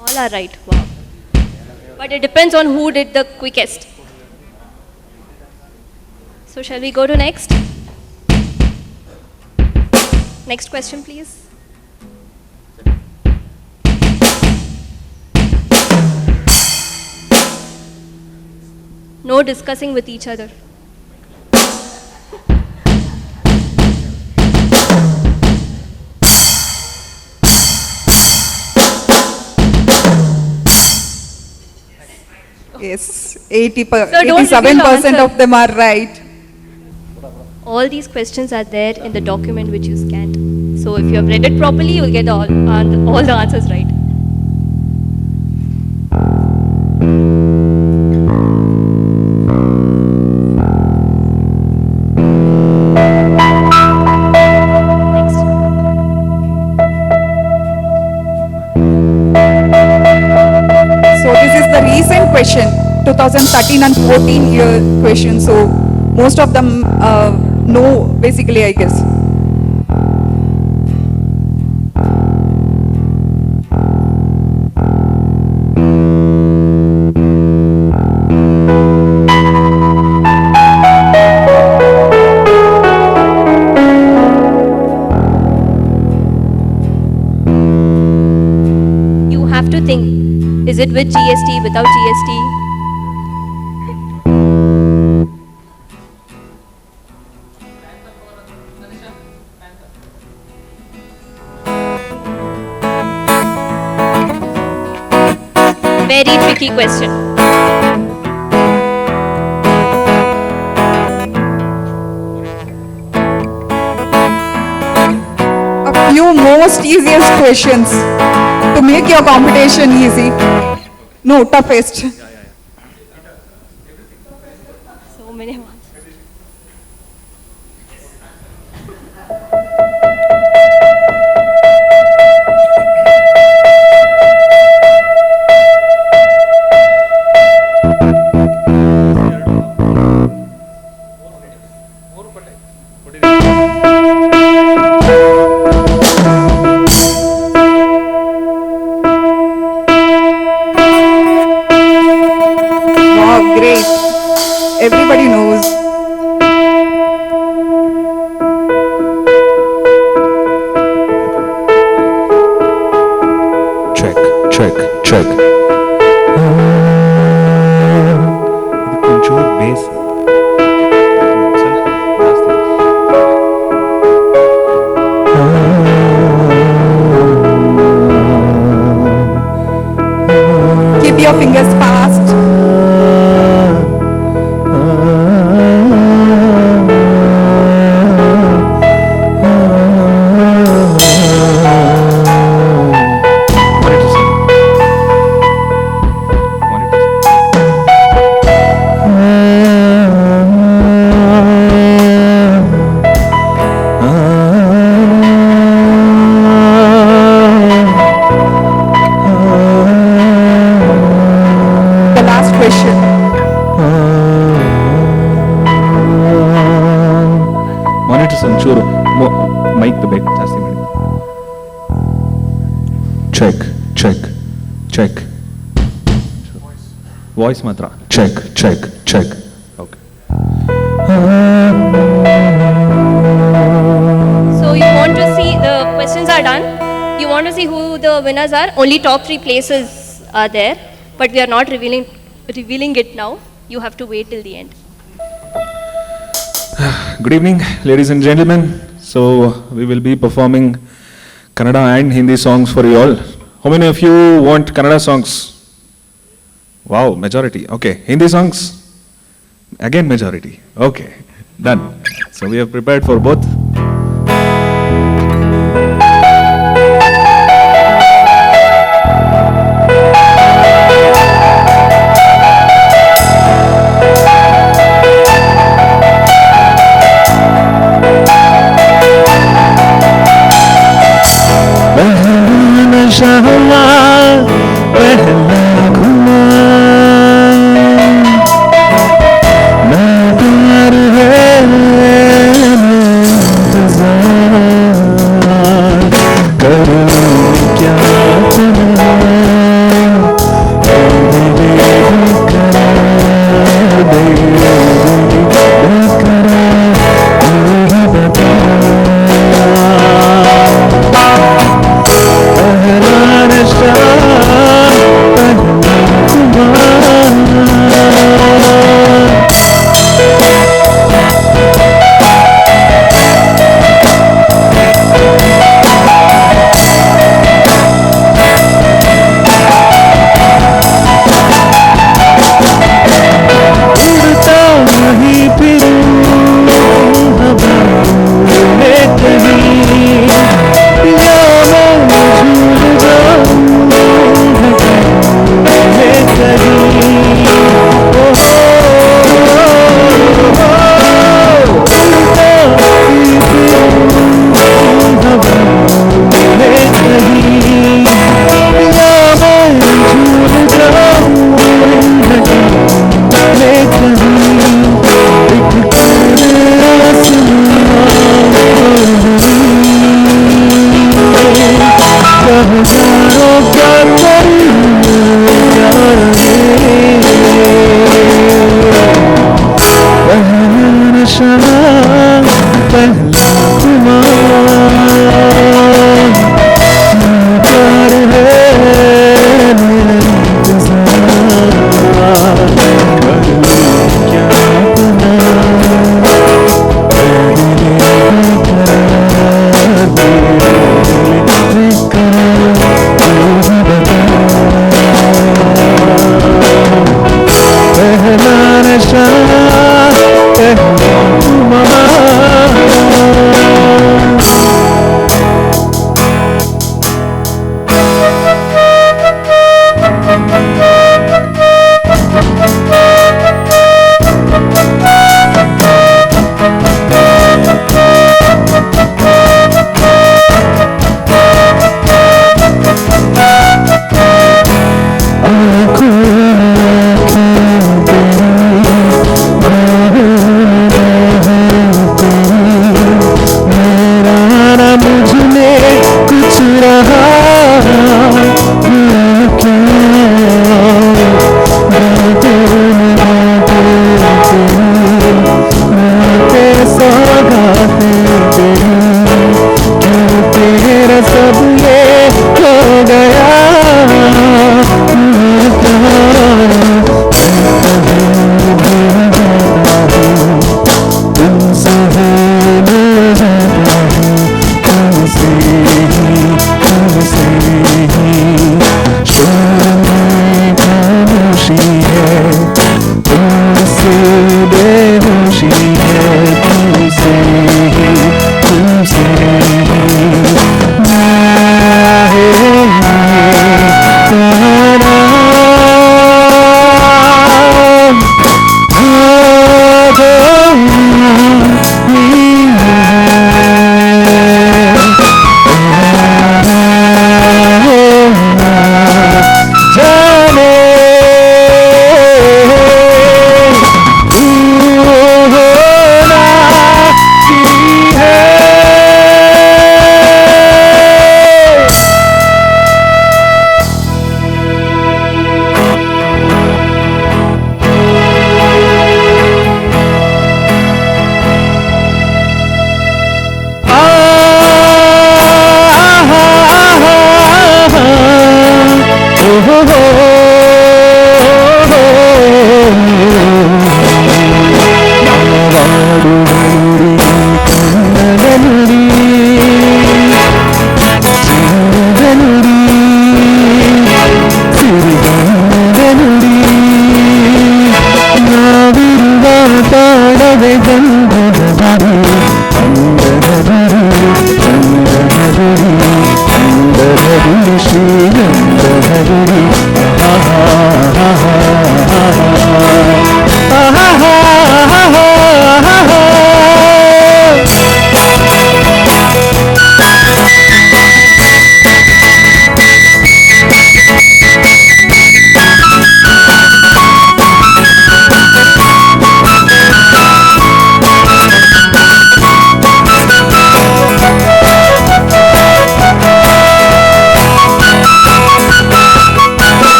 All are right. Wow. But it depends on who did the quickest. So shall we go to next? Next question, please. No discussing with each other. Yes, 87% answer. of them are right. All these questions are there in the document which you scanned. So if you have read it properly, you will get all the answers right. Next. So this is the recent question, 2013 and 14 year question. So most of them know basically, I guess. You have to think, is it with GST, without GST? Very tricky question. A few most easiest questions to make your competition easy. No, toughest. So many ones. Wow, great. Everybody knows. Check, check, check. ఇది కొంచెం bass Keep your fingers fast. The last question. Monitors ಒಂಚೂರು mic ಬೇಕು ಜಾಸ್ತಿ ಮಾಡಿ. Check check check voice ಮಾತ್ರ check check check okay. So you want to see, the questions are done. You want to see who the winners are. Only top 3 places are there, but we are not revealing it now. You have to wait till the end. Good evening, ladies and gentlemen. So we will be performing Kannada and Hindi songs for you all. How many of you want Kannada songs? Wow, majority. Okay, Hindi songs? Again majority. Okay, done. So we have prepared for both.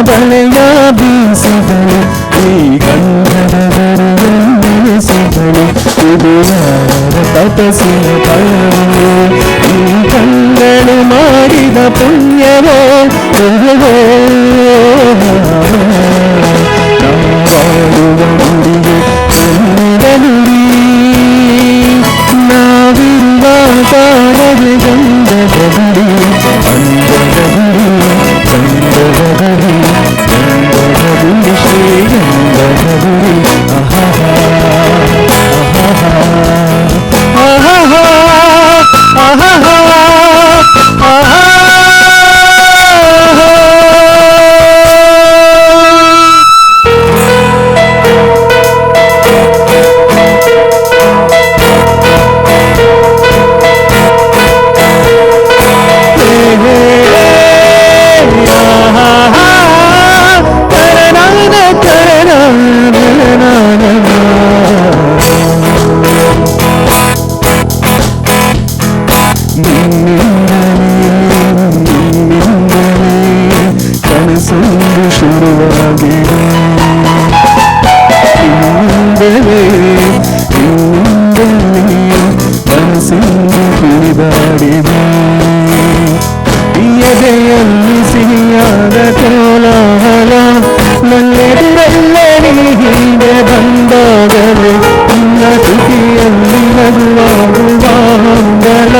ಬಳೆಯ ಬೀಸಿದಳು ಈ ಗಂಧದ ಬರೆಸಿದಳು ಇದು ಯಾರ ತಪಸ್ಸಿನ ಫಲವೋ ಈ ಕಣ್ಣಳು ಮಾಡಿದ ಪುಣ್ಯವೋ ನಾವಾಡುವ ನುಡಿಗೆ ಕನ್ನಡ ನುಡಿ ನಾವಿರುವ ತಾಳಗೆ ಗಂಧದ ಗುಡಿ ಅಂದದ ಗುಡಿ ಗಂಧದ ಗುಡಿ ಗಂಧದ ಗುಡಿ ಶ್ರೀ ಗಂಧದ ಗುಡಿ ಕನಸೊಂದು ಶುರುವಾಗಿದೆ ಮನಸ್ಸನ್ನು ಕುಣಿದಾಡಿದೆ ಎದೆಯಲ್ಲಿ ಸಿಹಿಯಾದ ಕೋಲಾಹಲ ನನ್ನೆದುರಲ್ಲೇ ನೀ ಹೀಗೆ ಬಂದಾಗಲೇ ನಿನ್ನ ತುಟಿಯಲ್ಲಿ ನಗುವಾಗುವ ಮಂಗಲ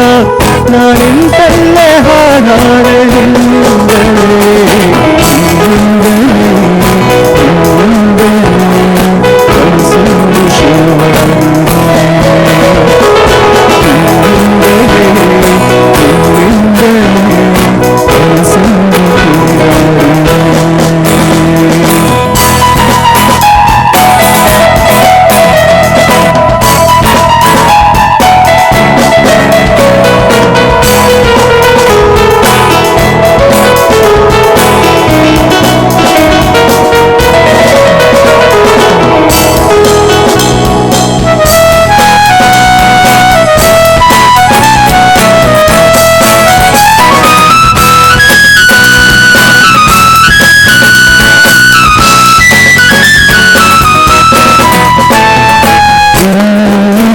ನಾನಿಂತಲ್ಲೇ ಹಾಡಾಡೆ ಕನಸೊಂದು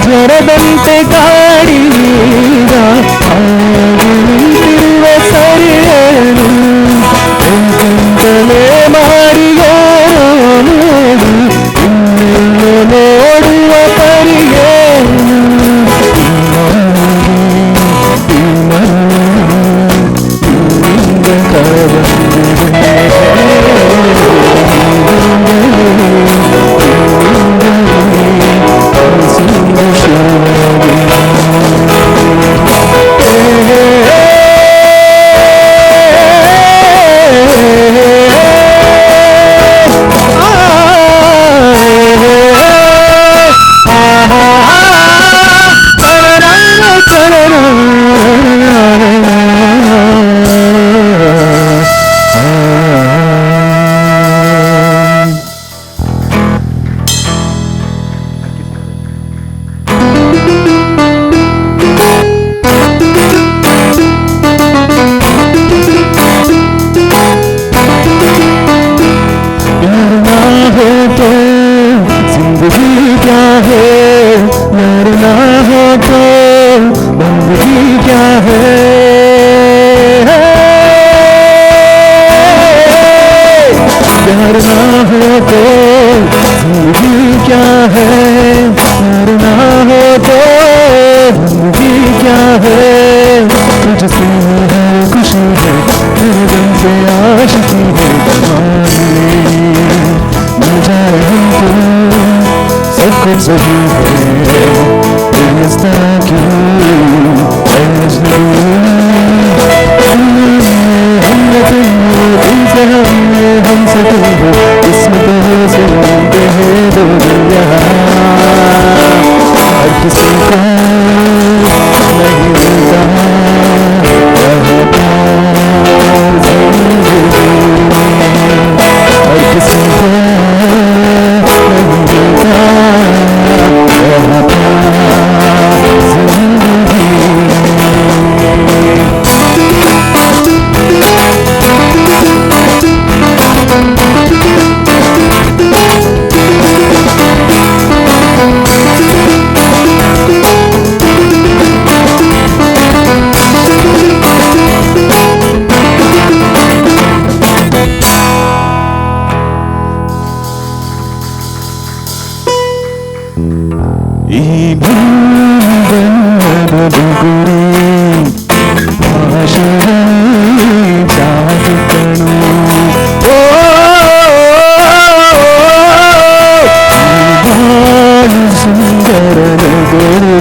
ಜ್ವರದಂತೆ ಗಾಡಿಗ ನಿಂತಿರುವ ಸರಿಯೇನು ಎಂತಲೇ ಮಾಡಿಯೋ ಇನ್ನೆಲ್ಲೋ ನೋಡುವ ಪರಿಯೇನು ಈ ಬಣ್ಣದ ಬುಗುರಿ ಆಶಯ ಜಾಗೃತನು ಓ ಬಾಳು ಸುಂದರ ನಗರಿ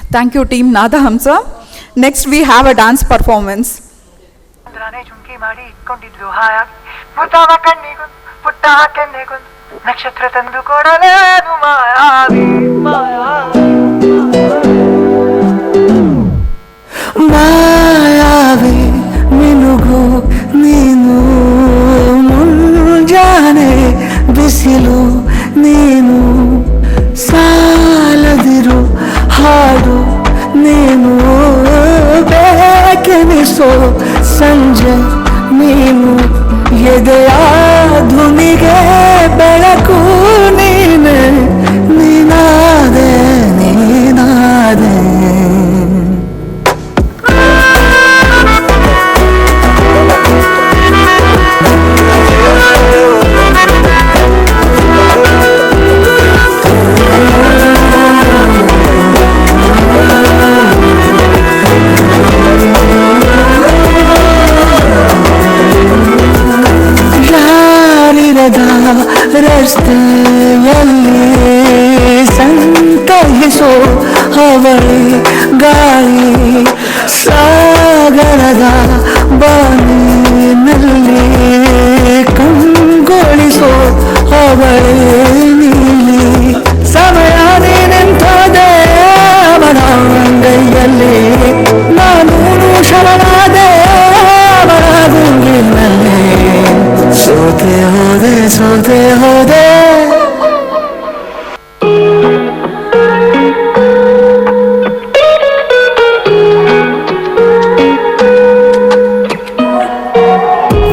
Thank you, team Nada Hamsa. Next, we have a dance performance. ನಕ್ಷತ್ರ ತಂದು ಕೊಡಲೇನು ಮಾಯಾವಿ ಮಾಯಾವಿ ಮಿನುಗು ನೀನು ಮುಂಜಾನೆ ಬಿಸಿಲು ನೀನು ಸಾಲದಿರು ಹಾಡು ನೀನು ಬೇಕೆನಿಸೋ ಸಂಜೆ ನೀನು ಎದೆಯ ಧ್ವನಿಗೆ ಬೆಳಕು ನೀನೆ ನೀನಾದೆ ನೀನಾದೆ ರಸ್ತೆಯಲ್ಲಿ ಸಂತಹಿಸೋ ಹವಳಿ ಗಾಳಿ ಸಾಗರದ ಬಾನಿನಲ್ಲಿ ಕಂಗೊಳಿಸೋ ಹವಳಿ ನೀಲಿ ಸಮಯ ನಿಂತದೆ ಅವನ ಅಂಗೈಯಲ್ಲಿ ನಾನು ಶರಣಾದೆ ಅವನ ಗುಂಗಿನಲ್ಲಿ ಸೋತೆ ಹೋದೆ ಸೋತೆ ಹೋದೆ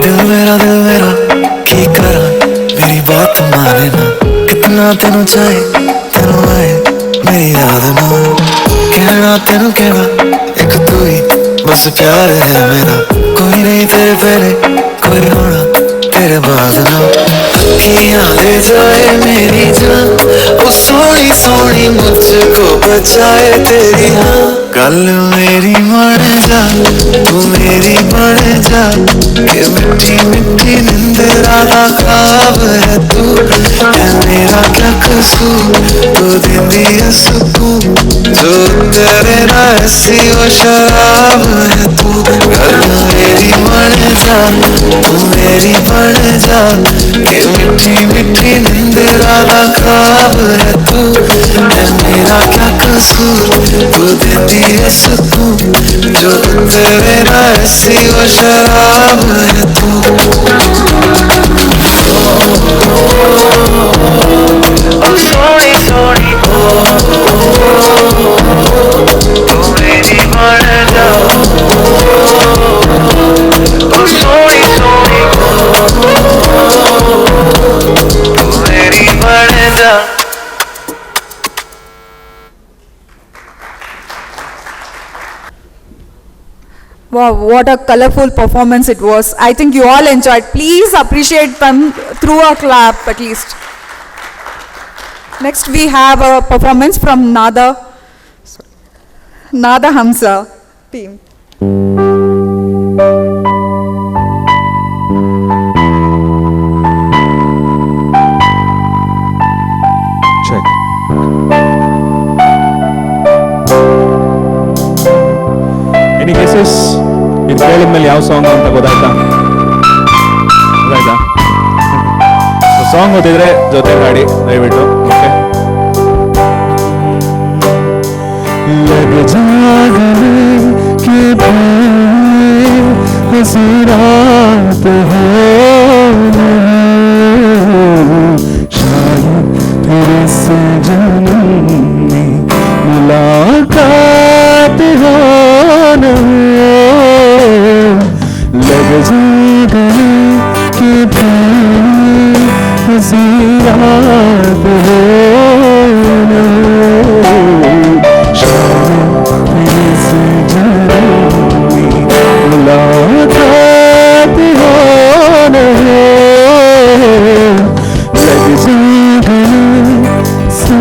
दिल मेरा की करा मेरी बात माने ना कितना तेनू चाहे तेनू आए मेरी याद ना कहना तेनू कहना एक तू ही बस प्यार है मेरा कोई नहीं तेरे पहले कोई होना तेरे बाद ना अखियां ले जाए मेरी जान को बचाए तेरी हाँ कल मेरी मर जा तू मेरी बन जा ये मिट्टी मिट्टी निंदरा का ख्वाब है तू है मेरा क्या कसूर तू देंदी है सुकून जो तेरे ना ऐसी वो शराब है तू कल मेरी मर जा तू मेरी बन जा ये मिट्टी मिट्टी निंदरा का ख्वाब है तू है मेरा क्या कसूर तू देती है सुकून जो तेरे ना ऐसी वो शराब है तू सोनी सोनी तू मेरी बन जा सोनी सोनी तू मेरी बन जा Wow, what a colorful performance it was. I think you all enjoyed. Please appreciate them through a clap at least. Next we have a performance from Nada Hamsa team. Check. Any guesses? ಇದು ಕೇಳಿದ ಮೇಲೆ ಯಾವ song ಅಂತ ಗೊತ್ತಾಯ್ತಾ? Song ಗೊತ್ತಿದ್ರೆ ಜೊತೆ ಹಾಡಿ ದಯವಿಟ್ಟು. ಓಕೆ. लग जागने के बाद हंसी रात हो शायद तेरे से जन्म में मुलाकात हो लग जागने के बाद हंसी रात हो मुलाकात हो न हो लग जागने से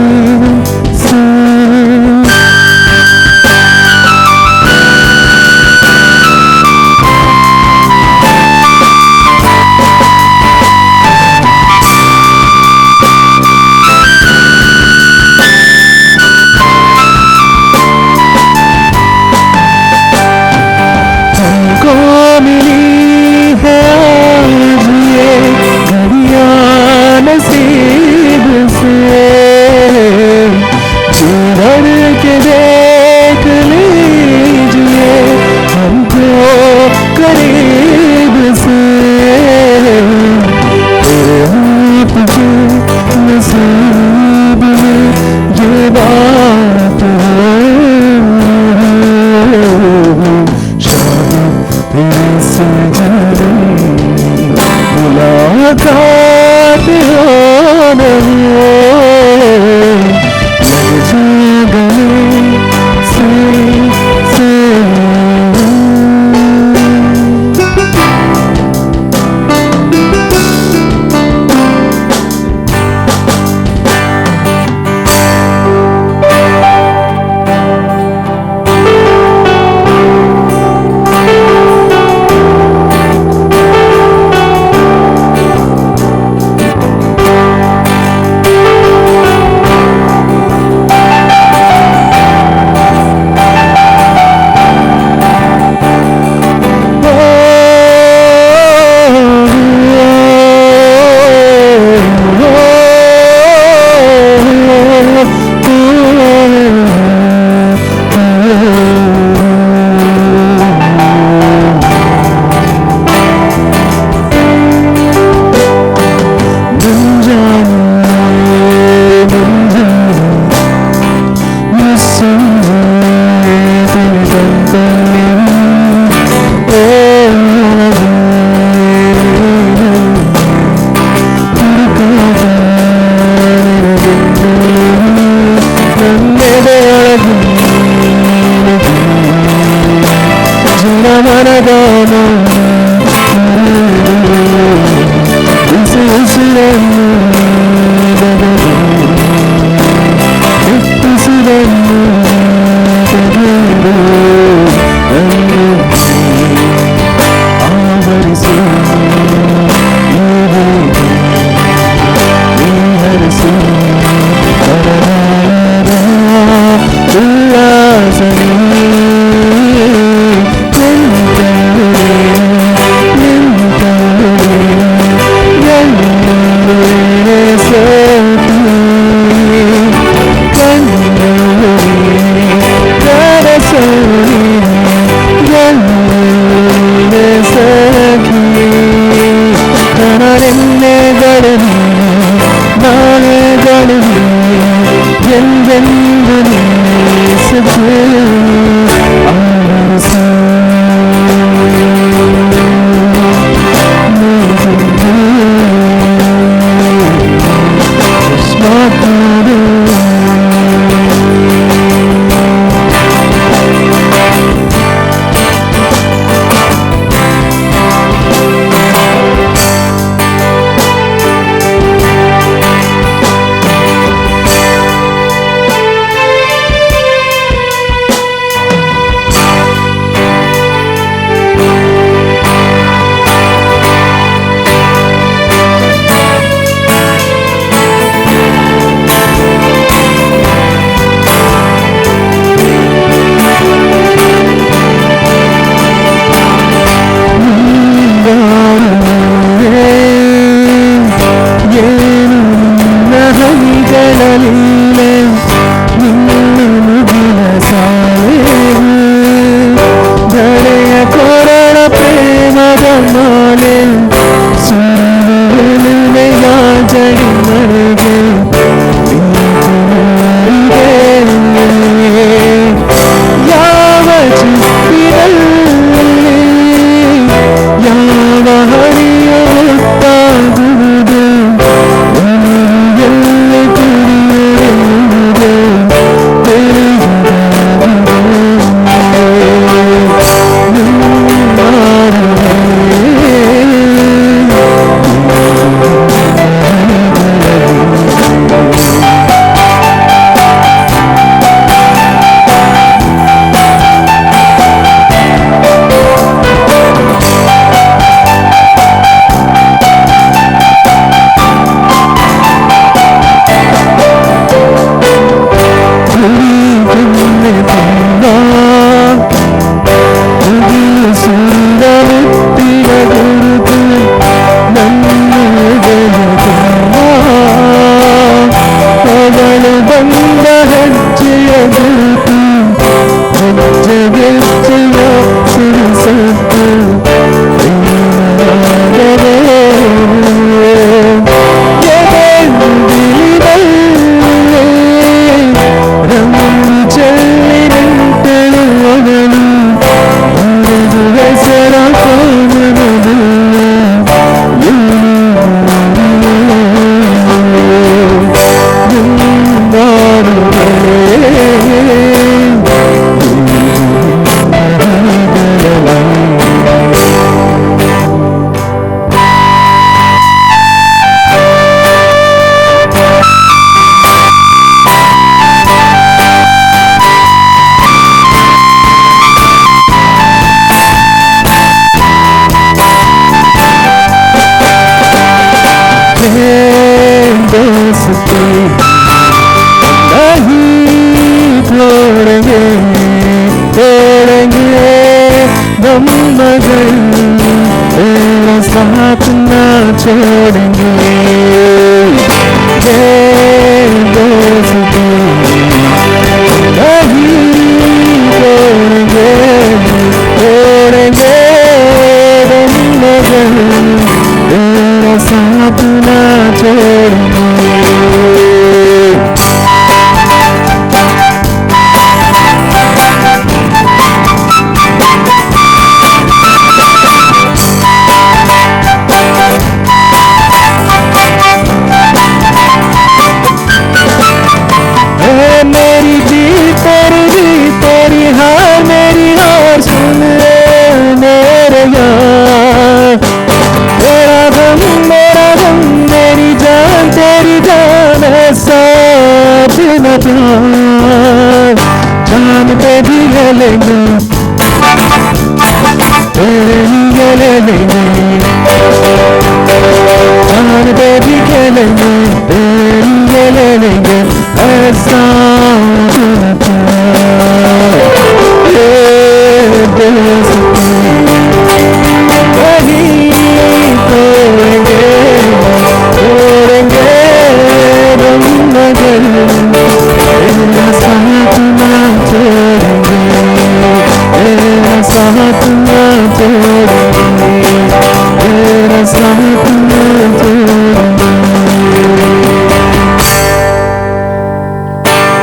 मेरी जान तेरी जान है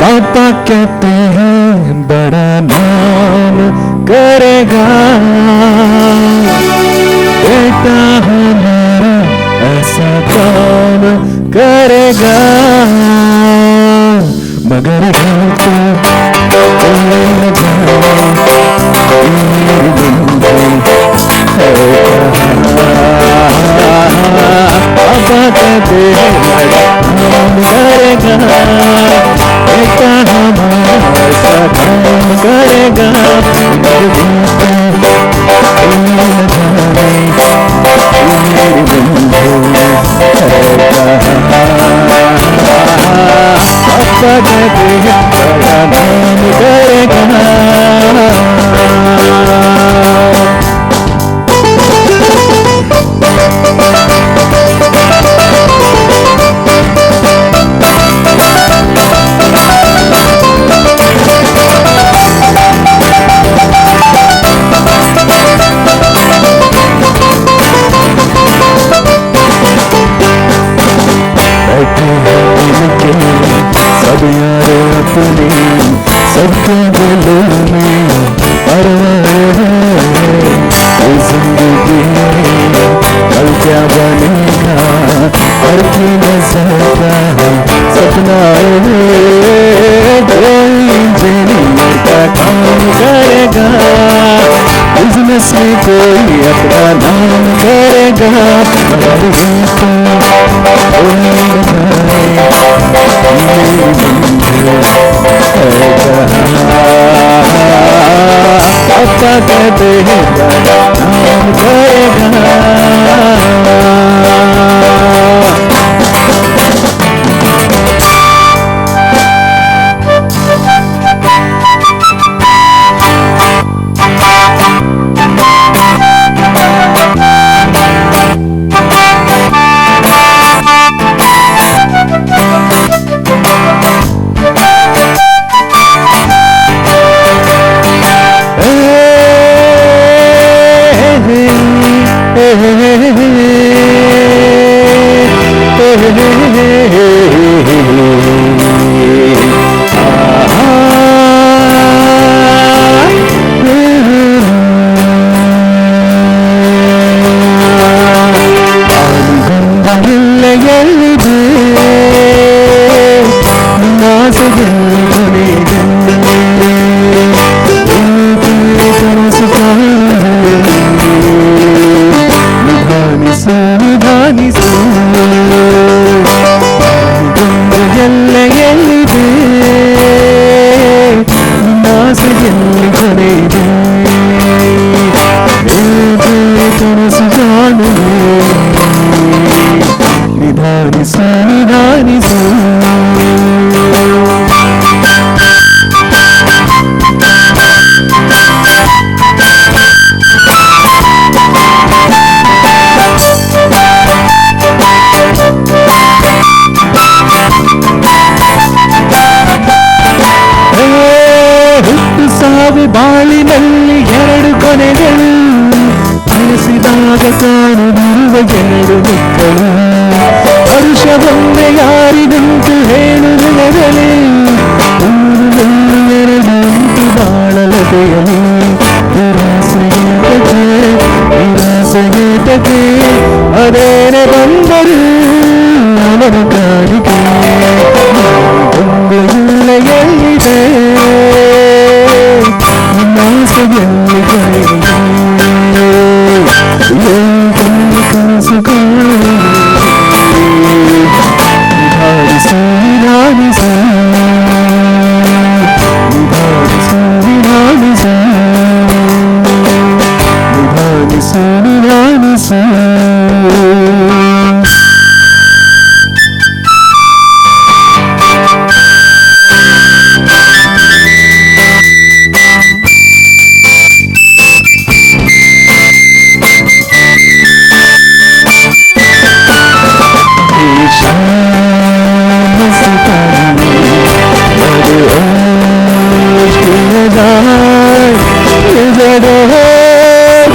पापा कहते हैं बड़ा नाम करेगा, बेटा हमारा ऐसा काम करेगा, मगर घर को कोई न जाने मेरी बंदी है कहाँ। पापा कहते हैं बड़ा नाम करेगा, बेटा हमारा ऐसा काम करेगा, मगर घर को कोई न जाने मेरी बंदी है पापा कहते हैं बड़ा नाम करेगा। सब यार अपने सबके दिलों में परवाए हैं, जिंदगी कल क्या बनेगा हर की नजर का सपना है, कोई इंजीनियर का काम करेगा, बिजनेस में कोई अपना नाम करेगा, मगर ये तो कोई न जाने मेरी बंदी है कहाँ। पापा कहते हैं बड़ा नाम करेगा। ಬಾಳಿನಲ್ಲಿ ಎರಡು ಕೊನೆಗಳು, ಬಯಸಿದಾಗ ಕಾಣುತ್ತಿರುವ ಎರಡು ಮಕ್ಕಳು, ಹರುಷವೊಂದೆ ಯಾರಿಗಂತೂ ಹೇಳುವುದರಲ್ಲಿ, ಎರಡಂತೂ ಬಾಳಲತೆಯಲಿ, ನಿರಾಸೆಗೆ ಅದೇನೆ ಬಂದರು ಅವನ ಕಾಣಿಕೆ, ಒಂದು ಜಿಲ್ಲೆಯಲ್ಲಿದೆ ಆಸೆಯಲ್ಲಿ ಕನಸು ನಿಧಾನಿಸು ನಿಧಾನಿಸು ನಿಧಾನಿಸು ನಿಧಾನಿಸು ನಿಧಾನಿಸು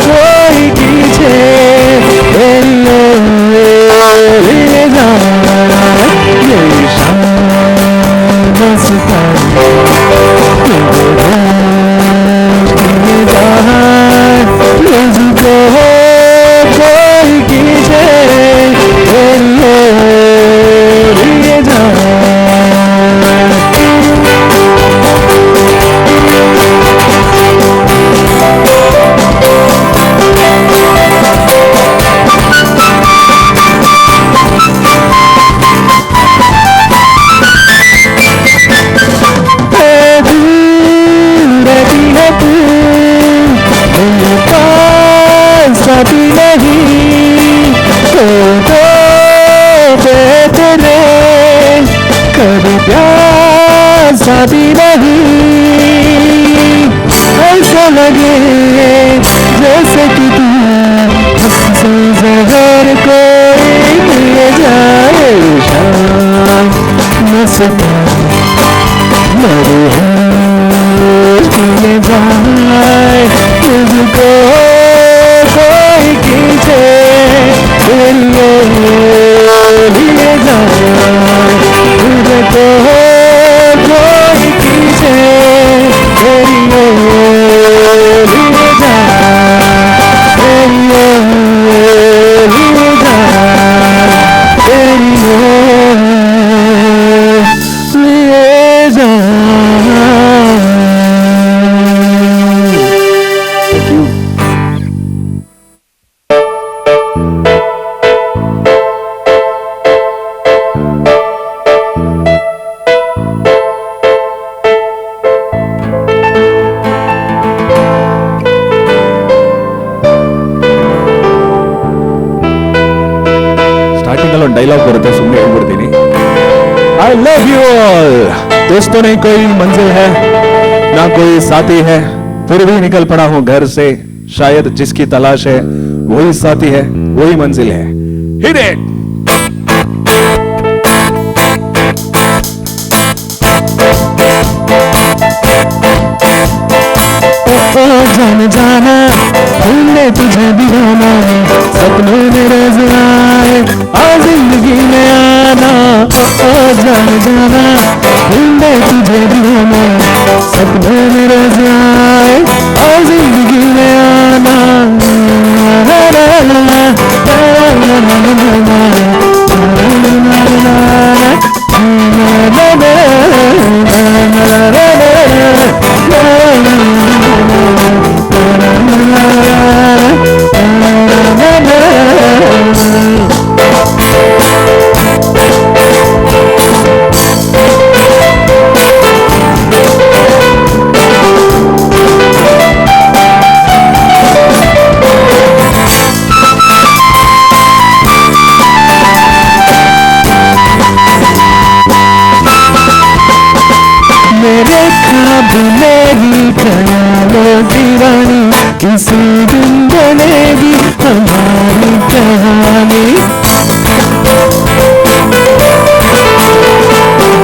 कोई पीछे लगे जैसे कि तू हंसे जहर कोई ले जाए शाम मस्ता मरे ले जाए तुझको कोई खींचे लिए जाए तुझको कोई खींचे लिए जाए लिए ಡೈಲಾಗ್ ಬರುತ್ತೆ, ಸುಮ್ಮನೆ ಹೇಳ್ಬಿಡ್ತೀನಿ. I love you all. दोस्तों नहीं कोई मंजिल है ना कोई साथी है, फिर भी निकल पड़ा हूँ घर से, शायद जिसकी तलाश है वही साथी है, वही मंजिल है. Hit it! जान जाना हमने तुझे दीवाना सपनों में रोज आए आ जिंदगी में आना जान जाना हमने तुझे दीवाना सपनों में रोज आए आ जिंदगी में आना किसी दिन बनेगी हमारी कहानी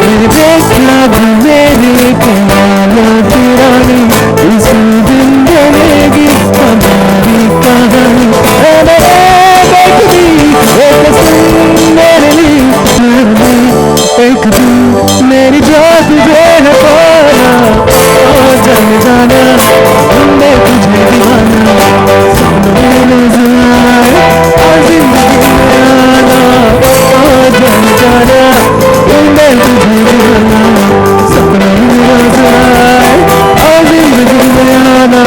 मेरे ख्याल मेरी ख्यालों की रानी किसी दिन बनेगी हमारी कहानी मेरे लिए एक दिन मेरी जात तुझे है पाना जान जाना हमने तुझे दीवाना सपनों में जाए और जिंदगी में आना जान जाना हमने तुझे दीवाना सपनों में जाए और जिंदगी में आना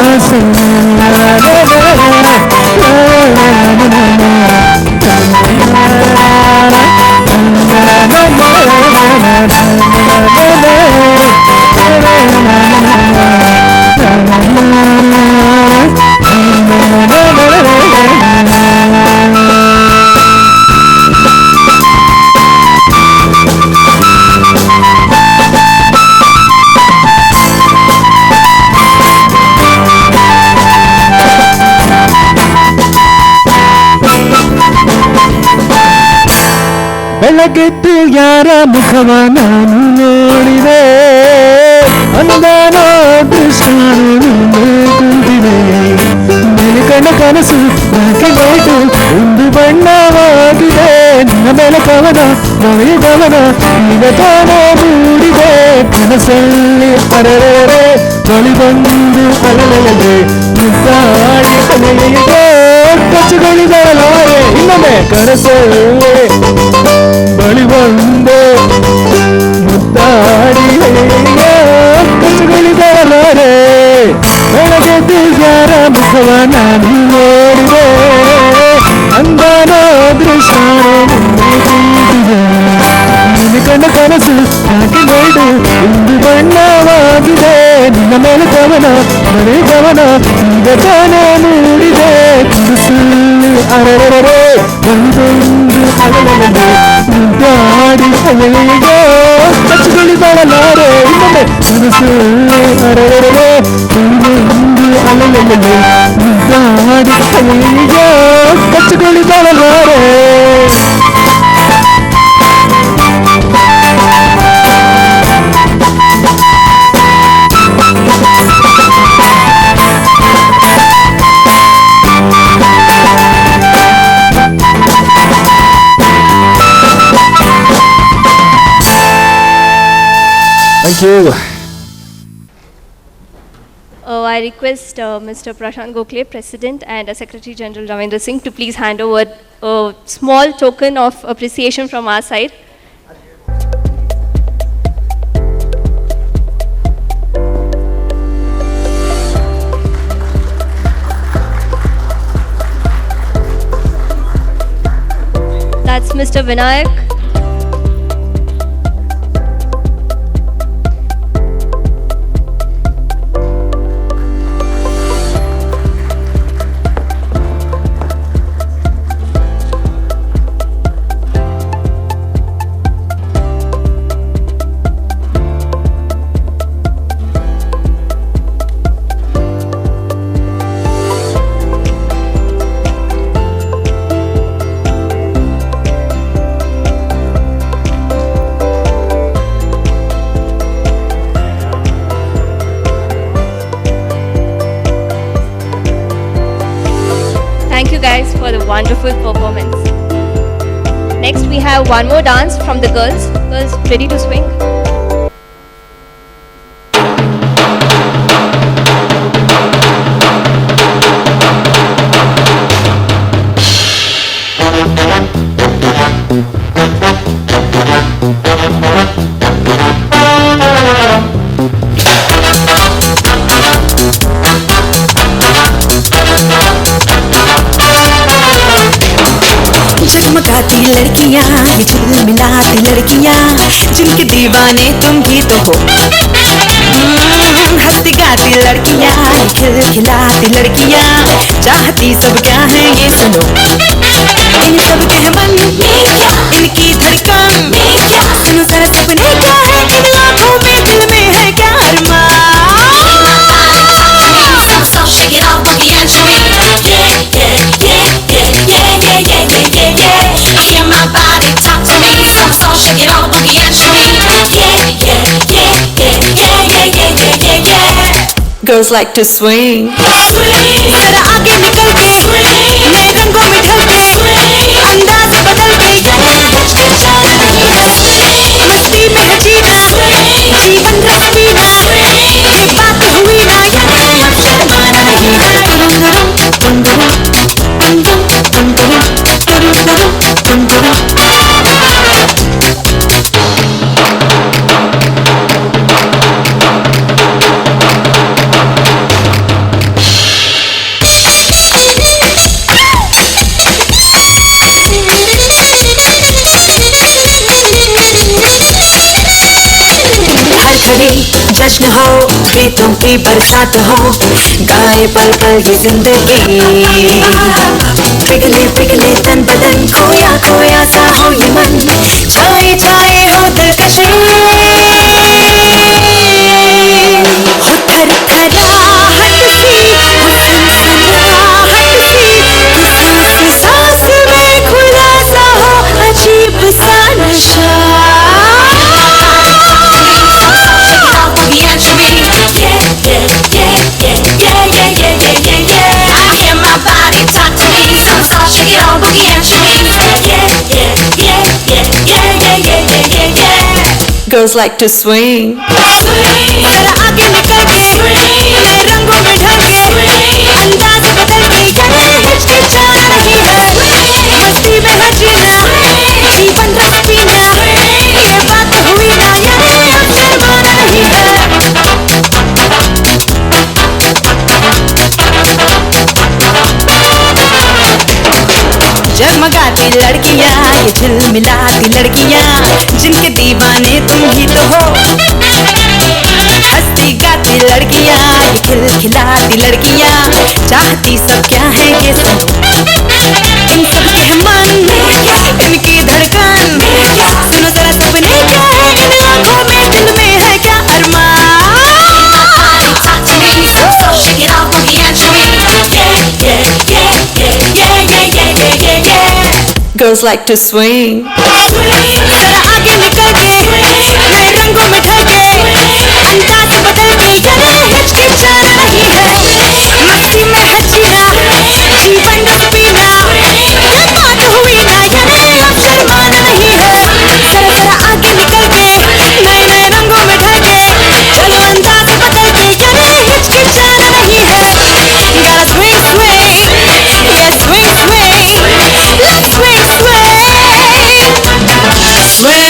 ಬೆಳಗೆದ್ದು ಯಾರ ಮುಖವ ನಾನು ನೋಡಿದೆ ಅಂದನೋ ದೃಶ್ಯನು ಕುಂತಿದೆ ಬೆಳಕನ ಕನಸು ಬಾಕಿಗೋಯ್ತು ಒಂದು ಬಣ್ಣವಾಗಿದೆ ನಿನ್ನ ಮೇಲೆ ಕವನ ನಮಗೆ ಗಮನ ಈಗ ತಾನೇ ಮೂಡಿದೆ ಕನಸಲ್ಲಿ ಅರೆರೆ ಬಳಿ ಬಂದು ಅಲಲದೆ ಮುದ್ದಾಡಿ ಅಲೆಯದೆ ಕಚ್ಚುಗಳಿದಲಾರೆ ಇನ್ನೊಮ್ಮೆ ಕನಸಲ್ಲೇ ಬಳಿ ಬಂದು ಮುದ್ದಾಡಿ ಕಚ್ಚುಗಳಿದಲಾರೆ ಬೆಳಗ್ಗೆ ಯಾರ ಮುಖವ ನಾನು ನೋಡಿದೆ ಅಂದನೋ ದೃಶ್ಯ ನಿನ್ನ ಕಣ್ಣ ಕನಸು ಹಾಕಿಕೊಂಡು ಒಂದು ಬಣ್ಣವಾಗಿದೆ ನಿನ್ನ ಮೇಲೆ ಗಮನ ಮನೆ ಗಮನ ಈಗ ತಾನೇ ಮೂಡಿದೆ ಕನಸಲ್ಲಿ ಅರರರೆ ಒಂದು ಅಲಲದೆ ಮುದ್ದಾಡಿ ಅಲೆಯೋ ಕಚ್ಚುಗಳಿದಲಾರೆ ಇನ್ನೊಮ್ಮೆ ಕನಸಲ್ಲಿ ಅರರರೆ ಒಂದು ದಾರಿ ಕೈಯ ಕಚ್ಚಗಳಿಗಳಾರೆ Thank you. I request Mr. Prashant Gokhale, President, and Secretary General Ravindra Singh to please hand over a small token of appreciation from our side. That's Mr. Vinayak. Thank you guys for the wonderful performance. Next we have one more dance from the girls. Girls, ready to swing? जगमगाती लड़कियां, झिलमिलाती लड़कियां, जिनके दीवाने तुम भी तो हो। हंसती गाती लड़कियां, खिलखिलाती लड़कियां, चाहती सब क्या है ये सुनो। इन सब के मन इनकी धड़कन, सुनो जरा सपने क्या है इन आँखों में, दिल में है क्या अरमान। Shake it off, boogie and swing. Yeah, yeah, yeah, yeah, yeah, yeah, yeah, yeah, yeah, yeah. I hear my body talk to me. So shake it off, boogie and swing. Yeah, yeah, yeah, yeah, yeah, yeah, yeah, yeah, yeah, yeah. Girls like to swing. Swing. जरा आगे निकल के swing. नए रंगों में ढल के swing. अंदाज बदल के हिचकिचा नहीं है swing. मस्ती में है जीना swing. जीवन रस पीना swing. एक बात हुई ना याद अब शर्माना नहीं है। जश्न हो, गीतों की बरसात हो, गाए पल पल ये जिंदगी। पिघले पिघले तन बदन, खोया खोया सा हो ये मन, छाए छाए हो दिलकशी। हो थरथराहट सी, हो सनसनाहट सी, सांस सांस में खुला सा हो अजीब सा नशा। Girls like to swing. Swing. जरा आगे निकल के swing. नए रंगों में ढल के swing. अंदाज बदल के ये हिचकिचा नहीं है swing. मस्ती में है जीना swing. जीवन रस पीना swing. ये बात हुई ना याद अब शर्माना नहीं है। जगमगाती लड़कियां, ये झिलमिलाती लड़कियां, जिनके दीवाने तुम ही तो हो। हंसती गाती लड़कियां, ये खिलखिलाती लड़कियां, चाहती सब क्या है ये सुनो। इन सब के मन इनकी धड़कन, सुनो जरा सपने क्या है इन आँखों में, दिल में है क्या अरमान। girls like to swing. जरा आगे निकल के नए रंगों में ढल के अंदाज बदल के ये हिचकिचाना नहीं है मस्ती में है जीना जीवन रस पीना बात हुई ना ये अब शर्माना नहीं है जरा जरा आगे निकल के नए नए रंगों में ढल के चलो अंदाज बदल के ये हिचकिचाना नहीं है gotta swing swing yeah swing swing let's swing swing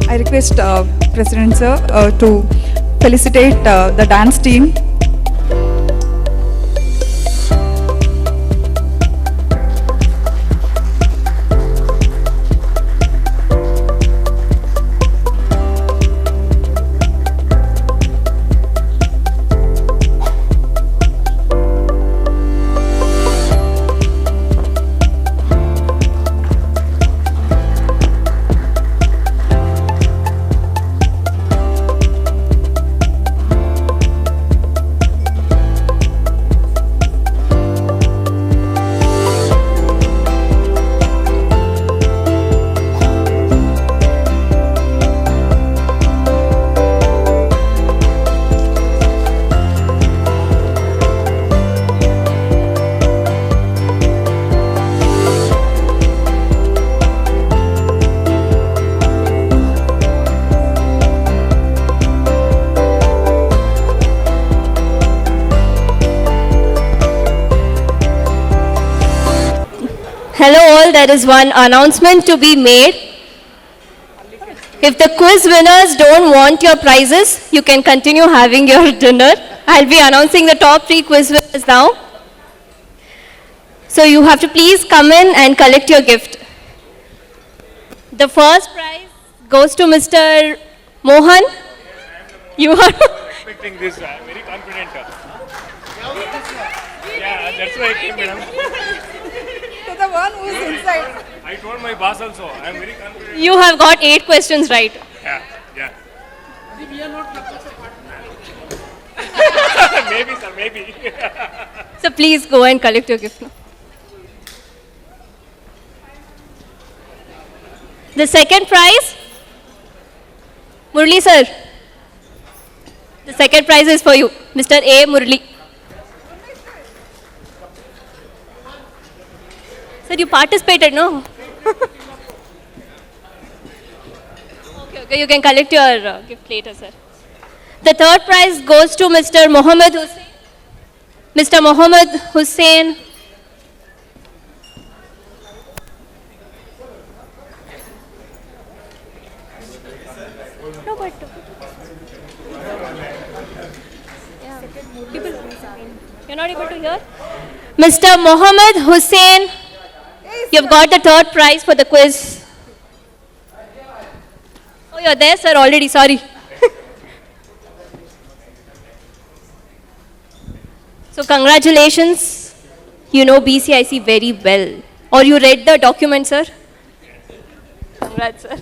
I request President Sir to felicitate the dance team. Hello all, there is one announcement to be made. If the quiz winners don't want your prizes, you can continue having your dinner. I'll be announcing the top 3 quiz winners now. So you have to please come in and collect your gift. The first prize goes to Mr. Mohan. You are Expecting this, very confident. Yeah, that's why I came, madam. To the one who is inside. I told my boss also, I am very confident. You have got 8 questions right. Yeah, yeah. Maybe, sir, maybe. So please go and collect your gift now. The second prize, Murli sir. The second prize is for you, Mr. A. Murli. Sir, you participated, no? Okay, you can collect your gift later, sir. The third prize goes to Mr. Mohammed Hussain. Mr. Mohammed Hussain. No, but you're not able to hear? Mr. Mohammed Hussain, you've got the third prize for the quiz. Oh, you're there, sir, already, sorry. So, congratulations. You know BCIC very well. Or you read the document, sir? Congrats, sir.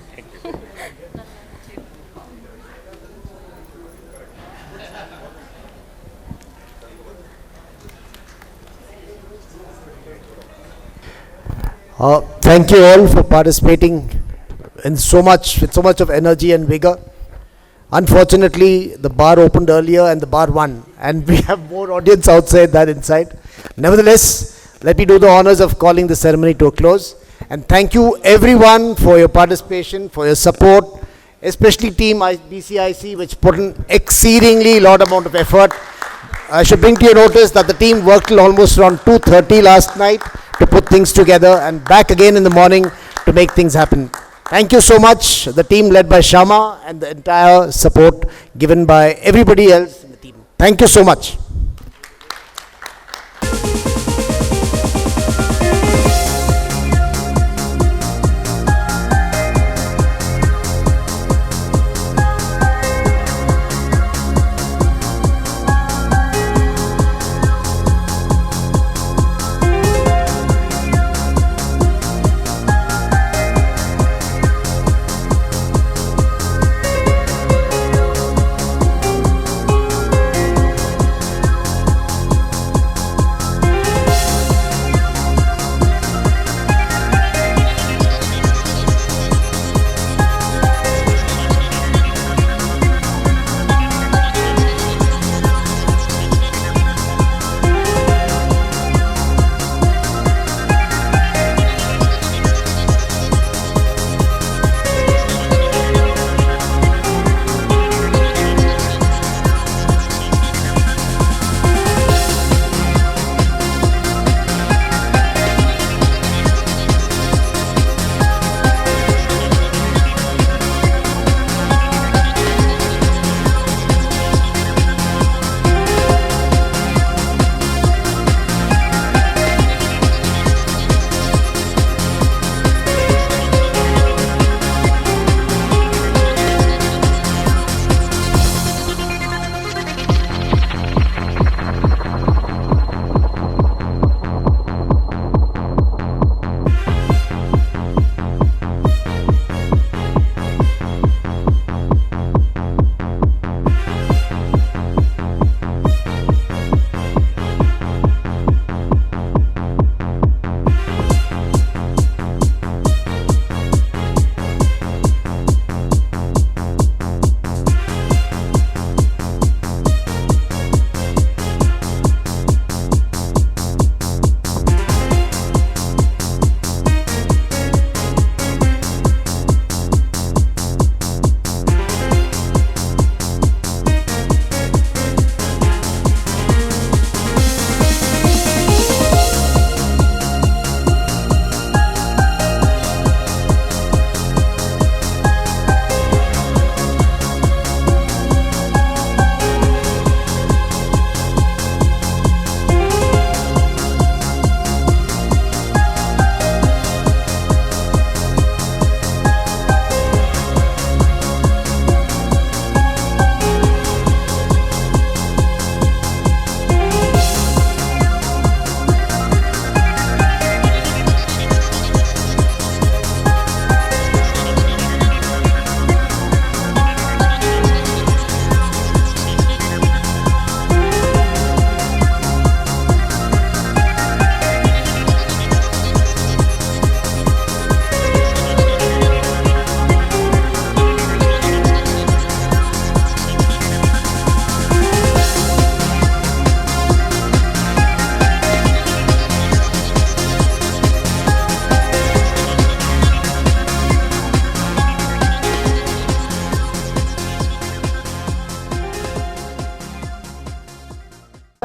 Thank you all for participating with so much of energy and vigor. Unfortunately, the bar opened earlier and the bar won, and we have more audience outside than inside. Nevertheless, let me do the honors of calling the ceremony to a close. And thank you everyone for your participation, for your support, especially team BCIC, which put an exceedingly lot amount of effort. I should bring to your notice that the team worked till almost around 2:30 last night to put things together and back again in the morning to make things happen. Thank you so much, the team led by Shama and the entire support given by everybody else in the team. Thank you so much.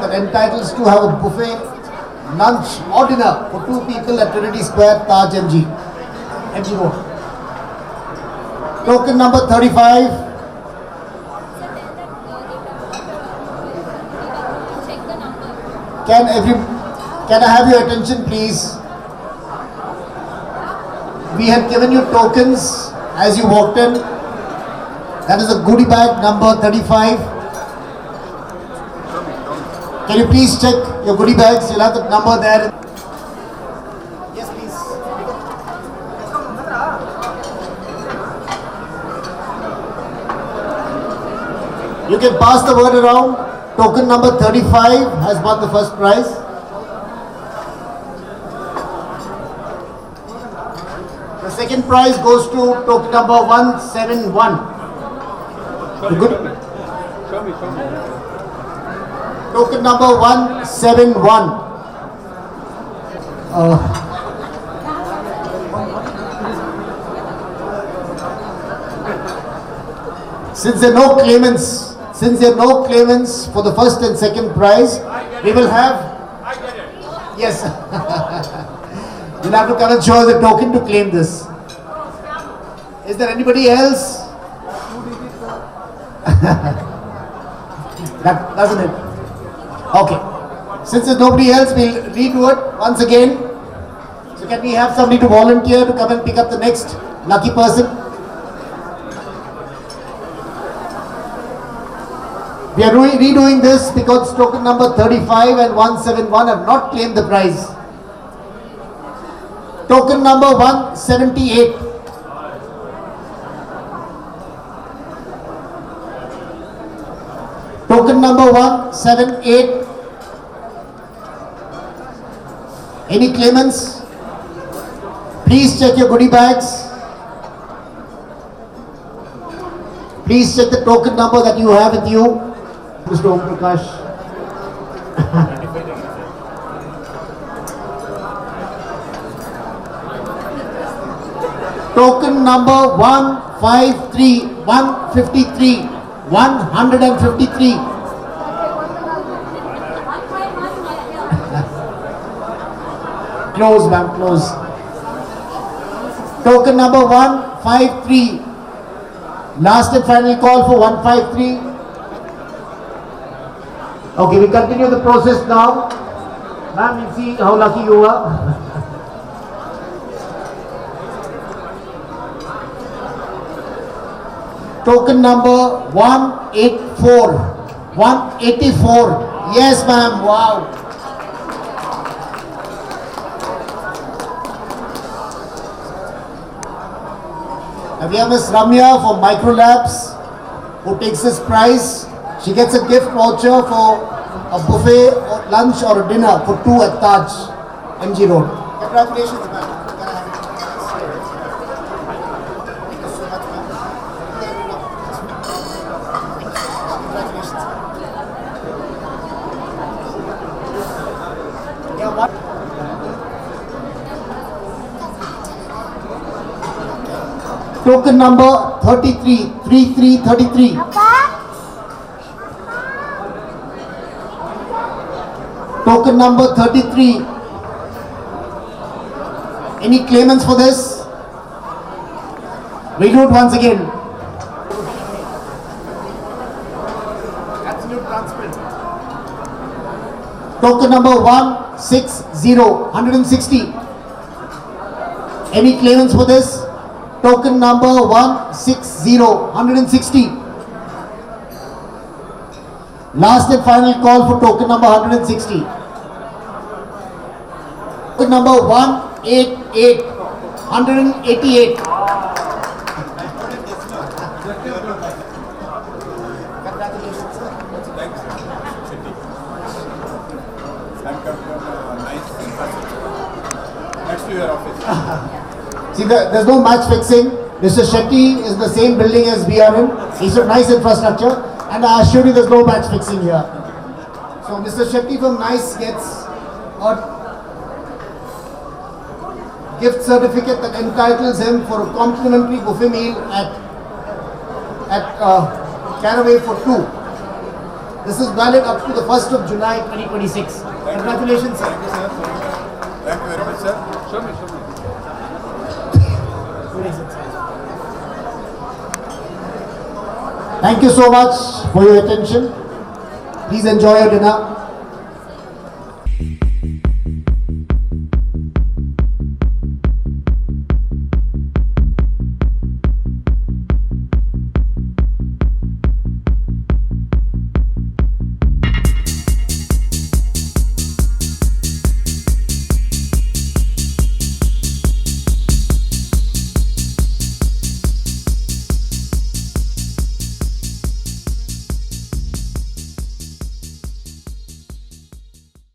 that entitles to have a buffet, lunch or dinner for 2 people at Trinity Square, Taj MG Road. Token number 35. Can I have your attention, please? We had given you tokens as you walked in. That is a goodie bag number 35. Can you please check your goodie bags? You'll have the number there. Yes, please. You can pass the word around. Token number 35 has won the first prize. The second prize goes to token number 171. Token number 171. Since there are no claimants for the first and second prize, we will have. Yes. You'll have to come and show us the token to claim this. Is there anybody else? That doesn't it? Okay. Since there's nobody else, we'll redo it once again. So can we have somebody to volunteer to come and pick up the next lucky person? We are redoing this because token number 35 and 171 have not claimed the prize. Token number 178. Token number 178. Any claimants? Please check your goodie bags. Please check the token number that you have with you. Mr. Om Prakash. Token number 153, 153, 153. Close, ma'am, close. Token number 153. Last and final call for 153. Okay, we continue the process now. Ma'am, you see how lucky you are. Token number 184. 184. Yes, ma'am. Wow. Now we have Miss Ramya from Microlabs who takes this prize. She gets a gift voucher for a buffet or lunch or a dinner for 2 at Taj MG Road. Congratulations, ma'am. Token number 33, 3333. Token number 33. Any claimants for this? We'll do it once again. Absolute transparent. Token number 160, 160. Any claimants for this? Token number 160, 160. Last and final call for token number 160. Token number 188, 188. See, there's no match fixing. Mr. Shetty is the same building as we are in. He's a nice infrastructure. And I assure you there's no match fixing here. So Mr. Shetty from NICE gets a gift certificate that entitles him for a complimentary buffet meal at Caraway for 2. This is valid up to the 1st of July 2026. Congratulations, sir. Thank you, sir. Thank you very much, sir. Show me. Thank you so much for your attention. Please enjoy your dinner.